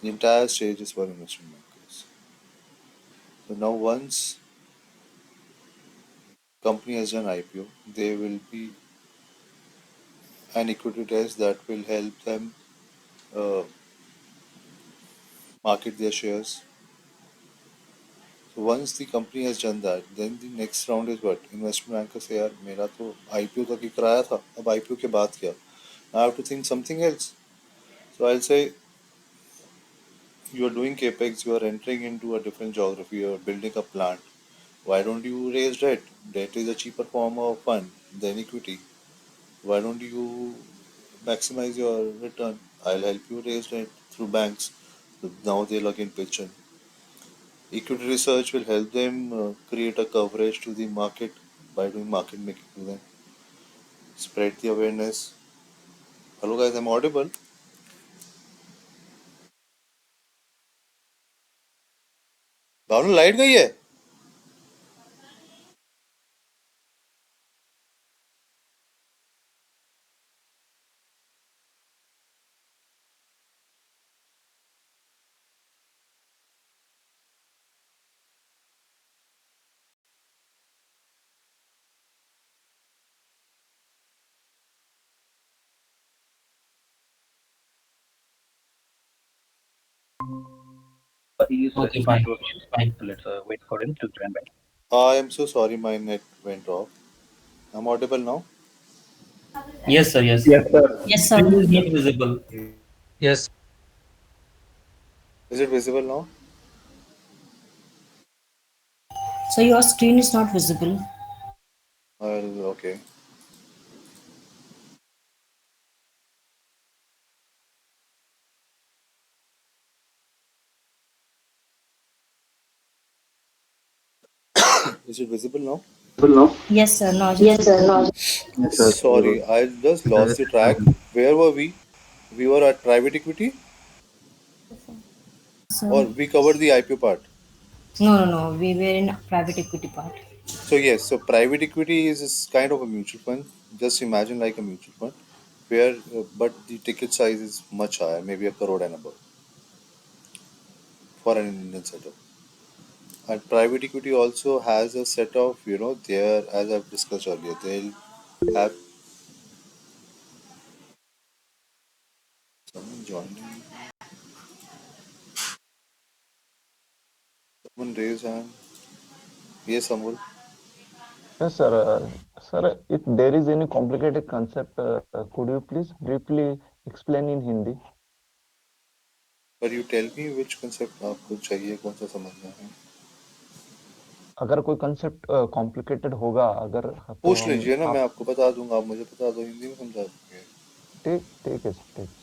the entire stage is for investment bankers. So now once company has done IPO, there will be an equity test that will help them uh, market their shares. So once the company has done that, then the next round is what? Investment banker say यार मेरा तो IPO तक ही कराया था, अब IPO के बाद क्या? I have to think something else. So I'll say you are doing capex, you are entering into a different geography, you are building a plant. Why don't you raise debt? Debt is a cheaper form of fund than equity. Why don't you maximize your return? I'll help you raise debt through banks. So now they'll again pitch in. Equity research will help them create a coverage to the market by doing market making to them. Spread the awareness. Hello guys, I'm audible. Bhavna light गई है. Okay, fine. Fine. I am so sorry, my net went off. I'm audible now. Yes, sir. Yes. Yes, sir. Yes, sir. Screen is not visible. Yes. Is it visible now? So your screen is not visible. Okay. Is it visible now? Yes, sir. Now it is Yes, sir. visible. No. Yes, sir. Sorry, I just lost the track. Where were we? We were at private equity, or So we covered the IPO part. no, no, no. We were in private equity part. So yes, so private equity is kind of a mutual fund. Just imagine like a mutual fund, where but the ticket size is much higher, maybe a crore and above for an Indian setup. And private equity also has a set of there, as I've discussed earlier, they'll have someone joining, someone raise hand. Yes, Amul, Yes, sir. Sir, if there is any complicated concept, could you please briefly explain in Hindi? but you tell me which concept आपको चाहिए, कौन सा समझना है. अगर कोई concept complicated होगा अगर तो पूछ हम लीजिए ना, मैं आप आपको बता दूंगा, आप मुझे बता दो, हिंदी में समझा दूंगे. ठीक ठीक है सर ठीक है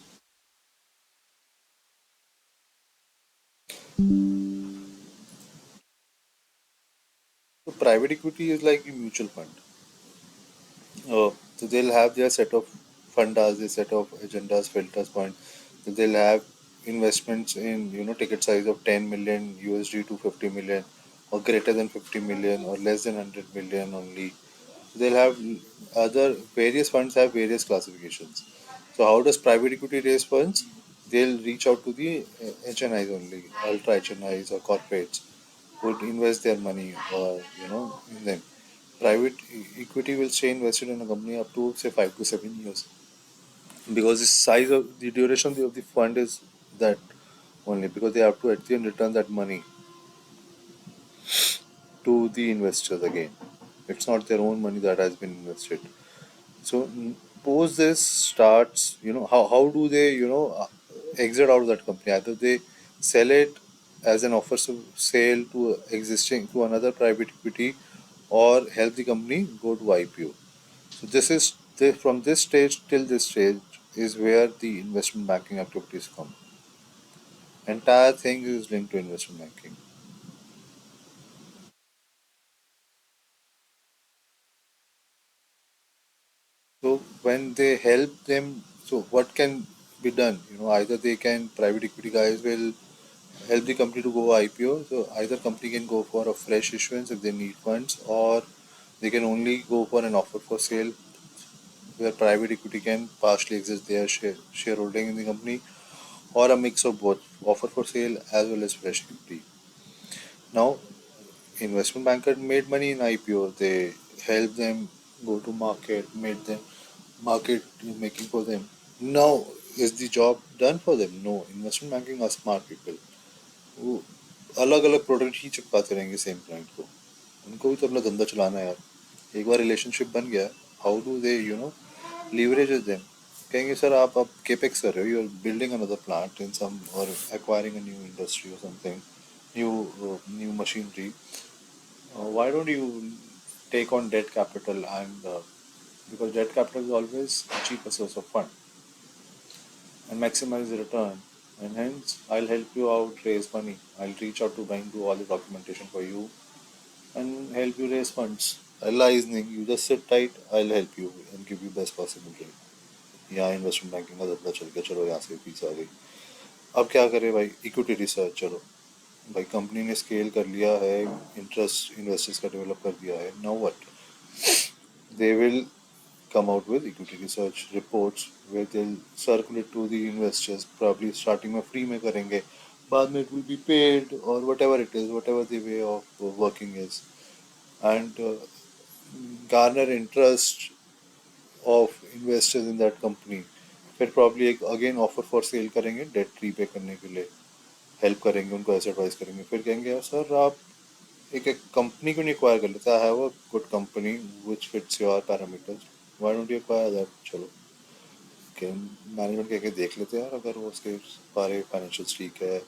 So private equity is like a mutual fund. So they'll have their set of fundas, their set of agendas, filters, point. So they'll have investments in ticket size of 10 million USD to 50 million, or greater than 50 million, or less than 100 million only. They'll have other various funds have various classifications. So how does private equity raise funds? They'll reach out to the HNIs only, ultra HNIs or corporates would invest their money or in them. Private equity will stay invested in a company up to say 5 to 7 years, because the size of the duration of the fund is that only, because they have to at the end return that money to the investors again. It's not their own money that has been invested. So suppose this starts, how do they, exit out of that company? Either they sell it as an offer sale to existing to another private equity, or help the company go to IPO. So from this stage till this stage is where the investment banking activities come. Entire thing is linked to investment banking. So when they help them, so what can be done? Either they can private equity guys will help the company to go IPO. So either company can go for a fresh issuance if they need funds, or they can only go for an offer for sale where private equity can partially exit their shareholding in the company, or a mix of both, offer for sale as well as fresh equity. Now, investment banker made money in IPO. They helped them go to market, made them market making for them. Now, is the job done for them? No. Investment banking are smart people. वो अलग अलग product ही चिपकाते रहेंगे same client को. उनको भी तो अपना धंधा चलाना है यार. एक बार रिलेशनशिप बन गया, how do they leverage them? कहेंगे सर आप अब केपेक्स कर रहे हो, you are building another plant in some और एक्वायरिंग अ न्यू इंडस्ट्री और something, new machinery. Why don't you take on debt capital, and because debt capital is always a cheaper source of fund and maximize the return, and hence I'll help you out raise money. I'll reach out to bank, do all the documentation for you, and help you raise funds. Realizing you just sit tight, I'll help you and give you best possible rate. यहाँ investment banking का धंधा चल गया, चलो यहाँ से fees आ गई. अब क्या करें भाई? Equity research. चलो भाई, कंपनी ने स्केल कर लिया है, इंटरेस्ट इन्वेस्टर्स का डेवलप कर दिया है. Now what? They will come out with equity research reports where they'll circulate to the investors. Probably starting में free में करेंगे, बाद में it will be paid, or whatever it is, whatever the way of working is, and garner interest of investors in that company. फिर probably एक again offer for sale करेंगे debt repay करने के लिए, हेल्प करेंगे उनको, ऐसे एडवाइस करेंगे. फिर कहेंगे यार सर आप एक एक कंपनी क्यों नहीं एक्वायर कर लेते? I have a good company which fits your parameters, why don't you acquire that? चलो के मैनेजमेंट कह के देख लेते हैं यार, अगर वो उसके सारे फाइनेंशियल ठीक है,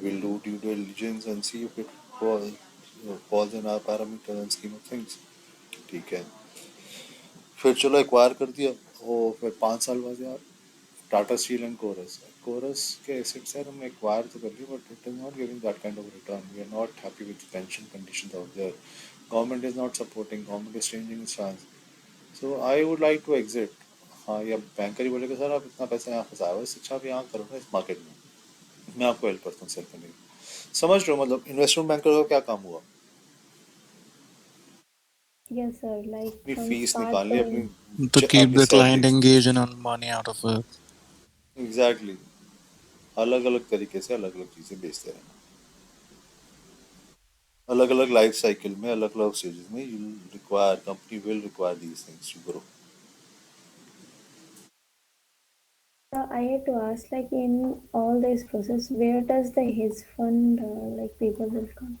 will do due diligence and see if it falls in our parameter and scheme of things. ठीक है, फिर चलो एक्वायर कर दिया. वो फिर 5 साल बाद यार Tata Steel and Corus, Corus के एसेट्स यार हमने एक्वायर तो कर लिया, but it is not giving that kind of return. We are not happy with pension conditions out there. Government is not supporting, government is changing stance. So I would like to exit. हाँ, या banker ही बोलेगा sir आप इतना पैसा यहाँ फंसाया हुआ है, इससे अच्छा आप यहाँ करो ना इस मार्केट में, मैं आपको हेल्प करता हूँ सेल करने में. समझ रहे हो? मतलब इन्वेस्टमेंट बैंकर का क्या काम हुआ? Yes, sir. Like अपनी from फीस start निकालनी, to अपनी end. To keep अपनी the salary. client engaged and earn money out of it. Exactly. अलग अलग तरीके से अलग अलग चीज़ें बेचते रहना, अलग अलग लाइफ साइकिल में, अलग अलग स्टेजेस में. You require, company will require these things to grow. I had to ask, like in all this process, where does the hedge fund like people will come?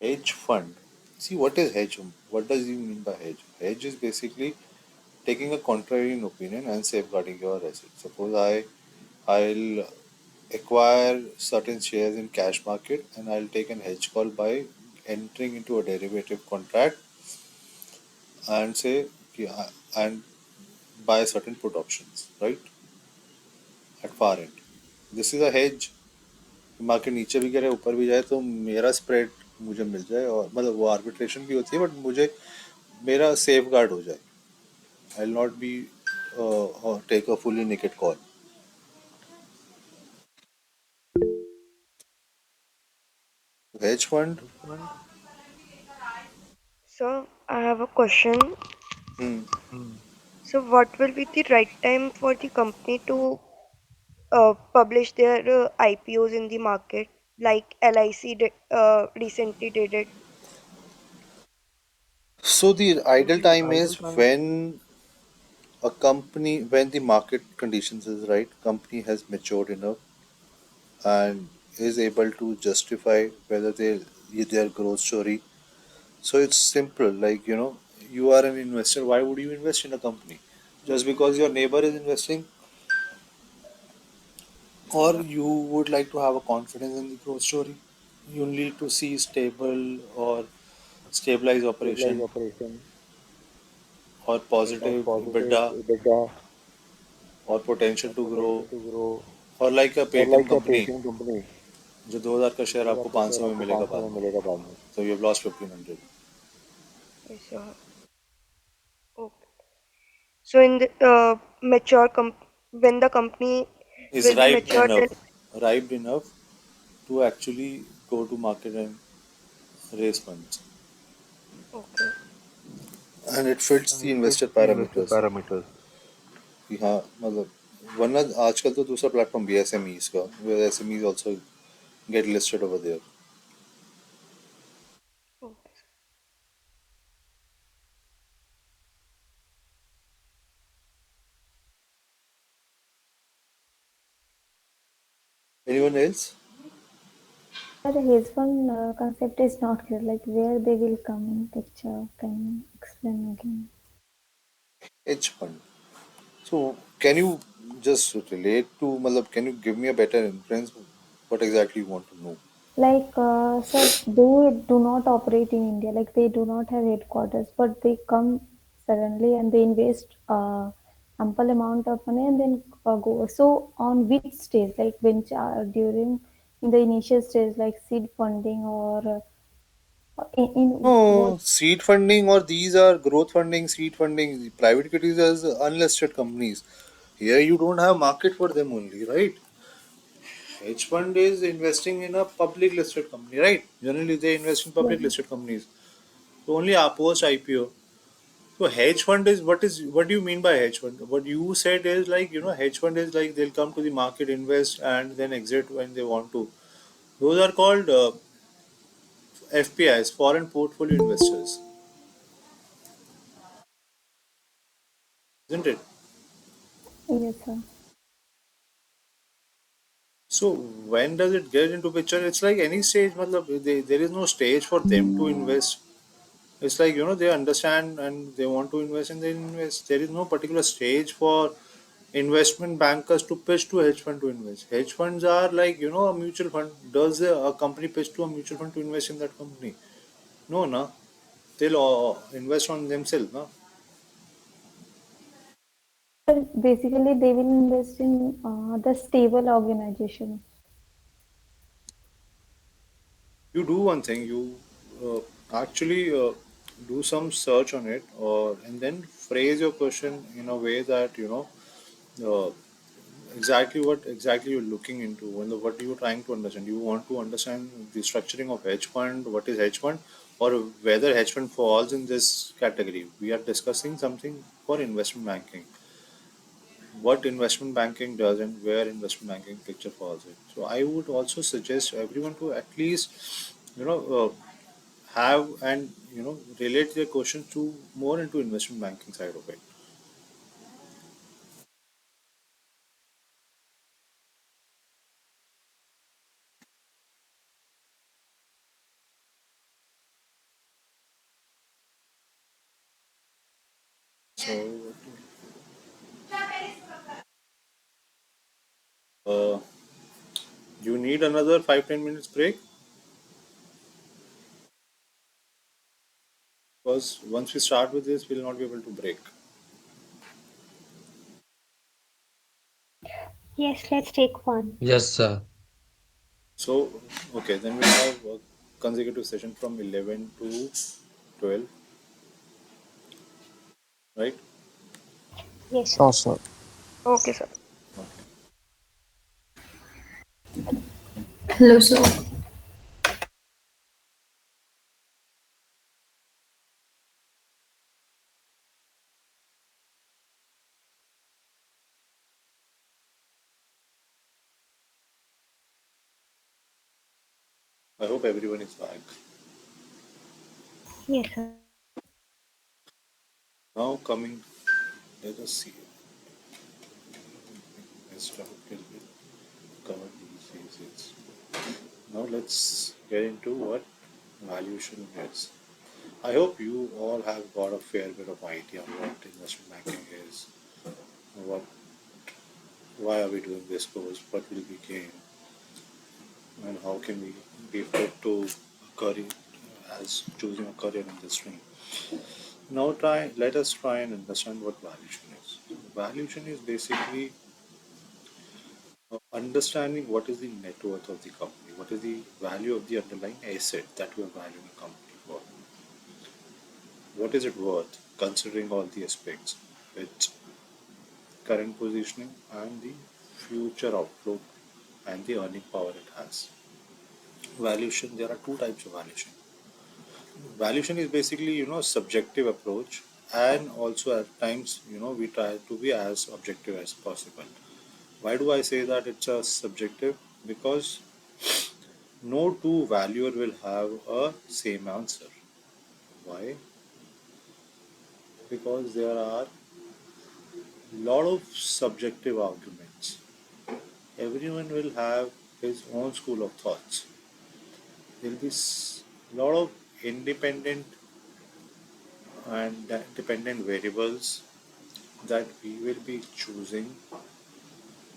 Hedge fund. See, what is hedge? What does he mean by hedge? Hedge is basically taking a contrarian opinion and safeguarding your assets. Suppose I'll acquire certain shares in cash market, and I'll take an hedge call by entering into a derivative contract and say and buy certain put options, right, at far end. This is a hedge. Market नीचे भी गिरे ऊपर भी जाए तो मेरा spread मुझे मिल जाए, और मतलब वो आर्बिट्रेशन भी होती है, बट मुझे मेरा सेफ गार्ड हो जाए. I will not be take a fully naked call. Hedge fund. So I have a question. Hmm. So what will be the right time for the company to publish their IPOs in the market, like LIC recently did it? So the ideal time is when the market conditions is right, company has matured enough and is able to justify whether their growth story. So it's simple, like you are an investor, why would you invest in a company? Just because your neighbor is investing, or you would like to have a confidence in the growth story? You need to see stable or stabilized stabilize operation operation or or positive positive EBITDA EBITDA or potential or to grow, potential to grow or like a or Paytm like a company Paytm company जो 2000 का share जो आपको आपका share 500 में आपको मिलेगा 500 बाद में में, मिलेगा बाद में. so you've lost 1500. Yes, sir. Okay. So in the mature when the company Is will be mature, then ripe enough to actually go to market and raise funds, okay. and it fits And the it fits investor the investor parameters parameters. कि हाँ मतलब, वरना आजकल तो दूसरा platform भी है SMEs का, where SMEs also get listed over there. Okay. Anyone else? But his one concept is not clear, like where they will come in picture. Can you explain again? Hedge fund. So can you just relate to, मतलब, can you give me a better inference? What exactly you want to know? Like, sir, they do not operate in India. Like, they do not have headquarters, but they come suddenly and they invest ample amount of money and then go. So, on which stage, like venture during in the initial stage, like seed funding or in what? No, seed funding, or these are growth funding, seed funding. Private equities as unlisted companies. Here you don't have market for them only, right? Hedge fund is investing in a public listed company, right? Generally, they invest in Yeah. public listed companies. So only post IPO. So hedge fund is what do you mean by hedge fund? What you said is like, hedge fund is like they'll come to the market, invest, and then exit when they want to. Those are called FPIs, foreign portfolio investors, isn't it? Yes, sir. So when does it get into picture? It's like any stage, matlab, there is no stage for them to invest. It's like, they understand and they want to invest and they invest. There is no particular stage for investment bankers to pitch to hedge fund to invest. Hedge funds are like, a mutual fund. Does a company pitch to a mutual fund to invest in that company? No, no. They'll invest on themselves, no? Basically, they will invest in the stable organization. You do one thing. You actually do some search on it, or and then phrase your question in a way that uh, exactly what exactly you're looking into, when what are you trying to understand. You want to understand the structuring of hedge fund, what is hedge fund, or whether hedge fund falls in this category. We are discussing something for investment banking, what investment banking does and where investment banking picture falls in. So I would also suggest everyone to at least you know have and relate their questions to more into investment banking side of it. So uh, you need another 5-10 minutes break, because once we start with this, we'll not be able to break. Yes, let's take one. Yes, sir. So, okay, then we have a consecutive session from 11 to 12, right? Yes, sir. Sure, sir. Okay, sir. Okay. Hello, sir. I hope everyone is back. Yes, sir. Now coming, let us see. Messed up a little bit. Cover these basics. Now let's get into what valuation is. I hope you all have got a fair bit of idea what investment banking is, what, why are we doing this course, what will we gain, and how can we be fit to a career as choosing a career in this stream. Now let us try and understand what valuation is. Valuation is basically understanding what is the net worth of the company, what is the value of the underlying asset that we are valuing a company for, what is it worth considering all the aspects, its current positioning and the future outlook and the earning power it has. Valuation, there are two types of valuation. Valuation is basically, subjective approach, and also at times, we try to be as objective as possible. Why do I say that it's a subjective? Because no two valuer will have a same answer. Why? Because there are lot of subjective arguments. Everyone will have his own school of thoughts. There will be lot of independent and dependent variables that we will be choosing.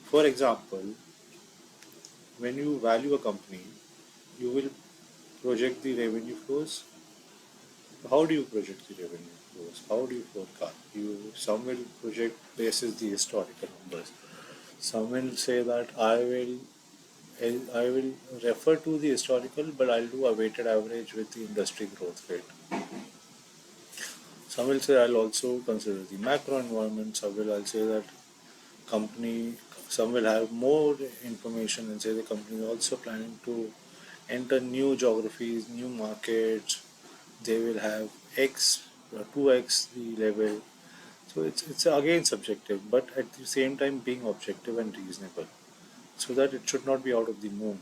For example, when you value a company, you will project the revenue flows. How do you project the revenue flows? How do you forecast? Some will project basis the historical numbers. Some will say that I will refer to the historical, but I'll do a weighted average with the industry growth rate. Some will say I'll also consider the macro environment. I'll say that company. Some will have more information and say the company is also planning to enter new geographies, new markets. They will have X, 2x the level. So it's again subjective, but at the same time being objective and reasonable, so that it should not be out of the moon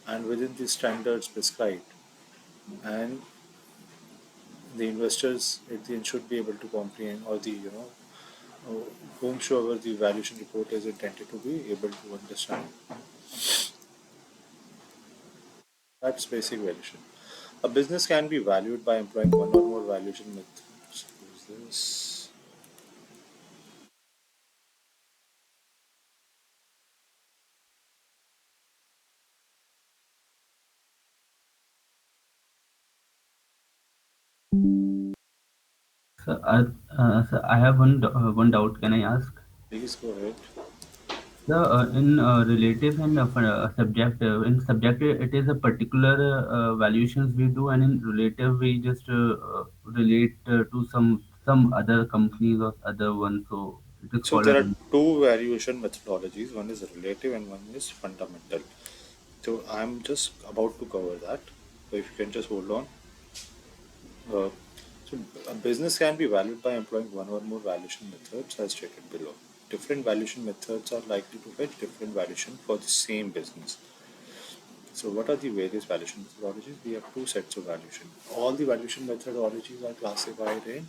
and within the standards prescribed. And the investors at the end should be able to comprehend, or the whomsoever the valuation report is intended to be able to understand. That's basic valuation. A business can be valued by employing one or more valuation methods. Who's this? So I have one doubt. Can I ask? Please go ahead. So in relative and in subjective, it is a particular valuations we do, and in relative we just relate to some other companies or other ones. So it is So called a there are two valuation methodologies. One is relative and one is fundamental. So I'm just about to cover that. So if you can just hold on. Uh, so a business can be valued by employing one or more valuation methods as stated below. Different valuation methods are likely to fetch different valuation for the same business. So what are the various valuation methodologies? We have two sets of valuation. All the valuation methodologies are classified in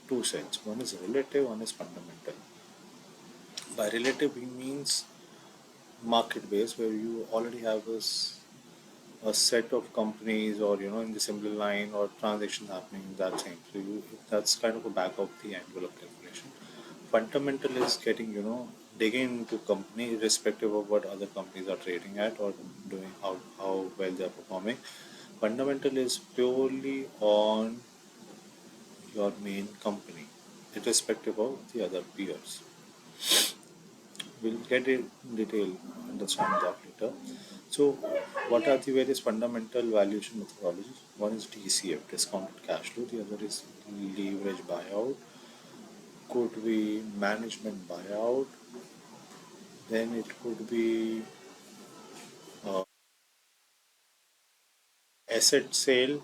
two sets. One is relative, one is fundamental. By relative, we means market base, where you already have a set of companies, or in the similar line or transactions happening in that same. So that's kind of a back of the envelope calculation. Fundamental is getting digging into company irrespective of what other companies are trading at or doing, how well they are performing. Fundamental is purely on your main company irrespective of the other peers. We'll get in detail, understand that later. So, what are the various fundamental valuation methodologies? One is DCF, discounted cash flow. The other is leverage buyout. Could be management buyout. Then it could be uh, asset sale,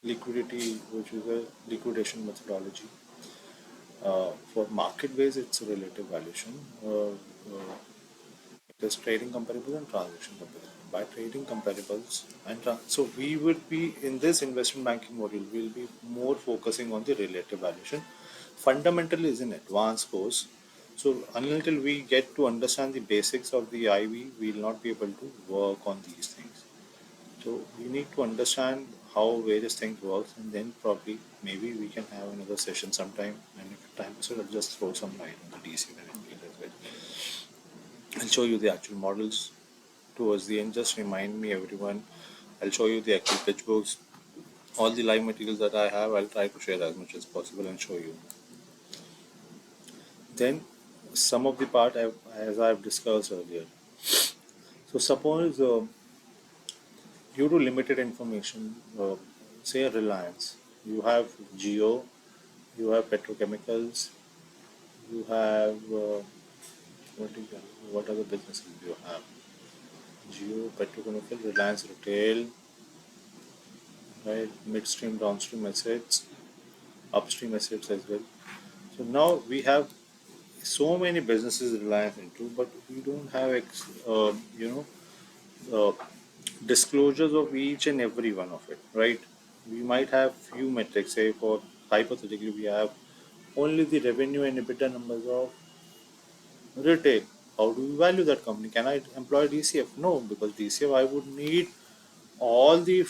liquidity, which is a liquidation methodology. For market base, it's a relative valuation. It is trading comparables and transaction comparables. By trading comparables so we would be in this investment banking module, we'll be more focusing on the relative valuation. Fundamental is an advanced course. So until we get to understand the basics of the IV, we'll not be able to work on these things. So we need to understand how various things works, and then probably maybe we can have another session sometime. And if time is, I'll just throw some light on the DC and NPL as well. I'll show you the actual models towards the end. Just remind me, everyone. I'll show you the actual pitch books, all the live materials that I have. I'll try to share as much as possible and show you. Then, some of the part as I've discussed earlier. So suppose due to limited information, say a Reliance, you have Geo, you have petrochemicals, you have what other businesses do you have? Geo, petrochemical, Reliance Retail, right? Midstream, downstream assets, upstream assets as well. So now we have so many businesses Reliance into, but we don't have uh, disclosures of each and every one of it, right? We might have few metrics. Say for hypothetically, we have only the revenue and EBITDA numbers of retail. How do we value that company? Can I employ DCF? No, because DCF I would need all the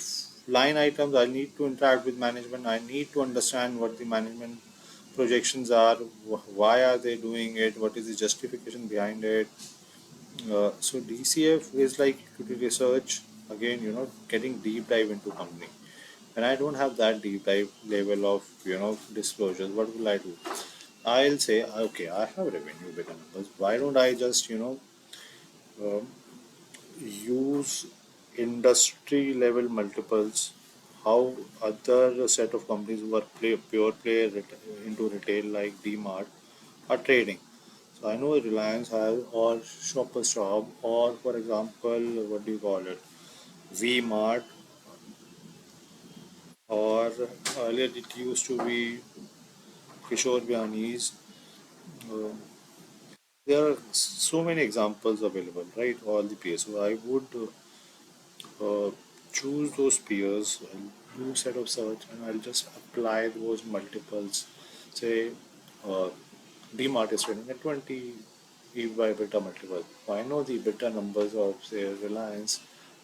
line items. I need to interact with management. I need to understand what the management projections are. Why are they doing it? What is the justification behind it? So DCF is like equity research. Again, getting deep dive into company. And I don't have that deep dive level of disclosures. What will I do? I'll say, okay, I have revenue bigger numbers. Why don't I just um, use industry level multiples? How other set of companies who are pure play into retail like DMart are trading. So I know Reliance has, or Shoppers Shop, or for example, what do you call it? V-Mart, or earlier it used to be Kishore Biani's. Uh, there are so many examples available, right? All the peers. So I would uh, choose those peers, I'll do set of search, and I'll just apply those multiples. Say, uh, DMart is trading at 20 EV by EBITDA multiple. I know the EBITDA numbers of say Reliance.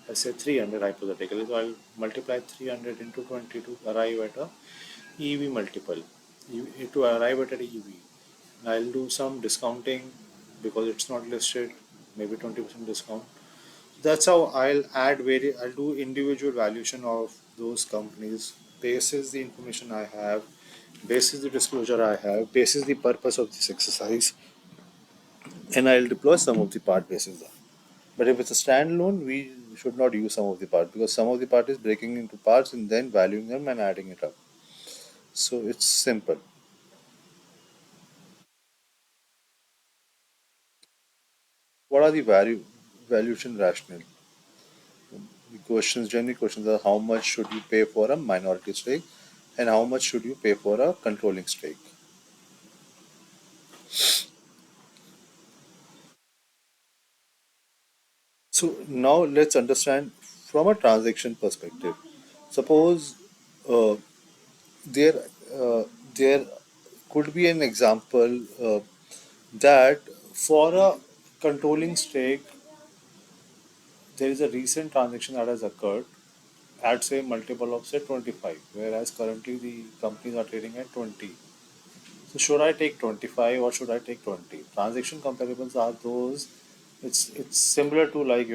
I say 300 hypothetically, so I'll multiply 300 into 20 to arrive at a EV multiple. To arrive at an EV, I'll do some discounting because it's not listed, maybe 20% discount. That's how I'll do individual valuation of those companies basis the information I have, basis the disclosure I have, basis the purpose of this exercise, and I'll deploy some of the part basis that. But if it's a standalone, we should not use some of the part because some of the part is breaking into parts and then valuing them and adding it up. So it's simple. What are the valuation rationale? The questions, general questions are how much should you pay for a minority stake and how much should you pay for a controlling stake. So now let's understand from a transaction perspective. Suppose uh, there uh, there could be an example that for a controlling stake, there is a recent transaction that has occurred at say multiple of say 25, whereas currently the companies are trading at 20. So should I take 25 or should I take 20? Transaction comparables are those. It's similar to like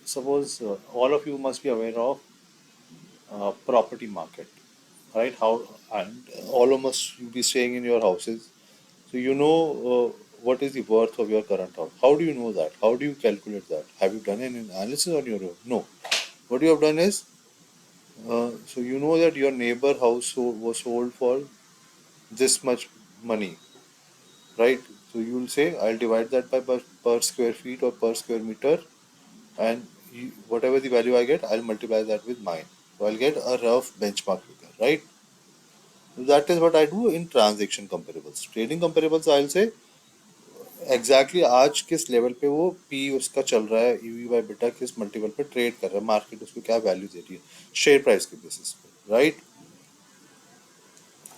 suppose all of you must be aware of property market, right? How and all of us you be staying in your houses, so what is the worth of your current house. How do you know that? How do you calculate that? Have you done an analysis on your own? No. What you have done is so you know that your neighbor house was sold for this much money, right? So you will say I'll divide that by per square feet or per square meter, and whatever the value I get, I'll multiply that with mine. So I'll get a rough benchmark figure, right? That is what I do in transaction comparables. Trading comparables, I'll say exactly आज किस level पे वो P उसका चल रहा है EV by beta किस multiple पे ट्रेड कर रहा है मार्केट उसको क्या वैल्यू दे रही है शेयर प्राइस के बेसिस पे राइट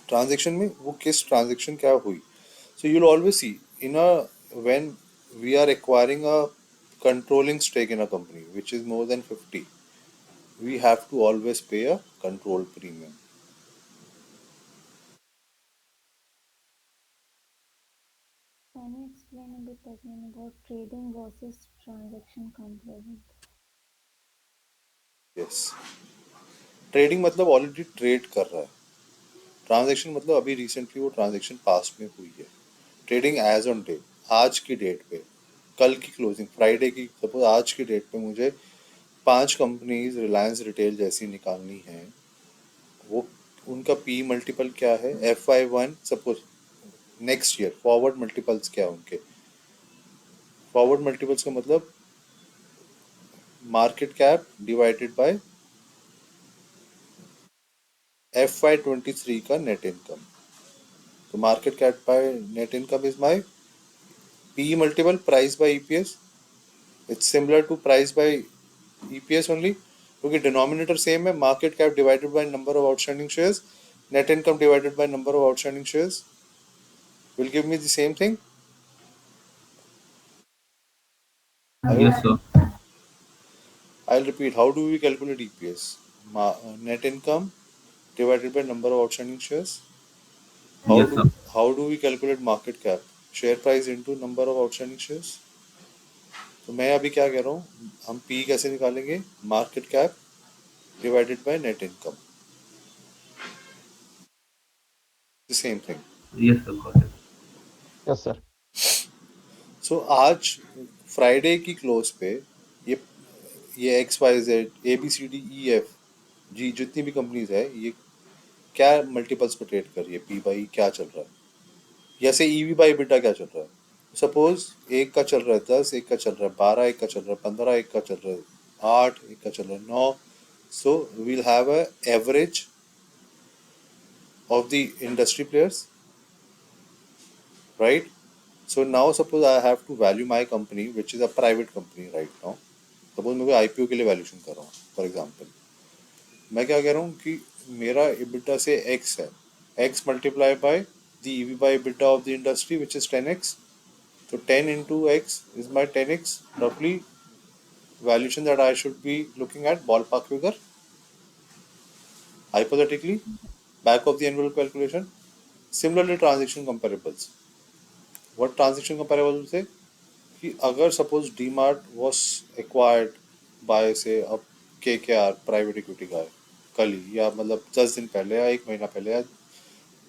ट्रांजेक्शन में वो किस ट्रांजेक्शन क्या हुई so you will always see in a when we are acquiring a controlling stake in a company which is more than 50, we have to always pay a control premium. Can you explain a bit again about trading versus transaction comparable? Yes. Trading मतलब already trade कर रहा है, transaction मतलब अभी recently वो transaction past में हुई है। ट्रेडिंग एज ऑन डे, आज की डेट पे, कल की क्लोजिंग फ्राइडे की, सपोज आज की डेट पे मुझे 5 कंपनीज रिलायंस रिटेल जैसी निकालनी है, वो उनका पी मल्टीपल क्या है, FY1 suppose, next year forward multiples क्या है उनके, फॉरवर्ड मल्टीपल्स का मतलब market cap divided by FY23 का नेट इनकम। तो market cap by net income is my P multiple price by EPS. It's similar to price by EPS only, क्योंकि denominator same है, market cap divided by number of outstanding shares, net income divided by number of outstanding shares will give me the same thing. Yes, sir. I'll repeat. How do we calculate EPS? Net income divided by number of outstanding shares. How Yes, do sir. how do we calculate market cap? Share price into number of outstanding shares. तो मैं अभी क्या कह रहा हूँ, हम P कैसे निकालेंगे? Market cap divided bye net income, the same thing. Yes, sir. Got it. Yes, sir. सो आज फ्राइडे की क्लोज पे ये ये XYZ ABCDEF G जितनी भी कंपनीज है, ये क्या मल्टीपल्स पे ट्रेड कर रही है, पी बाई क्या चल रहा है, जैसे ईवी बाई बिटा क्या चल रहा है। सपोज एक का चल रहा है 10, एक का चल रहा है 12, एक का चल रहा है 15, एक का चल रहा है 8, एक का चल रहा है 9। So we'll have a average of the industry players, right. So now suppose I have to value my company which is a private company right now. Suppose मैं आईपीओ के लिए वैल्यूशन कर रहा हूँ फॉर एग्जाम्पल, मैं क्या कह रहा हूँ कि मेरा EBITDA से एक्स है, x multiply by the EV by EBITDA of the industry which is 10x। So 10 into x is my 10x roughly valuation that I should be looking at, ballpark figure, hypothetically, back of the envelope calculation. Similarly, transaction comparables. What transaction comparables say? कि अगर suppose DMart was acquired by say a KKR private equity guy कल ही, या मतलब 10 दिन पहले या 1 महीना पहले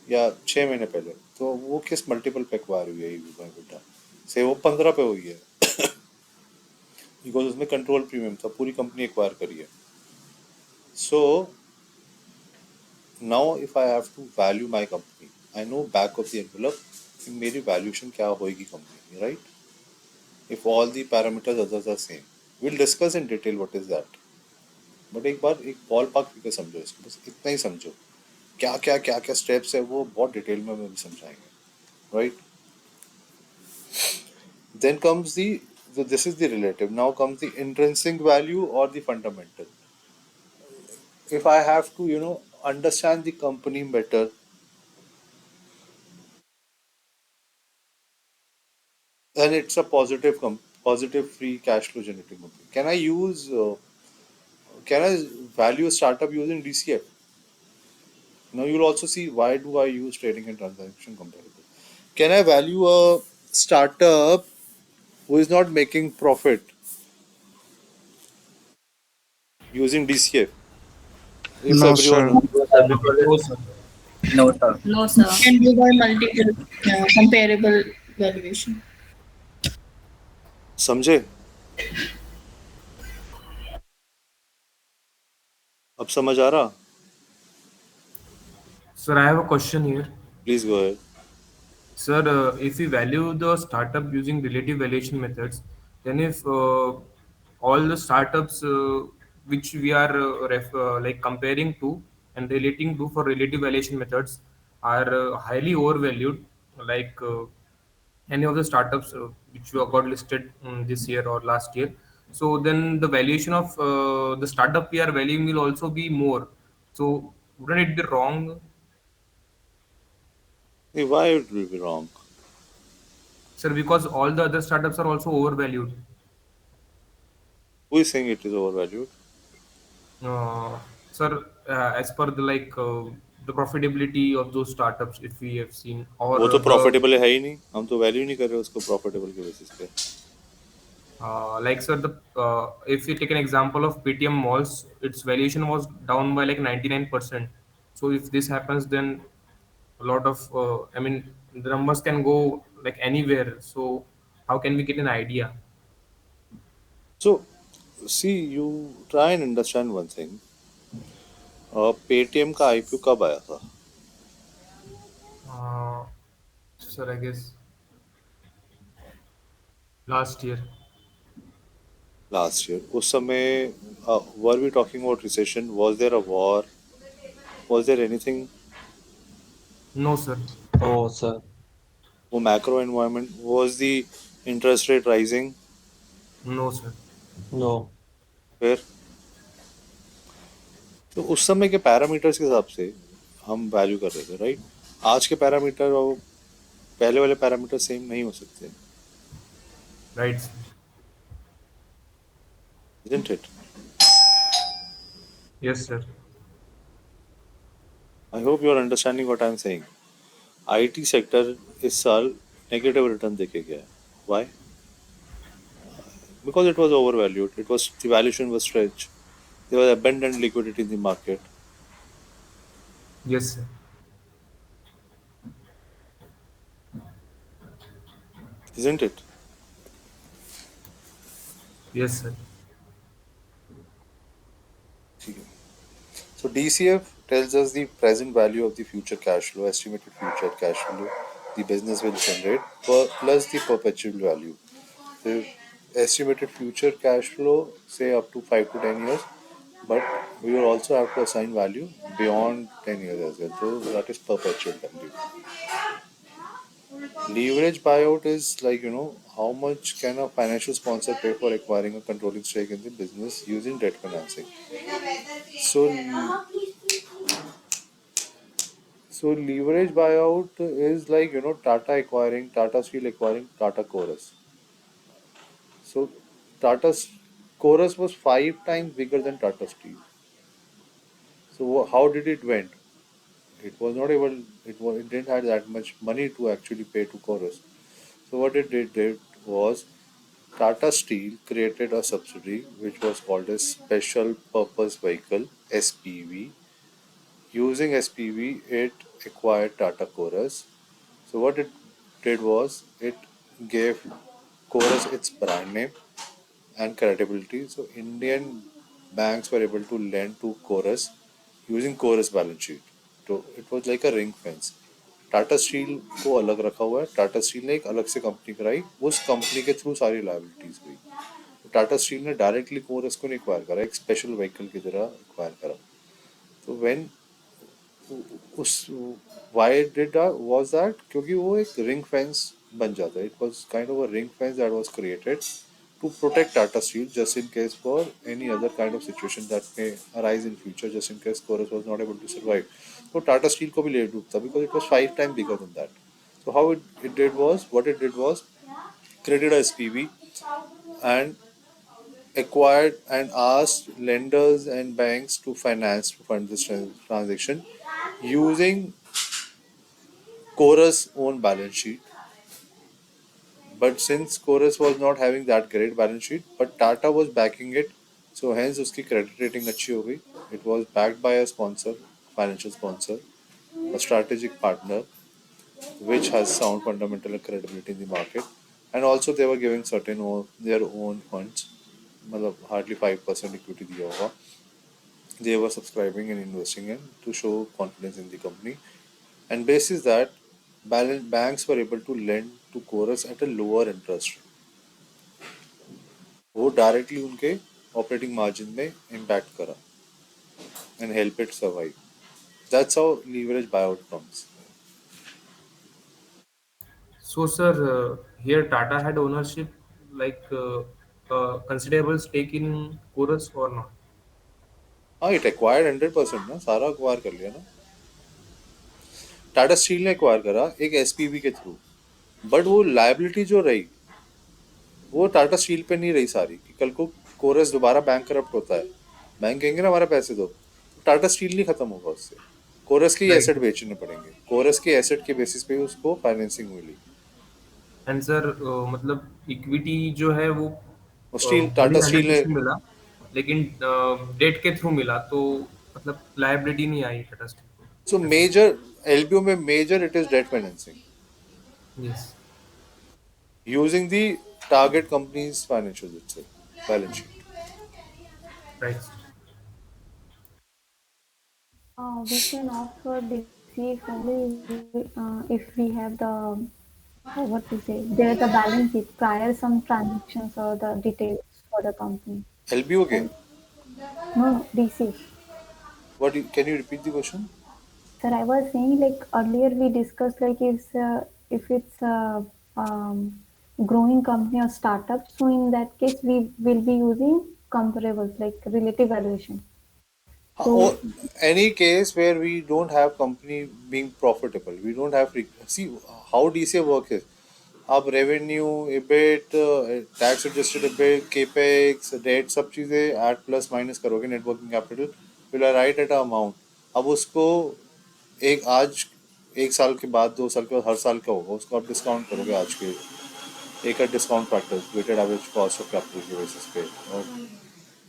या 6 महीने पहले, तो वो किस मल्टीपल पे एक्वायर हुई है ईवी बाय बेटा से, वो 15 पे हुई है, बिकॉज उसमें कंट्रोल प्रीमियम था, पूरी कंपनी एक्वायर करी है। So now if I have to value my company, I know back of the envelope कि मेरी वैल्यूएशन क्या होगी कंपनी की, right. If all the parameters others are same, will discuss in detail what is that, but एक बार एक ball park figure समझो इसको, बस इतना ही समझो, क्या क्या स्टेप्स है वो बहुत डिटेल में भी समझाएंगे, right. Then comes the, this is the relative, now comes the intrinsic value or the fundamental. If I have to understand the company better, then it's a positive free cash flow generating company. Can I value a startup using DCF? Now you'll also see why do I use trading and transaction comparable. Can I value a startup who is not making profit using DCF? If No, everyone sir. knows. No, sir. Because No, sir. No, sir. No, sir. Can do by multiple comparable valuation. समझे? अब समझ आ रहा? Sir, I have a question here. Please go ahead. Sir, if we value the startup using relative valuation methods, then if all the startups which we are like comparing to and relating to for relative valuation methods are highly overvalued, like any of the startups which were got listed this year or last year, so then the valuation of the startup we are valuing will also be more. So wouldn't it be wrong? Hey, why it will be wrong? Sir, because all the other startups are also overvalued. Who is saying it is overvalued? Uh, Sir, as per the profitability of those startups, if we have seen, or वो तो the profitable है ही नहीं, हम तो value नहीं कर रहे उसको प्रॉफिटेबल के बेसिस पे. like sir, the if we take an example of PTM malls, its valuation was down by like 99%. So if this happens, then a lot of I mean the numbers can go like anywhere. So how can we get an idea? So, see, you try and understand one thing. Paytm का IPO कब आया था? Uh, Sir, I guess last year. Last year. उस समय were we talking about recession? Was there a war? Was there anything? No, sir. Oh, sir. वो macro environment was the interest rate rising? No, sir. No. फिर तो उस समय के parameters के हिसाब से हम वैल्यू कर रहे थे, राइट? आज के पैरामीटर और पहले वाले पैरामीटर सेम नहीं हो सकते, Right, sir. isn't it? Yes, sir. I hope you are understanding what I am saying. IT sector इस साल नेगेटिव रिटर्न देके गया है. Why? Because it was overvalued. It was the valuation was stretched. There was abundant liquidity in the market, Yes, sir. isn't it? Yes, sir. So DCF tells us the present value of the future cash flow, estimated future cash flow the business will generate plus the perpetual value. The estimated future cash flow, say up to 5 to 10 years, but we will also have to assign value beyond 10 years as well. So that is perpetual value. Leverage buyout is like, how much can a financial sponsor pay for acquiring a controlling stake in the business using debt financing. So, so leverage buyout is like, Tata acquiring, Tata Steel acquiring Tata Chorus. So Tata Chorus was 5 times bigger than Tata Steel. So how did it went? It was not able. It didn't have that much money to actually pay to Chorus. So what it did was Tata Steel created a subsidiary which was called as Special Purpose Vehicle (SPV). Using SPV, it acquired Tata Chorus. So what it did was it gave Chorus its brand name and credibility. So Indian banks were able to lend to Chorus using Chorus balance sheet. So it was like a ring fence. Tata steel को अलग रखा हुआ है, Tata steel ने एक अलग से company कराई, उस कंपनी के थ्रू सारी लाइबिलिटीज गई. टाटा स्टील ने डायरेक्टली कोरस को नहीं एक्वायर करा, एक स्पेशल व्हीकल की तरह एक्वायर करा. तो व्हेन उस व्हाई डिड वाज दैट? क्योंकि वो एक रिंग फेंस बन जाता है. It was kind of a ring fence that was created to protect Tata Steel just in case for any other kind of situation that may arise in future, just in case Chorus was not able to survive. So Tata Steel को भी ले डूबता because it was 5 times bigger than that. So how it did was, what it did was created a SPV and acquired and asked lenders and banks to finance to fund this transaction using Chorus own balance sheet. But since Chorus was not having that great balance sheet, but Tata was backing it, so hence उसकी credit rating अच्छी हो गई. It was backed by a sponsor, financial sponsor, a strategic partner, which has sound fundamental and credibility in the market, and also they were giving certain their own funds, मतलब hardly 5% equity दिया होगा. They were subscribing and investing in to show confidence in the company, and basis that, banks were able to lend to Chorus at a lower interest rate. वो directly उनके operating margin में impact करा and help it survive. That's how leverage buyout comes. So, sir, here Tata had ownership considerable stake in Chorus or not? हाँ, it acquired 100% ना, सारा acquire कर लिया ना. टाटा स्टील ने एक्वायर करा एक एसपीवी के थ्रू, बट वो लाइबिलिटी जो रही वो टाटा स्टील पे नहीं रही सारी, कि कल को कोरस दोबारा बैंक करप्ट होता है बैंक कहेंगे ना हमारे पैसे दो, टाटा स्टील नहीं खत्म होगा उससे, कोरस के ही राइट। एसेट बेचने पड़ेंगे, कोरस के एसेट के बेसिस पे ही उसको फाइनेंसिंग मिली। एंड सर मतलब इक्विटी जो है वो स्टील, भले टाटा स्टील ने, 100% मिला, लेकिन डेट के थ्रू मिला, तो मतलब लायबिलिटी नहीं आई टाटा स्टील सो को ऐसा। मेजर एलबीओ में measure it is debt financing yes. Using the target companies financial balance sheet. Right. We can offer DCF only if we have the what to say. There the balance sheet prior some transactions or the details for the company. LBO के, Right? No, DCF. Can you repeat the question? Sir, I was saying like earlier we discussed like if it's a growing company or startup, so in that case we will be using comparables like relative valuation. Or So any case where we don't have company being profitable, we don't have see how DCA work is. आप revenue, EBIT, tax adjusted EBIT, capex, debt, सब चीज़ें add plus minus करोगे net working capital, will arrive at a amount. अब उसको एक आज, एक साल के बाद, 2 साल के बाद, हर साल का होगा, उसको आप डिस्काउंट करोगे आज के एक discount factor weighted average cost of capital के बेसिस पे। और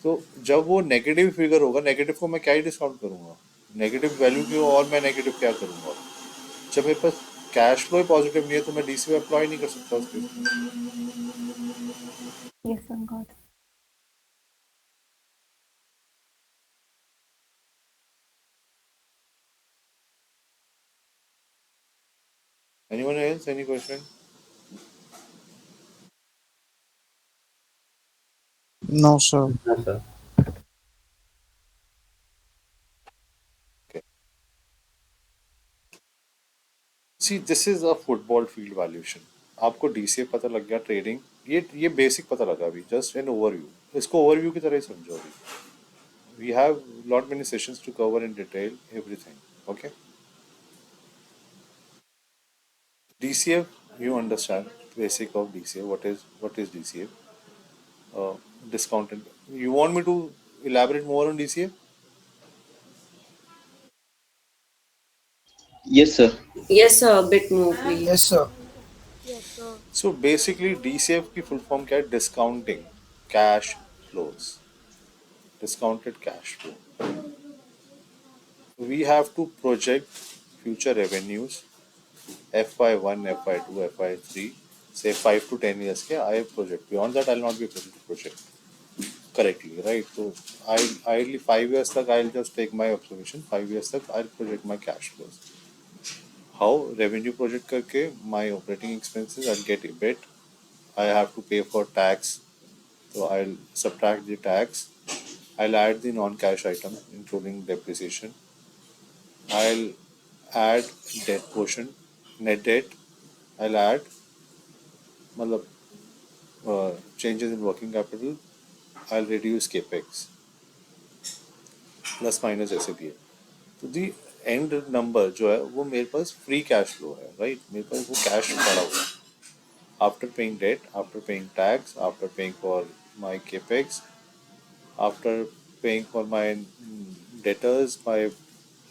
तो जब वो नेगेटिव फिगर होगा, नेगेटिव को मैं क्या ही डिस्काउंट करूंगा, नेगेटिव वैल्यू की, और मैं नेगेटिव क्या करूंगा? जब मेरे पास कैश फ्लो ही पॉजिटिव नहीं है तो मैं डीसी अप्लाई नहीं कर सकता उसके। yes, sir, got it. Anyone else, any question? No, sir. No, sir. See this is a football field valuation. आपको डीसीए पता लग गया, ट्रेडिंग, ये बेसिक पता लगा अभी, जस्ट एन ओवरव्यू, इसको ओवरव्यू की तरह ही समझो अभी। We have lot many sessions to cover in detail everything, okay? DCF, you understand basic of DCF. What is DCF? Discounted. You want me to elaborate more on DCF? Yes, sir. Yes, sir, a bit more, please. Yes, sir. Yes, sir. So basically DCF की full form क्या है? Discounting cash flows. Discounted cash flow. We have to project future revenues, FY1, FY2, FY3, say 5 to 10 years के I project. Beyond that, I'll not be able to project correctly, right? So ideally 5 years तक I'll just take my observation. 5 years तक I'll project my cash flows. How revenue project करके my operating expenses, I'll get EBIT. I have to pay for tax, so I'll subtract the tax. I'll add the non-cash item including depreciation. I'll add debt portion, net debt. I'll add मतलब changes in working capital. I'll reduce capex plus minus ऐसे भी है। तो दी and number जो है वो मेरे पास फ्री कैश फ्लो है, राइट? मेरे पास वो कैश पड़ा हुआ है after paying debt, after paying tax, after paying for my capex, after paying for my debtors, my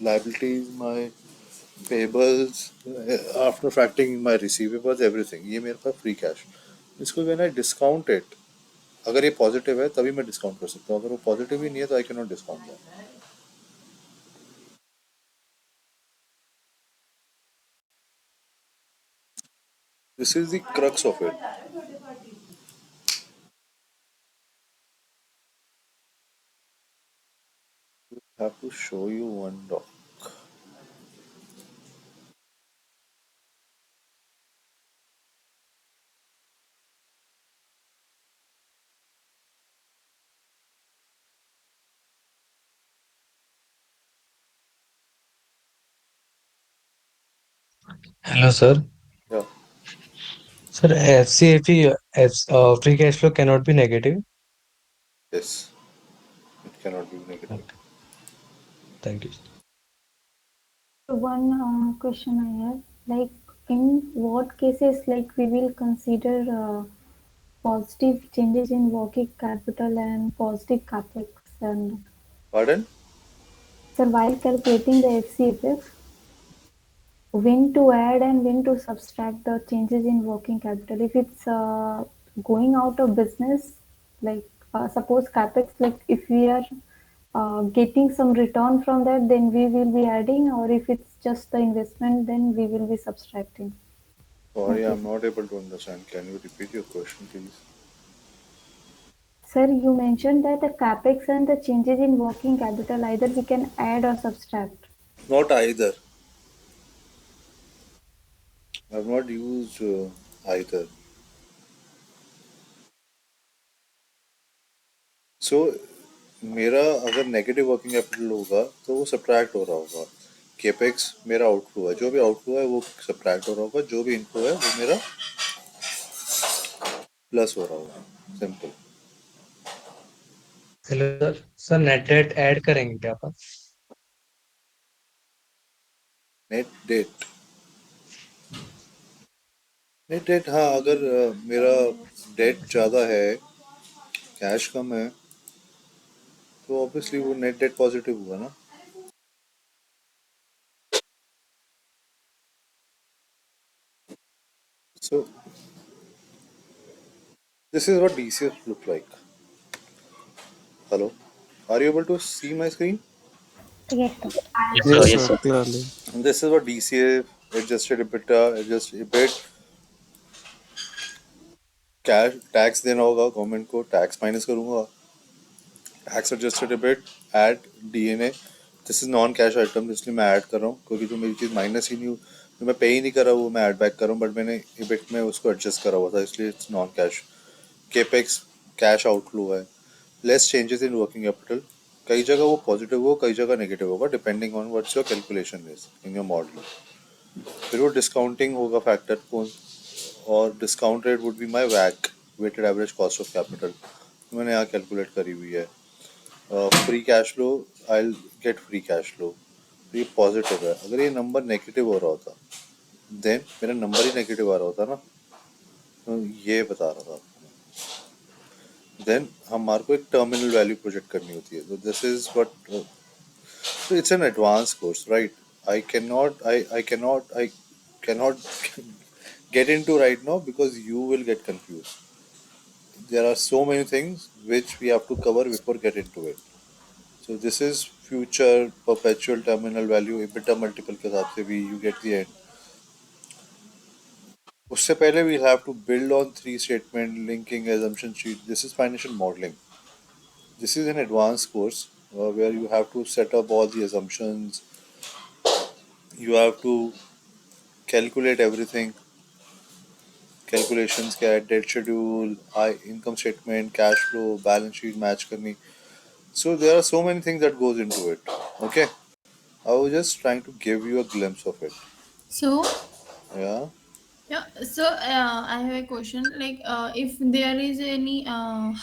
liabilities, my payables, after factoring my receivables, everything, ये मेरे पास फ्री कैश। इसको व्हेन आई डिस्काउंट इट, अगर ये positive है तभी मैं discount कर सकता हूँ, अगर वो पॉजिटिव ही नहीं है तो I can not discount that. This is the crux of it. Have to show you one doc. Hello, sir. Yeah. Sir, FCFE as free cash flow cannot be negative. Yes, it cannot be negative. Okay, thank you. So one question I have, like in what cases like we will consider positive changes in working capital and positive capex and Pardon? So while calculating the FCFF, when to add and when to subtract the changes in working capital. If it's going out of business, like suppose capex, like if we are getting some return from that, then we will be adding, or if it's just the investment, then we will be subtracting. Sorry, Okay. I'm not able to understand. Can you repeat your question, please? Sir, you mentioned that the capex and the changes in working capital either we can add or subtract. Not either. I've not used either. So मेरा अगर negative working capital होगा तो वो subtract हो रहा होगा. Capex मेरा outflow है, जो भी आउटफ्लो है वो सब्ट्रैक्ट हो रहा होगा, जो भी इनफ्लो है वो मेरा प्लस हो रहा होगा. Simple. Hello sir, sir net date add करेंगे क्या आप? Net date. नेट डेट, हाँ, अगर मेरा डेट ज़्यादा है, कैश कम है, तो ऑब्वियसली वो नेट डेट पॉजिटिव हुआ ना. So this is what DCF look like. Hello, are you able to see my screen? Yes, sir. Yes, sir. Yes, Yes, sir. sir. Clearly. And this is what DCF, adjusted EBITDA, adjusted EBIT, cash tax देना होगा government को, tax minus करूंगा, tax adjusted EBIT, add DNA. This is non cash item, इसलिए मैं add कर रहा हूँ, क्योंकि जो मेरी चीज़ माइनस ही नहीं जो मैं पे ही नहीं कर रहा वो मैं ऐड बैक कर रहा हूँ, बट मैंने EBIT में उसको एडजस्ट करा हुआ था, इसलिए it's non cash. Capex cash outflow है. Less changes in working capital. कई जगह वो पॉजिटिव हो, कई जगह नेगेटिव होगा, depending on what's your calculation is in your model. फिर वो डिस्काउंटिंग होगा फैक्टर कौन, और discount rate would be my वैक, weighted average cost of capital, मैंने यहाँ कैलकुलेट करी हुई है. Free cash flow, I get free cash flow. तो ये पॉजिटिव है. अगर ये नंबर नेगेटिव हो रहा होता, देन मेरा नंबर ही नेगेटिव आ रहा होता ना, तो ये बता रहा था. देन हमारे को एक टर्मिनल वैल्यू प्रोजेक्ट करनी होती है. तो this is what. So it's an advanced course, right? I cannot get into right now because you will get confused. There are so many things which we have to cover before get into it. So this is future perpetual terminal value EBITDA multiple के हिसाब से भी you get the end. उससे पहले we'll have to build on three statement linking assumption sheet. This is financial modeling. This is an advanced course where you have to set up all the assumptions. You have to calculate everything. Calculations क्या है, debt schedule, I income statement, cash flow, balance sheet match करनी. So there are so many things that goes into it. Okay, I was just trying to give you a glimpse of it. So, Yeah. yeah, so I have a question. Like, if there is any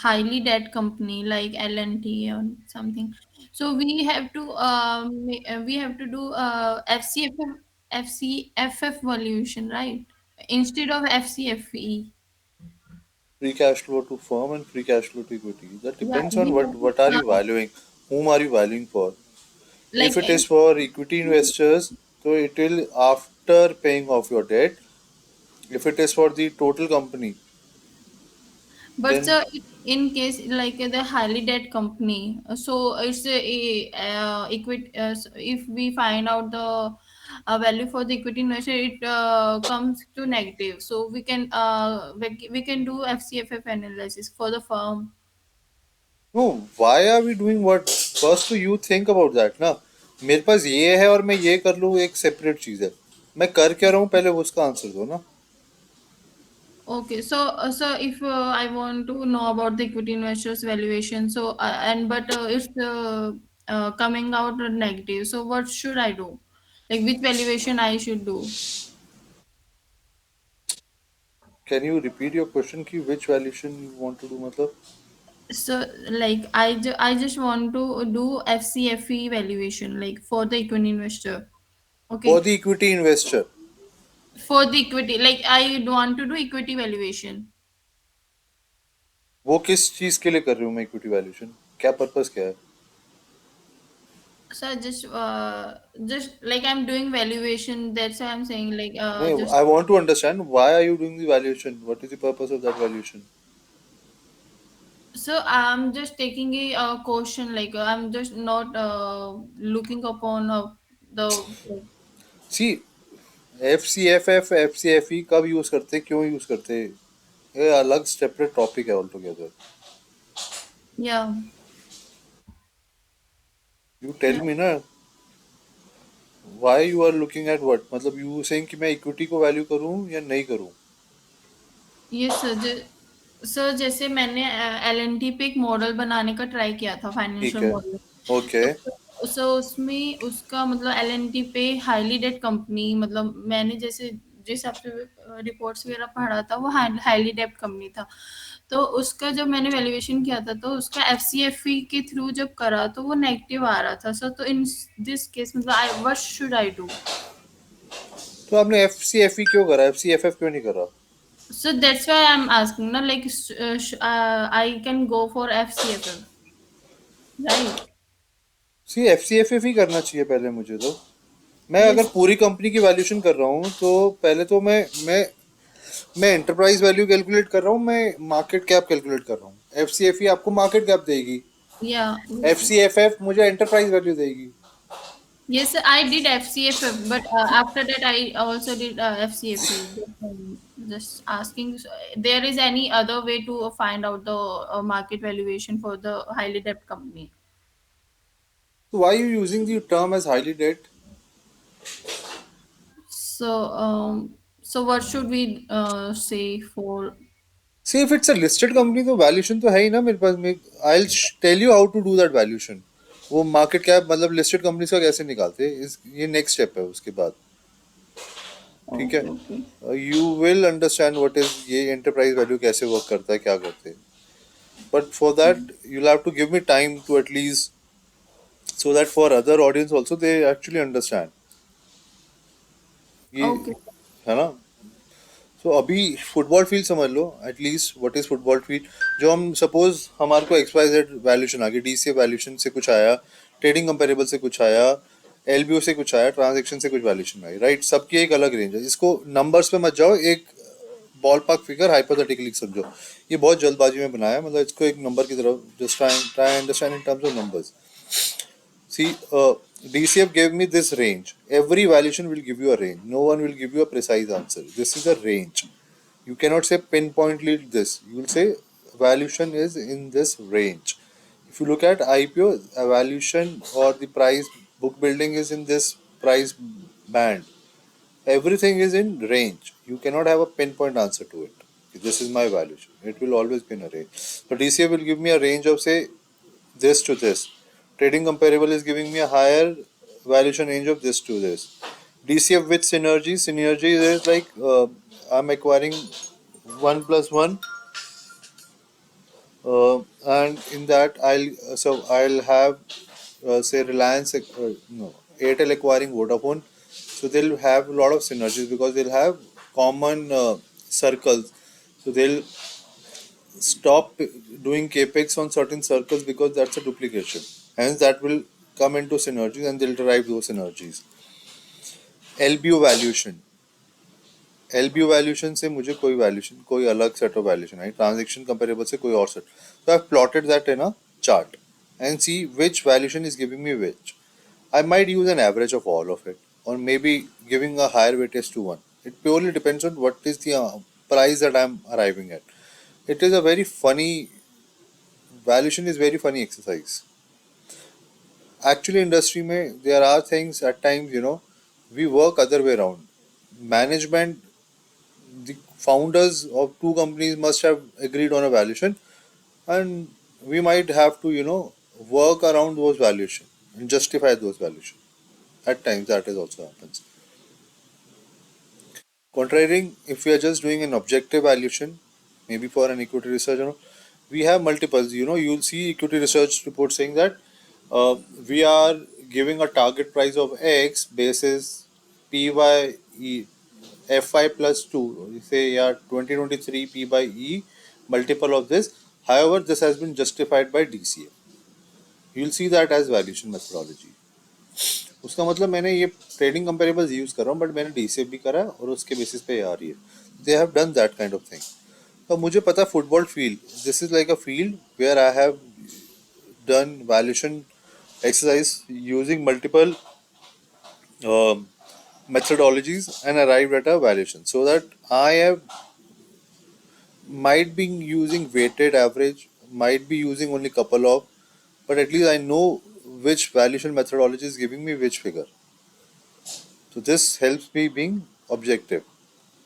highly debt company like L&T or something, so we have to do FCFF valuation, right? Instead of FCFE. Free cash flow to firm and free cash flow to equity. That Yeah, depends on we have to, what are you valuing, whom are you valuing for. If like, it is for equity investors, so it will after paying off your debt. If it is for the total company, but then in case like the highly debt company, so it's equity. So if we find out the value for the equity investor, it comes to negative. So we can do FCFF analysis for the firm. no, why are we doing what? First to you think about that ना. मेरे पास ये है और मैं ये कर लूँ, एक सेपरेट चीज है. मैं कर क्या रहा हूँ पहले वो उसका आंसर दो ना. Okay, so if I want to know about the equity investors valuation, so and but it's coming out negative. So what should I do? Like which valuation I should do? Can you repeat your question कि which valuation you want to do मतलब? So like I just want to do FCFE valuation like for the equity investor. For Okay, the equity investor. for the equity, like I want to do equity valuation. वो किस चीज के लिए कर रही हूँ मैं इक्विटी वैल्यूएशन, क्या पर्पस क्या है? So just like I'm doing valuation. That's why I'm saying like No, just I want to understand why are you doing the valuation? What is the purpose of that valuation? so I'm just taking a question like I'm just not looking upon the See, FCFF, FCFE कब use करते, क्यों use करते, ये अलग separate topic है all together. yeah you tell yeah me ना, why you are looking at what, मतलब you saying कि मैं इक्विटी को वैल्यू करूं या नहीं करूं. Yes sir. सर जैसे मैंने LNT पे एक मॉडल बनाने का ट्राई किया था ठीक फाइनेंशियल है. मॉडल. ओके. तो सर उसमें उसका मतलब LNT पे हाईली डेट कंपनी मतलब मैंने जैसे जिस हिसाब से रिपोर्ट्स वगैरह पढ़ा था वो हाईली डेट कंपनी था. तो उसका जब मैंने वैल्यूएशन किया था तो उसका FCFE के थ्रू जब करा तो वो नेगेटिव आ रहा था सर. तो इन दिस केस मतलब I what should I do. तो आपने FCFE क्यों करा, FCFF क्यों नहीं करा? So that's why I'm asking ना like I can go for FCFF, right? C FCFF ही करना चाहिए पहले मुझे तो. मैं अगर Yes. पूरी कंपनी की वैल्यूएशन कर रहा हूँ तो पहले तो मैं एंटरप्राइज वैल्यू कैलकुलेट कर रहा हूँ, मैं मार्केट कैप कैलकुलेट कर रहा हूँ. FCFE आपको मार्केट कैप देगी, Yeah. Yes. FCFF मुझे एंटरप्राइज वैल्यू देगी. Yes, I did FCFF, but after that I also did FCFE. Just asking, so there is any other way to find out the market valuation for the highly debt company? So why are you using the term as highly debt? So, so what should we say for? See, if it's a listed company तो valuation तो है ही ना मेरे पास में. I'll tell you how to do that valuation. वो market cap मतलब listed companies का कैसे निकालते हैं, इस ये नेक्स्ट स्टेप है उसके बाद. ठीक है. Okay, okay. You will understand what is ये एंटरप्राइज वैल्यू कैसे वर्क करता है, क्या करते हैं. But for that you have to give me time to at least, so that for other audience also they actually understand ये, Okay. है ना. सो अभी फुटबॉल फील्ड समझ लो at least, what is football field. जो हम सपोज हमारे को XYZ वैल्यूशन आ गई, DCA वैल्यूशन से कुछ आया, ट्रेडिंग कंपेरेबल से कुछ आया, LBO से कुछ आया, ट्रांजेक्शन से कुछ वैल्यूशन आई, राइट. सबकी एक अलग रेंज है. इसको नंबर्स पे मत जाओ, एक बॉल पार्क फिगर हाइपोथेटिकली समझो. ये बहुत जल्दबाजी में बनाया, मतलब इसको एक नंबर की तरफ just try understand in terms of numbers. See, DCF gave me this range. Every valuation will give you a range. No one will give you a precise answer. This is a range. You cannot say pinpointly this. You will say valuation is in this range. If you look at IPO, a valuation or the price book building is in this price band. Everything is in range. You cannot have a pinpoint answer to it. This is my valuation. It will always be in a range. So DCF will give me a range of say this to this. Trading comparable is giving me a higher valuation range of this to this. DCF with synergy. Synergy is like I'm acquiring one plus one, and in that I'll have say Reliance no Airtel acquiring Vodafone. So they'll have a lot of synergies because they'll have common circles. So they'll stop doing capex on certain circles because that's a duplication. Hence, that will come into synergies and they'll derive those synergies. LBO valuation. LBO valuation से मुझे कोई valuation, कोई अलग set of valuation I, transaction comparable से कोई और set. So I've plotted that in a chart and see which valuation is giving me which. I might use an average of all of it, or maybe giving a higher weightage to one. It purely depends on what is the price that I'm arriving at. It is a very funny valuation is very funny exercise. Actually industry में there are things at times, we work other way around. Management, the founders of two companies must have agreed on a valuation, and we might have to work around those valuation and justify those valuation. At times that is also happens. Contraring, if we are just doing an objective valuation, maybe for an equity research, we have multiples. You'll see equity research report saying that uh, we are giving a target price of X basis PYE FI plus 2. You say, yeah, 2023 P by E multiple of this. However, this has been justified by DCA. You'll see that as valuation methodology. उसका मतलब मैंने ये trading कंपेरेबल्स use कर रहा हूँ, but मैंने DCF भी करा है और उसके बेसिस पे ये आ रही है. They have done that kind of thing. तो मुझे पता है football field, this is like a field where I have done valuation exercise using multiple methodologies and arrived at a valuation. So that I have might be using weighted average, might be using only couple of, but at least I know which valuation methodology is giving me which figure. So this helps me being objective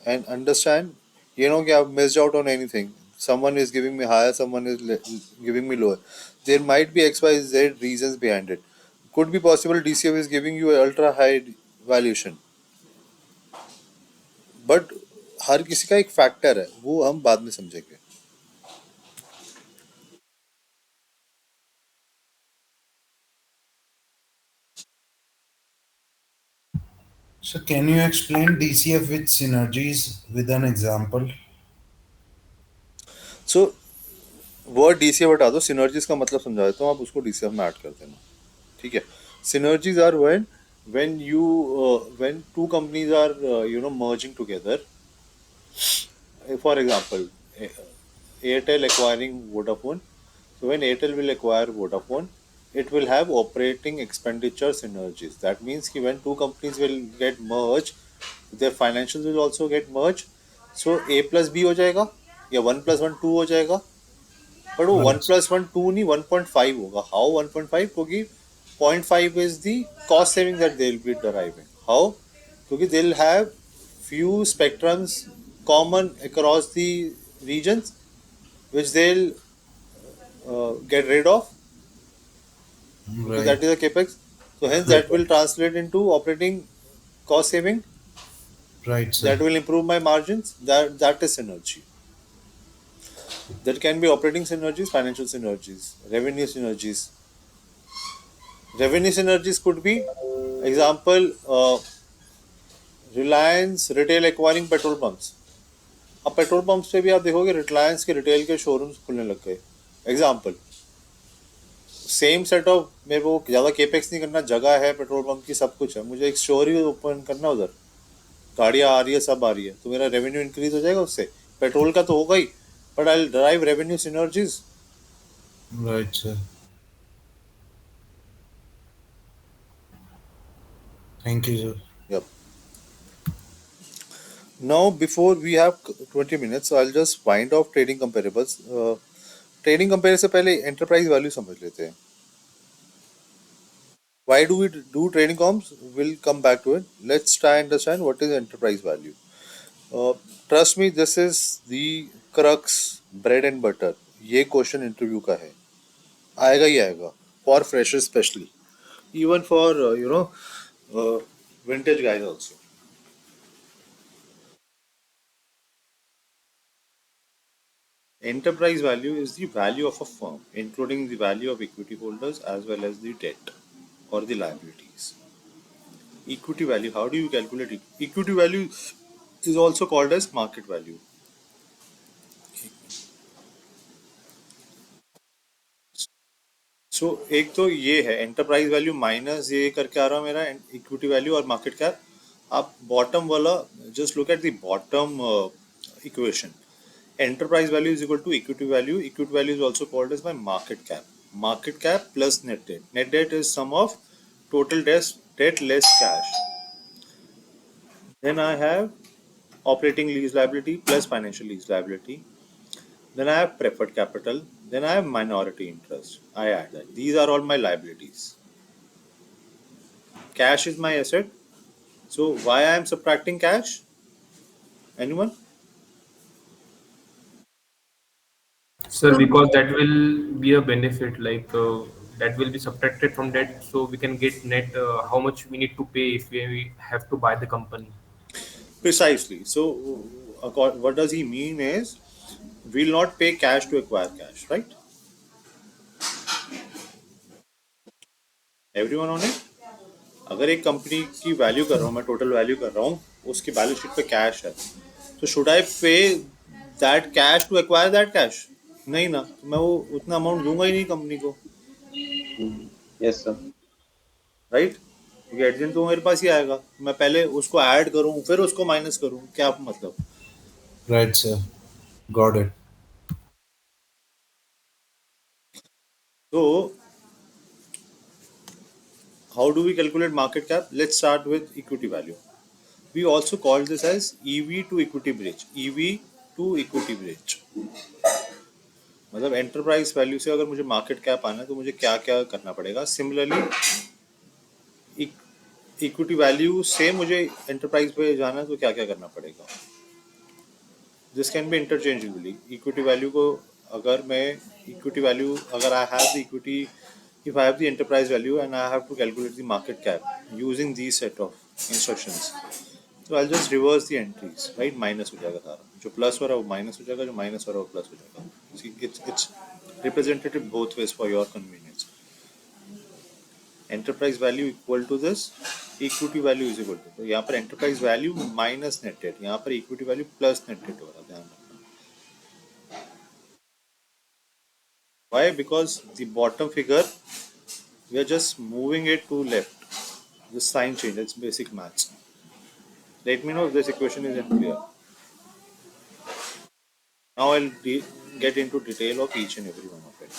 and understand, I've missed out on anything. Someone is giving me higher, someone is giving me lower. There might be X, Y, Z reasons behind it. Could be possible DCF is giving you an ultra high valuation, but हर किसी का एक factor है, वो हम बाद में समझेंगे. So can you explain DCF with synergies with an example? So word DCF हटा दो, सिनर्जीज का मतलब समझा देता हूँ, आप उसको डीसीएफ में ऐड कर देना. ठीक है. Synergies are when you when two companies are merging together. For example, Airtel acquiring Vodafone. So when Airtel will acquire Vodafone, it will have operating expenditure synergies. That means कि when two companies will get merged, their financials will also get merged. So A plus B हो जाएगा, या 1+1 2 हो जाएगा. But वो one Right. Plus one two नहीं 1.5 होगा. How 1.5? क्योंकि 0.5 is the cost saving that they will be driving. How? क्योंकि they will have few spectrums common across the regions which they'll get rid of, because Right. that is a capex. So hence that will translate into operating cost saving, Right, sir. that will improve my margins. That is synergy. There can be operating synergies, financial synergies, revenue synergies. Revenue synergies could be example, Reliance retail acquiring petrol pumps. अब petrol pumps पे भी आप देखोगे रिलायंस के retail के showrooms खुलने लग गए. एग्जाम्पल, सेम सेट ऑफ, मेरे को ज़्यादा केपेक्स नहीं करना, जगह है पेट्रोल पंप की, सब कुछ है, मुझे एक स्टोर ही ओपन करना उधर, गाड़ियाँ आ रही है, सब आ रही है, तो मेरा रेवेन्यू इंक्रीज हो जाएगा उससे. पेट्रोल का तो होगा ही, but I drive revenue synergies. Right, sir. Thank you, sir. Yep. Now before we have 20 minutes, so I'll just wind off trading comparables. Trading compare से पहले एंटरप्राइज वैल्यू समझ लेते हैं. Why do we do trading comps? We'll come back to it. Let's try and understand what is enterprise value. Uh, Trust me, this is the crux, bread and butter. ये question interview का है, आएगा ही आएगा, for freshers specially, even for vintage guys also. Enterprise value is the value of a firm, including the value of equity holders as well as the debt or the liabilities. Equity value, how do you calculate it? Equity value is also called as market value. सो एक तो ये है enterprise value minus ये करके आ रहा है मेरा equity value और मार्केट कैप. आप बॉटम वाला just look at the bottom equation. Enterprise value is equal to equity value. Equity value is also called as my market cap. Market cap plus net debt. Net debt is sum of total debt less cash. Then I have operating lease liability plus financial lease liability. Then I have preferred capital. Then I have minority interest. I add that. These are all my liabilities. Cash is my asset. So why I am subtracting cash? Anyone? Sir, because that will be a benefit, like that will be subtracted from that, so we can get net how much we need to pay if we have to buy the company. Precisely. So what does he mean is we'll not pay cash to acquire cash, right? Everyone on it? अगर एक company की value कर रहा हूँ मैं, total value कर रहा हूँ, उसकी बैलेंस शीट पे कैश है, तो should I pay that cash to acquire that cash? नहीं ना, तो मैं वो उतना अमाउंट दूंगा ही नहीं कंपनी को, Yes, sir. राइट? क्योंकि एट द एंड तो मेरे पास ही आएगा, मैं पहले उसको ऐड करूं फिर उसको माइनस करूं, क्या मतलब? Right, sir. Got it. So how do we calculate market cap? Let's start with equity value. We also call this as EV to equity bridge. EV to equity bridge मतलब enterprise value से अगर मुझे market cap आना है तो मुझे क्या क्या करना पड़ेगा. सिमिलरली इक्विटी वैल्यू से मुझे एंटरप्राइज पे जाना है तो क्या क्या करना पड़ेगा. This can B interchangeably. Equity value को अगर मैं इक्विटी वैल्यू अगर I have the equity, if I have the enterprise value and I have to calculate the market cap using these set of instructions, so I'll just reverse the entries, right? Minus हो जाएगा सारा, जो plus हो रहा है वो minus हो जाएगा, जो माइनस हो रहा है वो प्लस हो जाएगा. See, it's representative both ways for your convenience. Enterprise value equal to this, equity value is equal to, तो यहाँ पर enterprise value minus net debt, यहाँ पर equity value plus net debt हो रहा है, ध्यान रखना. Why? Because the bottom figure we are just moving it to left. The sign change, it's basic maths. Let me know if this equation is unclear. Now I'll get into detail of each and every one of it.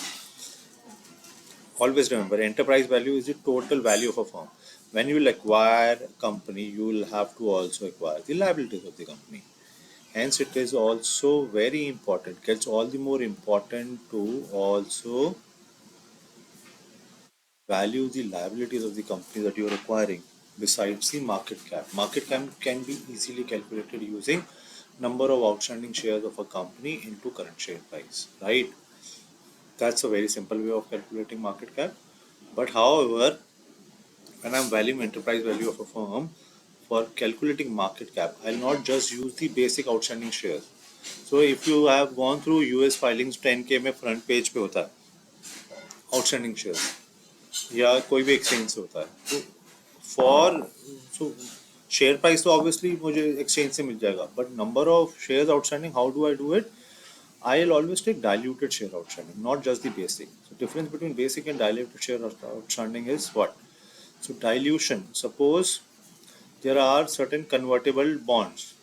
Always remember, enterprise value is the total value of a firm. When you will acquire a company, you will have to also acquire the liabilities of the company. Hence, it is also very important, gets all the more important to also value the liabilities of the company that you are acquiring besides the market cap. Market cap can be easily calculated using number of outstanding shares of a company into current share price, right? That's a very simple way of calculating market cap. But however, when I'm valuing enterprise value of a firm, for calculating market cap, I'll not just use the basic outstanding shares. So if you have gone through US filings, 10K में front page पे होता है outstanding shares, या कोई भी exchange से होता है, तो for so share price तो obviously मुझे exchange से मिल जाएगा, but number of shares outstanding, how do I do it? I'll always take diluted share outstanding, not just the basic. So difference between basic and diluted share outstanding is what? So dilution, suppose there are certain convertible bonds.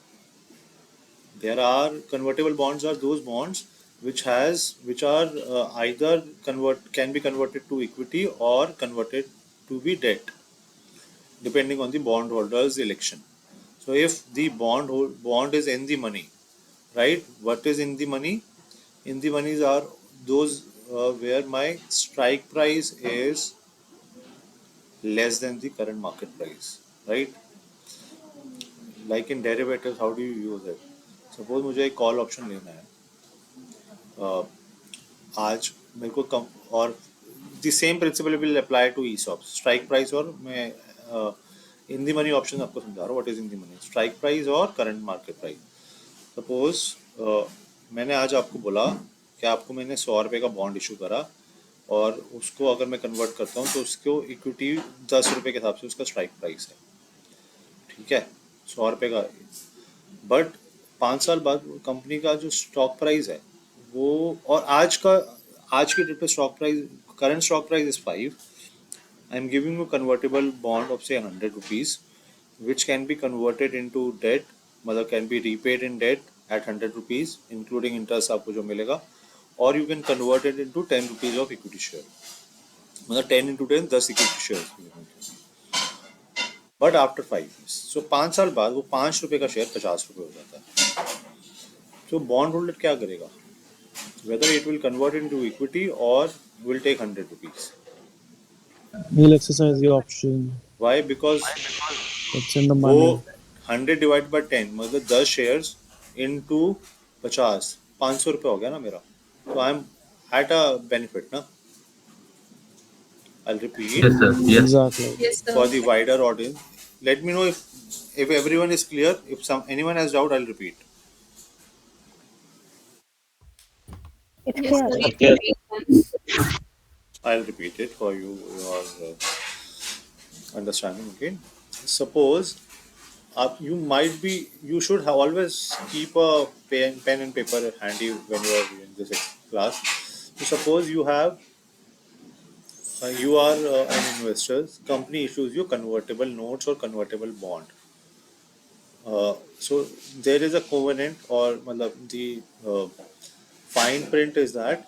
There are convertible bonds are those bonds which are either can be converted to equity or converted to be debt, depending on the bondholder's election. So if the bond is in the money, right? What is in the money? In the monies are those where my strike price is less than the current market price, right? Like in derivatives, how do you use it? Suppose मुझे एक call option लेना है, आज मेरे को कम, और the same principle will apply to ESOP. Strike price और मैं इन दी मनी ऑप्शन आपको समझा रहा हूँ. What is in the money? Strike price और करंट मार्केट प्राइस. सपोज मैंने आज आपको बोला कि आपको मैंने 100 रुपये का बॉन्ड इशू करा, और उसको अगर मैं कन्वर्ट करता हूँ तो उसको इक्विटी 10 रुपये के हिसाब से उसका स्ट्राइक प्राइस है, ठीक है, 100 रुपये का. बट 5 साल बाद कंपनी का जो स्टॉक प्राइस है वो, और आज की डेट पे stock price, current stock price is 5. I am giving you convertible bond of say 100 rupees, which can be converted into debt, मतलब can be repaid in debt at 100 rupees including interest आपको जो मिलेगा, और you can convert it into 10 rupees of equity share, मतलब 10 into 10 10 equity share. But after 5 years, so 5 साल बाद वो 5 रुपये का शेयर 50 रुपये हो जाता है. तो बॉन्ड होल्डर क्या करेगा? Whether it will convert into equity or will take 100 rupees. He'll exercise the option. Why? Because It's in the वो money. 100 divided by 10 मतलब 10 shares into 50, 500 रुपये हो गया ना मेरा. तो I am at a benefit ना. I'll repeat Yes, sir. Yes. Exactly. Yes, for sir. the wider audience. Let me know if everyone is clear. If anyone has doubt, I'll repeat. It's Yes, clear. sir. Okay. I'll repeat it for you, your understanding. Okay. Suppose you should have always keep a pen and paper handy when you are in this class. So suppose you have You are an investor. Company issues you convertible notes or convertible bond. So there is a covenant or matlab, the fine print is that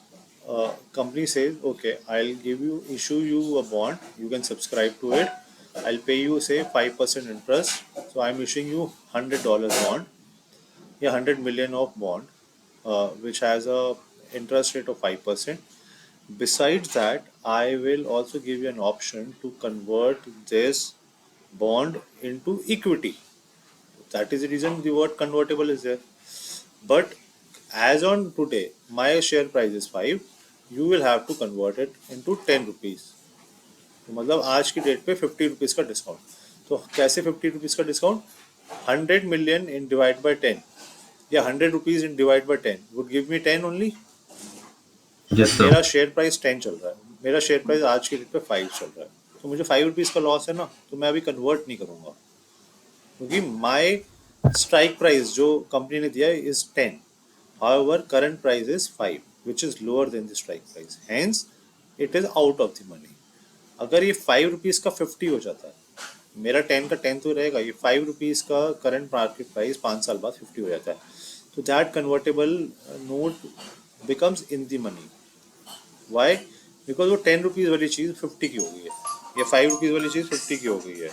company says, okay, I'll issue you a bond. You can subscribe to it. I'll pay you say 5% interest. So I'm issuing you $100 bond, yeah, 100 million of bond, which has a interest rate of 5%. Besides that, I will also give you an option to convert this bond into equity. That is the reason the word convertible is there. But as on today, my share price is 5. You will have to convert it into 10 rupees. तो मतलब आज की date पे 50 rupees का discount. तो कैसे 50 rupees का discount? 100 million in divide by 10 या 100 rupees in divide by 10 would give me 10 only. Yes, but sir. मेरा शेयर प्राइस 10 चल रहा है. मेरा शेयर प्राइस आज की डेट पे 5 चल रहा है. तो मुझे 5 रुपीज का लॉस है ना, तो मैं अभी कन्वर्ट नहीं करूंगा क्योंकि माई स्ट्राइक प्राइस जो कंपनी ने दिया है is 10. However, current price is 5, which is lower than the strike price. Hence, it is out of the money. अगर ये 5 रुपीज का 50 हो जाता है, मेरा 10 का 10 तो रहेगा, ये 5 रुपीज का करंट मार्केट प्राइस 5 साल बाद 50 हो जाता है. तो that convertible note becomes in the money. Why? Because वो 10 रुपीज वाली चीज 50 की हो गई है, ये 5 रुपीज वाली चीज 50 की हो गई है.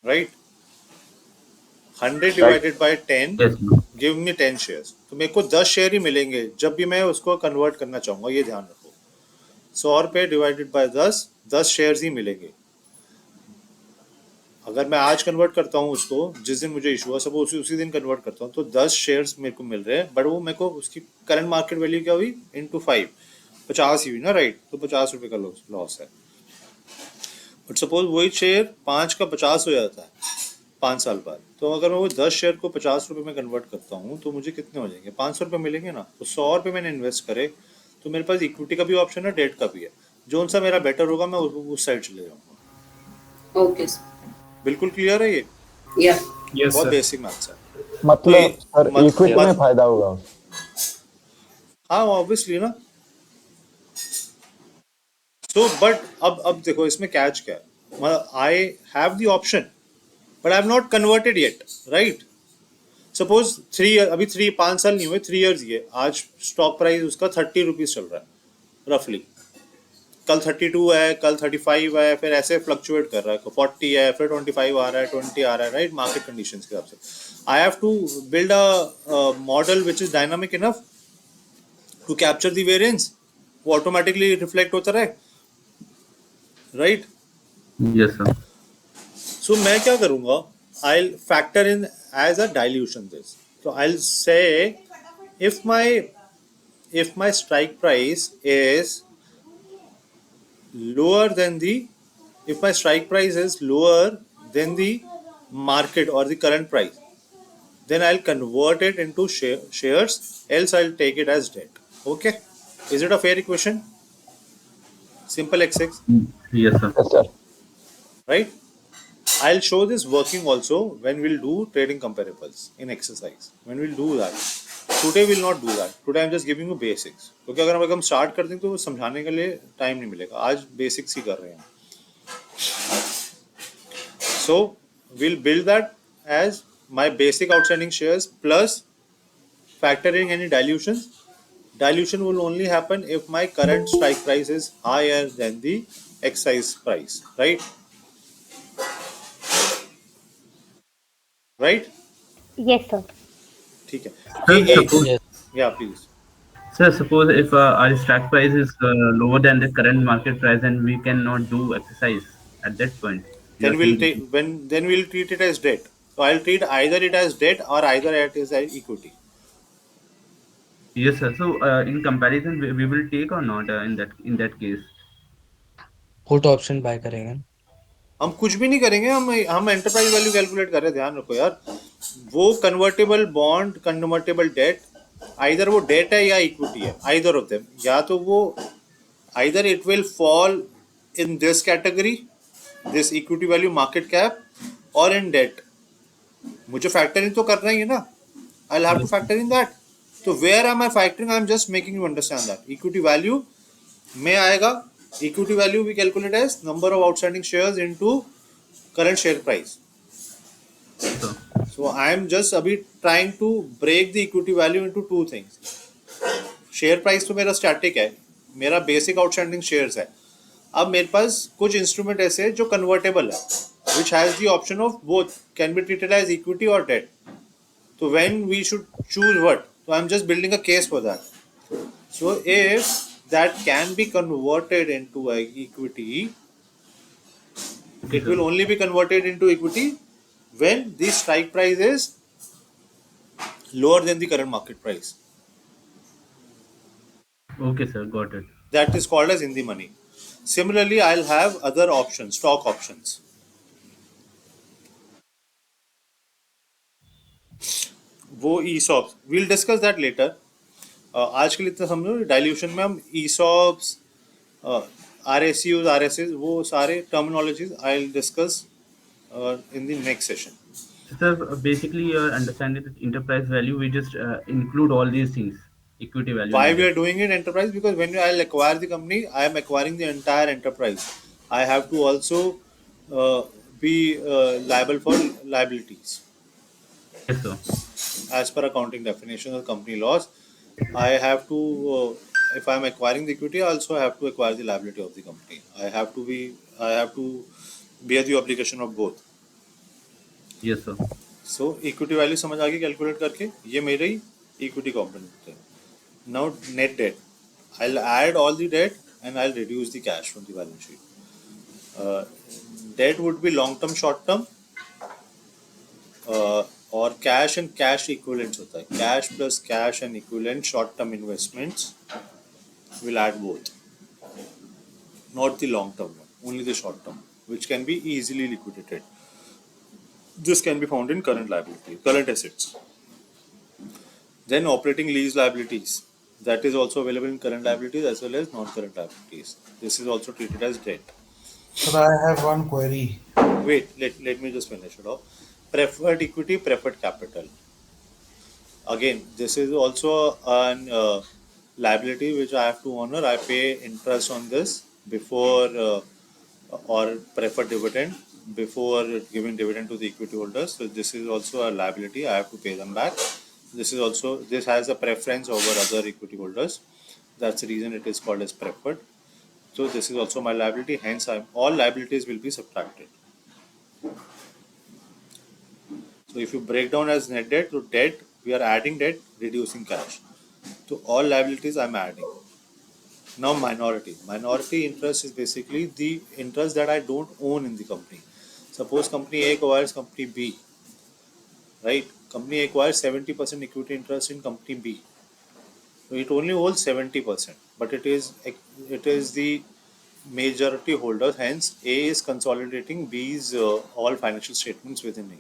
Right? 100 Right. Divided by 10 Yes, sir. Give me 10 shares. तो मेरे को 10 शेयर ही मिलेंगे जब भी मैं उसको कन्वर्ट करना चाहूंगा. ये ध्यान रखो, 100 रुपये डिवाइडेड बाय 10 शेयर्स ही मिलेंगे. अगर मैं आज कन्वर्ट करता हूँ उसको, जिस दिन मुझे इशू हुआ सब उसी दिन कन्वर्ट करता हूँ, तो 10 शेयर्स मेरे को मिल रहे हैं. बट वो मेरे को उसकी करंट मार्केट वैल्यू क्या हुई? इंटू 5, 50 ही हुई ना. राइट? तो 50 रुपये का लॉस है. बट सपोज वही शेयर 5 का 50 हो जाता है 5 साल बाद, तो अगर मैं वो 10 शेयर को 50 रुपये में कन्वर्ट करता हूँ तो मुझे कितने हो जाएंगे? 500 रुपये मिलेंगे ना. तो 100 रुपये मैंने इन्वेस्ट करे, तो मेरे पास इक्विटी का भी ऑप्शन है, डेट का भी है. जो सा मेरा बेटर होगा मैं उस साइड चले जाऊंगा. Okay, sir. बिल्कुल क्लियर है ये? Yeah. Yes, बहुत sir. बेसिक मैथ्स है. तो ये मतलब सर मत इक्विटी में मत फायदा होगा उससे। हाँ ऑब्वियसली ना. सो बट अब देखो इसमें कैच क्या है. I have the option but I have not converted yet. Right? Suppose 3 अभी 5 साल नहीं हुए, 3 ईयर्स ही है. आज स्टॉक प्राइस उसका 30 रुपीज चल रहा है रफली. कल 32 है, कल 35 है, फिर ऐसे फ्लक्चुएट कर रहा है. 40 है, फिर 25 आ रहा है, 20 आ रहा है. राइट? मार्केट कंडीशंस के हिसाब से I have to build a model which is dynamic enough to capture the variance. वो ऑटोमेटिकली रिफ्लेक्ट होता रहे. राइट? Yes, sir. सो मैं क्या करूंगा? I factor in as a dilution this. तो आई से if my strike price is lower than the if my strike price is lower than the market or the current price, then I'll convert it into shares, else I'll take it as debt. Okay? Is it a fair equation? Simple XX. Yes, sir. Yes, sir. Right? I'll show this working also when we'll do trading comparables in exercise. When we'll do that. Today we'll not do that. Today I'm just giving you basics. क्योंकि अगर हम start कर दें तो समझाने के लिए time नहीं मिलेगा. आज बेसिक्स ही कर रहे हैं. So we'll build that as my basic outstanding shares plus factoring any dilutions. Dilution will only happen if my current strike price is higher than the exercise price. Right? Right? Yes, sir. ठीक है. Sir, ये suppose, Yes. yeah please. sir, suppose if our strike price is lower than the current market price and we cannot do exercise at that point, you are Then we'll saying, take then we'll treat it as debt. So I'll treat either it as debt or either it is as equity. yes, sir. So in comparison, we will take or not in that case. Put option buy करेंगे। हम कुछ भी नहीं करेंगे. हम enterprise value calculate कर रहे हैं. ध्यान रखो यार, वो convertible bond convertible debt either वो डेट है या इक्विटी है. Either of them. या तो वो either it will fall in this category, this equity value market cap, और इन डेट. मुझे फैक्टरिंग तो करना ही है ना. I have to Yes, sir. Factor in that. So where am I factoring? I'm just making you understand that equity value में आएगा equity value we calculate as number of outstanding shares into current share price. So, So I am just अभी trying to break the equity value into two things. Share price तो मेरा static है, मेरा basic outstanding shares है. अब मेरे पास कुछ instrument ऐसे हैं जो कन्वर्टेबल है, which has the option of both can be treated as equity or debt. So when we should choose what? So I'm just building a case for that. So if that can be converted into a equity, okay, it will sir. only be converted into equity when the strike price is lower than the current market price. Okay, sir. Got it. That is called as in the money. Similarly, I'll have other options, stock options. वो ESOPs, we'll discuss that later. आज के लिए इतना समझो, dilution में हम ESOPs, RSUs, RSS, वो सारे terminologies I'll discuss in the next session. Sir, basically, your understanding that enterprise value, we just include all these things, equity value and Why we other are things. doing it enterprise? Because when I'll acquire the company, I am acquiring the entire enterprise. I have to also uh, be liable for liabilities. Yes, sir. As per accounting definition of company laws, I have to, if I am acquiring the equity, I also have to acquire the liability of the company. I have to bear the obligation of both. Yes, sir. So equity value समझ आ गई calculate करके, ये मेरी equity component है. Now net debt, I'll add all the debt and I'll reduce the cash from the balance sheet. Uh, Debt would be long term, short term, और cash and cash equivalents होता है. Cash plus cash and equivalent short term investments will add both, not the long term one, only the short term, which can be easily liquidated. This can be found in current liability, current assets. Then operating lease liabilities, that is also available in current liabilities as well as non-current liabilities. This is also treated as debt. Sir, I have one query. Wait, let me just finish it off. Preferred equity, preferred capital. Again, this is also an liability which I have to honor. I pay interest on this before or preferred dividend before giving dividend to the equity holders. So this is also a liability. I have to pay them back. This has a preference over other equity holders. That's the reason it is called as preferred. So this is also my liability. Hence, all liabilities will be subtracted. So if you break down as net debt to debt, we are adding debt, reducing cash. So all liabilities I'm adding. Now minority. Minority interest is basically the interest that I don't own in the company. Suppose company A acquires company B, right? Company acquires 70% equity interest in company B. So it only holds 70%, but it is the majority holder. Hence, A is consolidating B's all financial statements within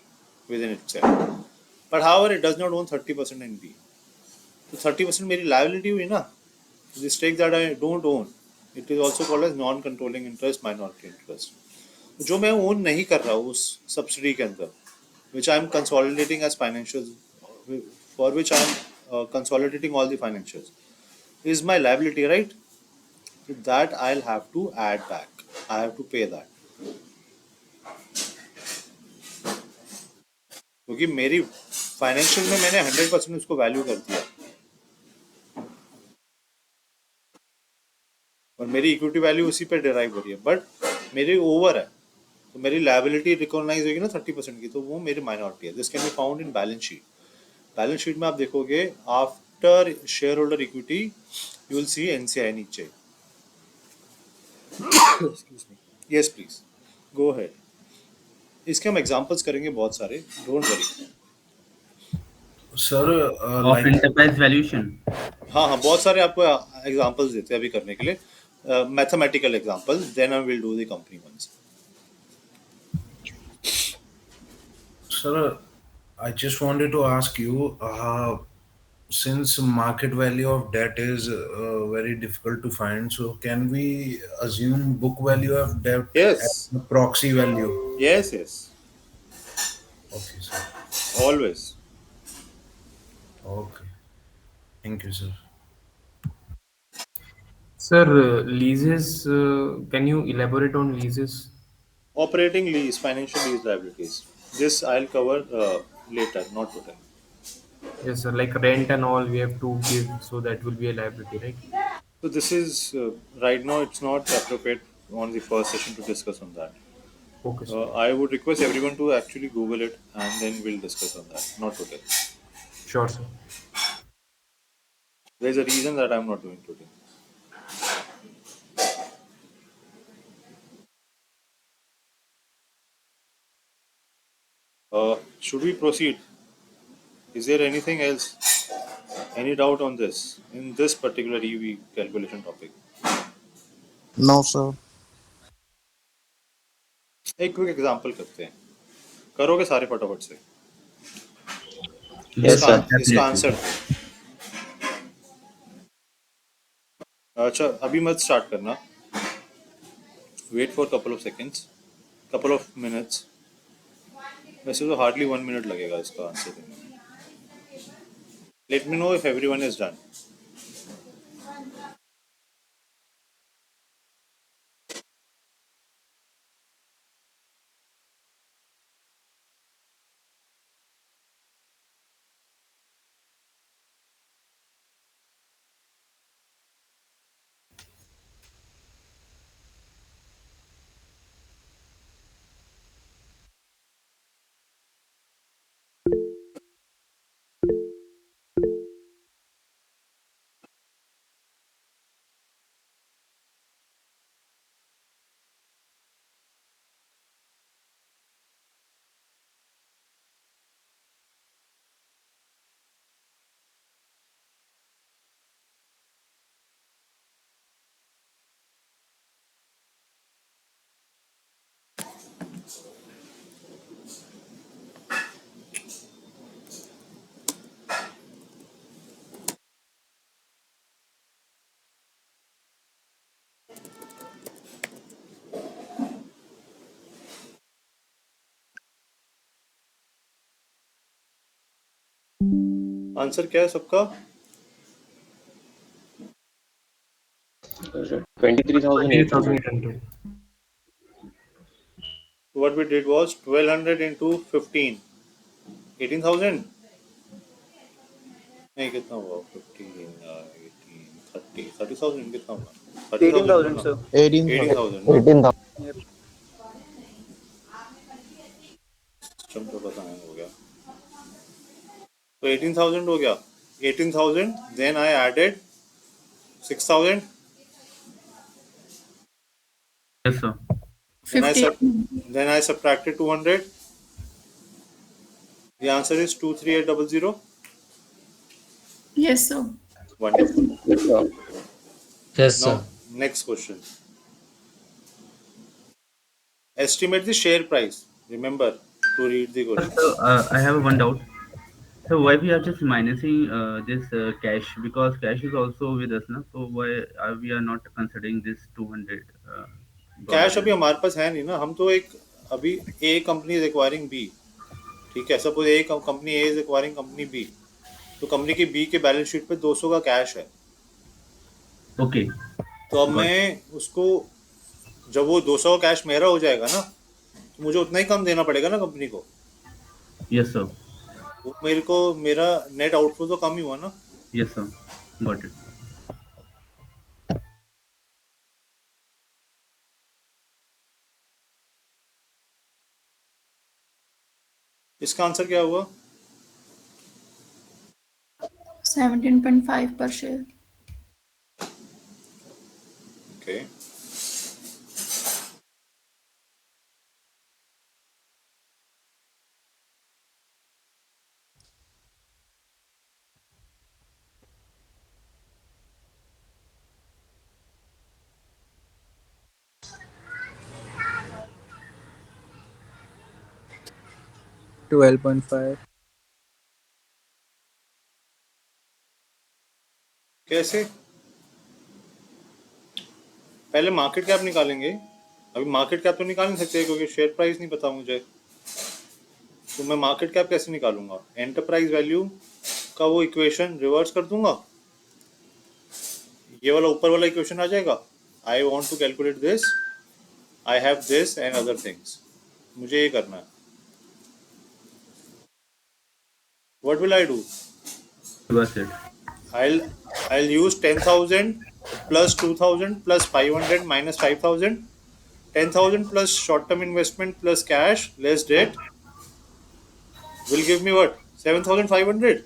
itself. But however, it does not own 30% in B. So 30% मेरी liability हुई ना. The stake that I don't own, it is also called as non-controlling interest, minority interest. जो मैं own नहीं कर रहा हूँ उस subsidy के अंदर, which I am consolidating as financials, for which I am consolidating all the financials, is my liability, right? That I'll have to add back. I have to pay that. क्योंकि मेरी financial में मैंने 100% उसको value कर दिया और मेरी equity value उसी पे डिराइव हो रही है, बट मेरी ओवर है, तो मेरी लायबिलिटी रिकॉग्नाइज होगी ना 30% की, तो वो मेरी माइनॉरिटी है. This can be found in balance sheet. Balance sheet में आप देखोगे after shareholder equity you will see NCI नीचे. Yes please go ahead. इसके हम एग्जांपल्स करेंगे बहुत सारे, don't worry. Sir, Of like enterprise valuation. हाँ हाँ, बहुत सारे आपको एग्जांपल्स देते हैं अभी करने के लिए, mathematical examples. Then I will do the company ones. sir, I just wanted to ask you, since market value of debt is very difficult to find, so can we assume book value of debt as Yes, a proxy value? yes, Okay, sir. always. Okay. Thank you, sir. Sir, leases, can you elaborate on leases? Operating lease, financial lease liabilities. This I'll cover later, not today. Yes, sir. Like rent and all, we have to give, so that will be a liability, right? So this is right now it's not appropriate on the first session to discuss on that. Okay, sir. I would request everyone to actually Google it and then we'll discuss on that. Not today. Sure, sir. There's a reason that I'm not doing today. Should we proceed? Is there anything else? Any doubt on this in this particular EV calculation topic? No, sir. एक quick example करते हैं. करोगे सारे फटाफट से. Yes, इसका sir. इसका Definitely. Answer दो. अच्छा अभी मत स्टार्ट करना. Wait for couple of seconds, couple of minutes. वैसे तो हार्डली 1 मिनट लगेगा इसका आंसर देने में. Let me know if everyone is done. Answer क्या है सबका? 23,800. 23,800. What we did was 1200 into 15. 18,000. नहीं कितना हुआ? 15, 18, 30. 30,000 कितना हुआ? 30,000 हुआ 18,000, ना? sir. 18,000. 18,000 ना? 18,000. Yep. सिस्टम तो पता नहीं हो गया. तो 18,000 हो गया. 18,000. Then I added 6,000. Yes, sir. Then I 50. then I subtracted 200. The answer is 23800. Yes, sir. Wonderful. Yes, sir. Yes, Now sir. next question. Estimate the share price. Remember to read the question. So, I have one doubt. So why we are just minusing this cash, because cash is also with us now. So why are we are not considering this $200 cash अभी here? हमारे पास है नहीं ना. हम तो एक अभी A company is acquiring B. ठीक है. Suppose A company A is acquiring company B. तो कंपनी की बी के बैलेंस शीट पे 200 का कैश है. Okay, तो अब got it. मैं उसको जब वो 200 का कैश मेरा हो जाएगा ना, तो मुझे उतना ही कम देना पड़ेगा ना कंपनी को. Yes, sir. वो मेरे को मेरा नेट आउटफ्लो तो कम ही हुआ ना. Yes, sir. Got it. इसका आंसर क्या हुआ? 17.5 per share. Okay. Twelve point five. कैसे? पहले मार्केट कैप निकालेंगे. अभी मार्केट कैप तो निकाल नहीं सकते क्योंकि शेयर प्राइस नहीं पता मुझे. तो मैं मार्केट कैप कैसे निकालूंगा? एंटरप्राइज वैल्यू का वो इक्वेशन रिवर्स कर दूंगा. ये वाला ऊपर वाला इक्वेशन आ जाएगा. I want to calculate this, I have this and other things. मुझे ये करना है. What will I do? Was it? I'll I'll use 10,000 plus 2,000 plus 500 minus 5,000. 10,000 plus short-term investment plus cash less debt will give me what? 7,500.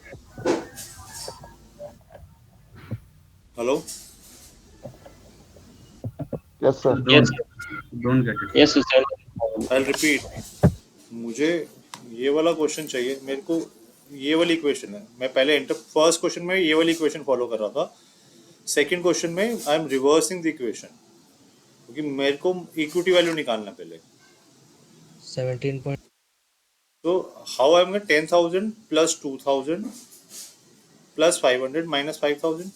Hello? Yes, sir. Yes, Don't don't get it. yes, sir. I'll repeat. मुझे ये वाला question चाहिए. मेरे को ये वाली equation है. मैं पहले फर्स्ट क्वेश्चन में ये वाली इक्वेशन फॉलो कर रहा था. सेकंड क्वेश्चन में I am reversing the equation, क्योंकि मेरे को इक्विटी वैल्यू निकालना पहले. 17 point. So how I'm going 10,000 plus 2,000 plus 500 minus 5,000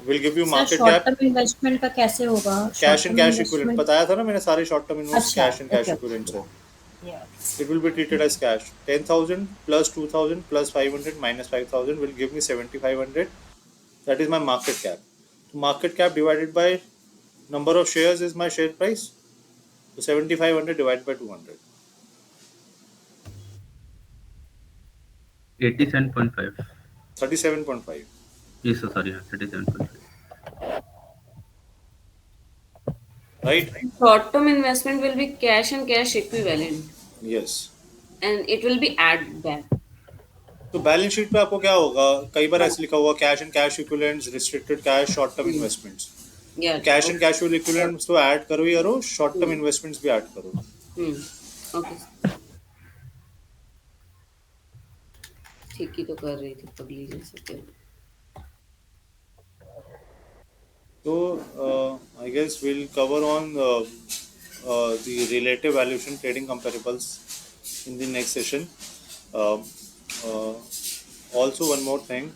will give you sir market short cap, term investment का कैसे होगा? cash short and term cash equivalent. Investment बताया था ना मैंने सारे short term investments अच्छा cash and cash okay equivalents है. Okay It will be treated as cash. 10,000 plus 2,000 plus 500 minus 5,000 will give me 7,500. That is my market cap. So market cap divided by number of shares is my share price. So 7,500 divided by 200. 87.5. 37.5. Yes, sir. Sorry, 37.5. Right? Short-term investment will be cash and cash equivalent, Yes. and it will be add back. तो balance sheet पे आपको क्या होगा, कई बार ऐसे लिखा हुआ cash and cash equivalents, restricted cash, short term investments. Yeah. Cash and Okay. Cash equivalents तो ऐड करो ही करो, शॉर्ट टर्म इन्वेस्टमेंट्स भी ऐड करो. Okay. ठीक ही तो कर रही थी पगली जैसे क्या. तो I guess will cover on the relative valuation trading comparables in the next session. Also one more thing,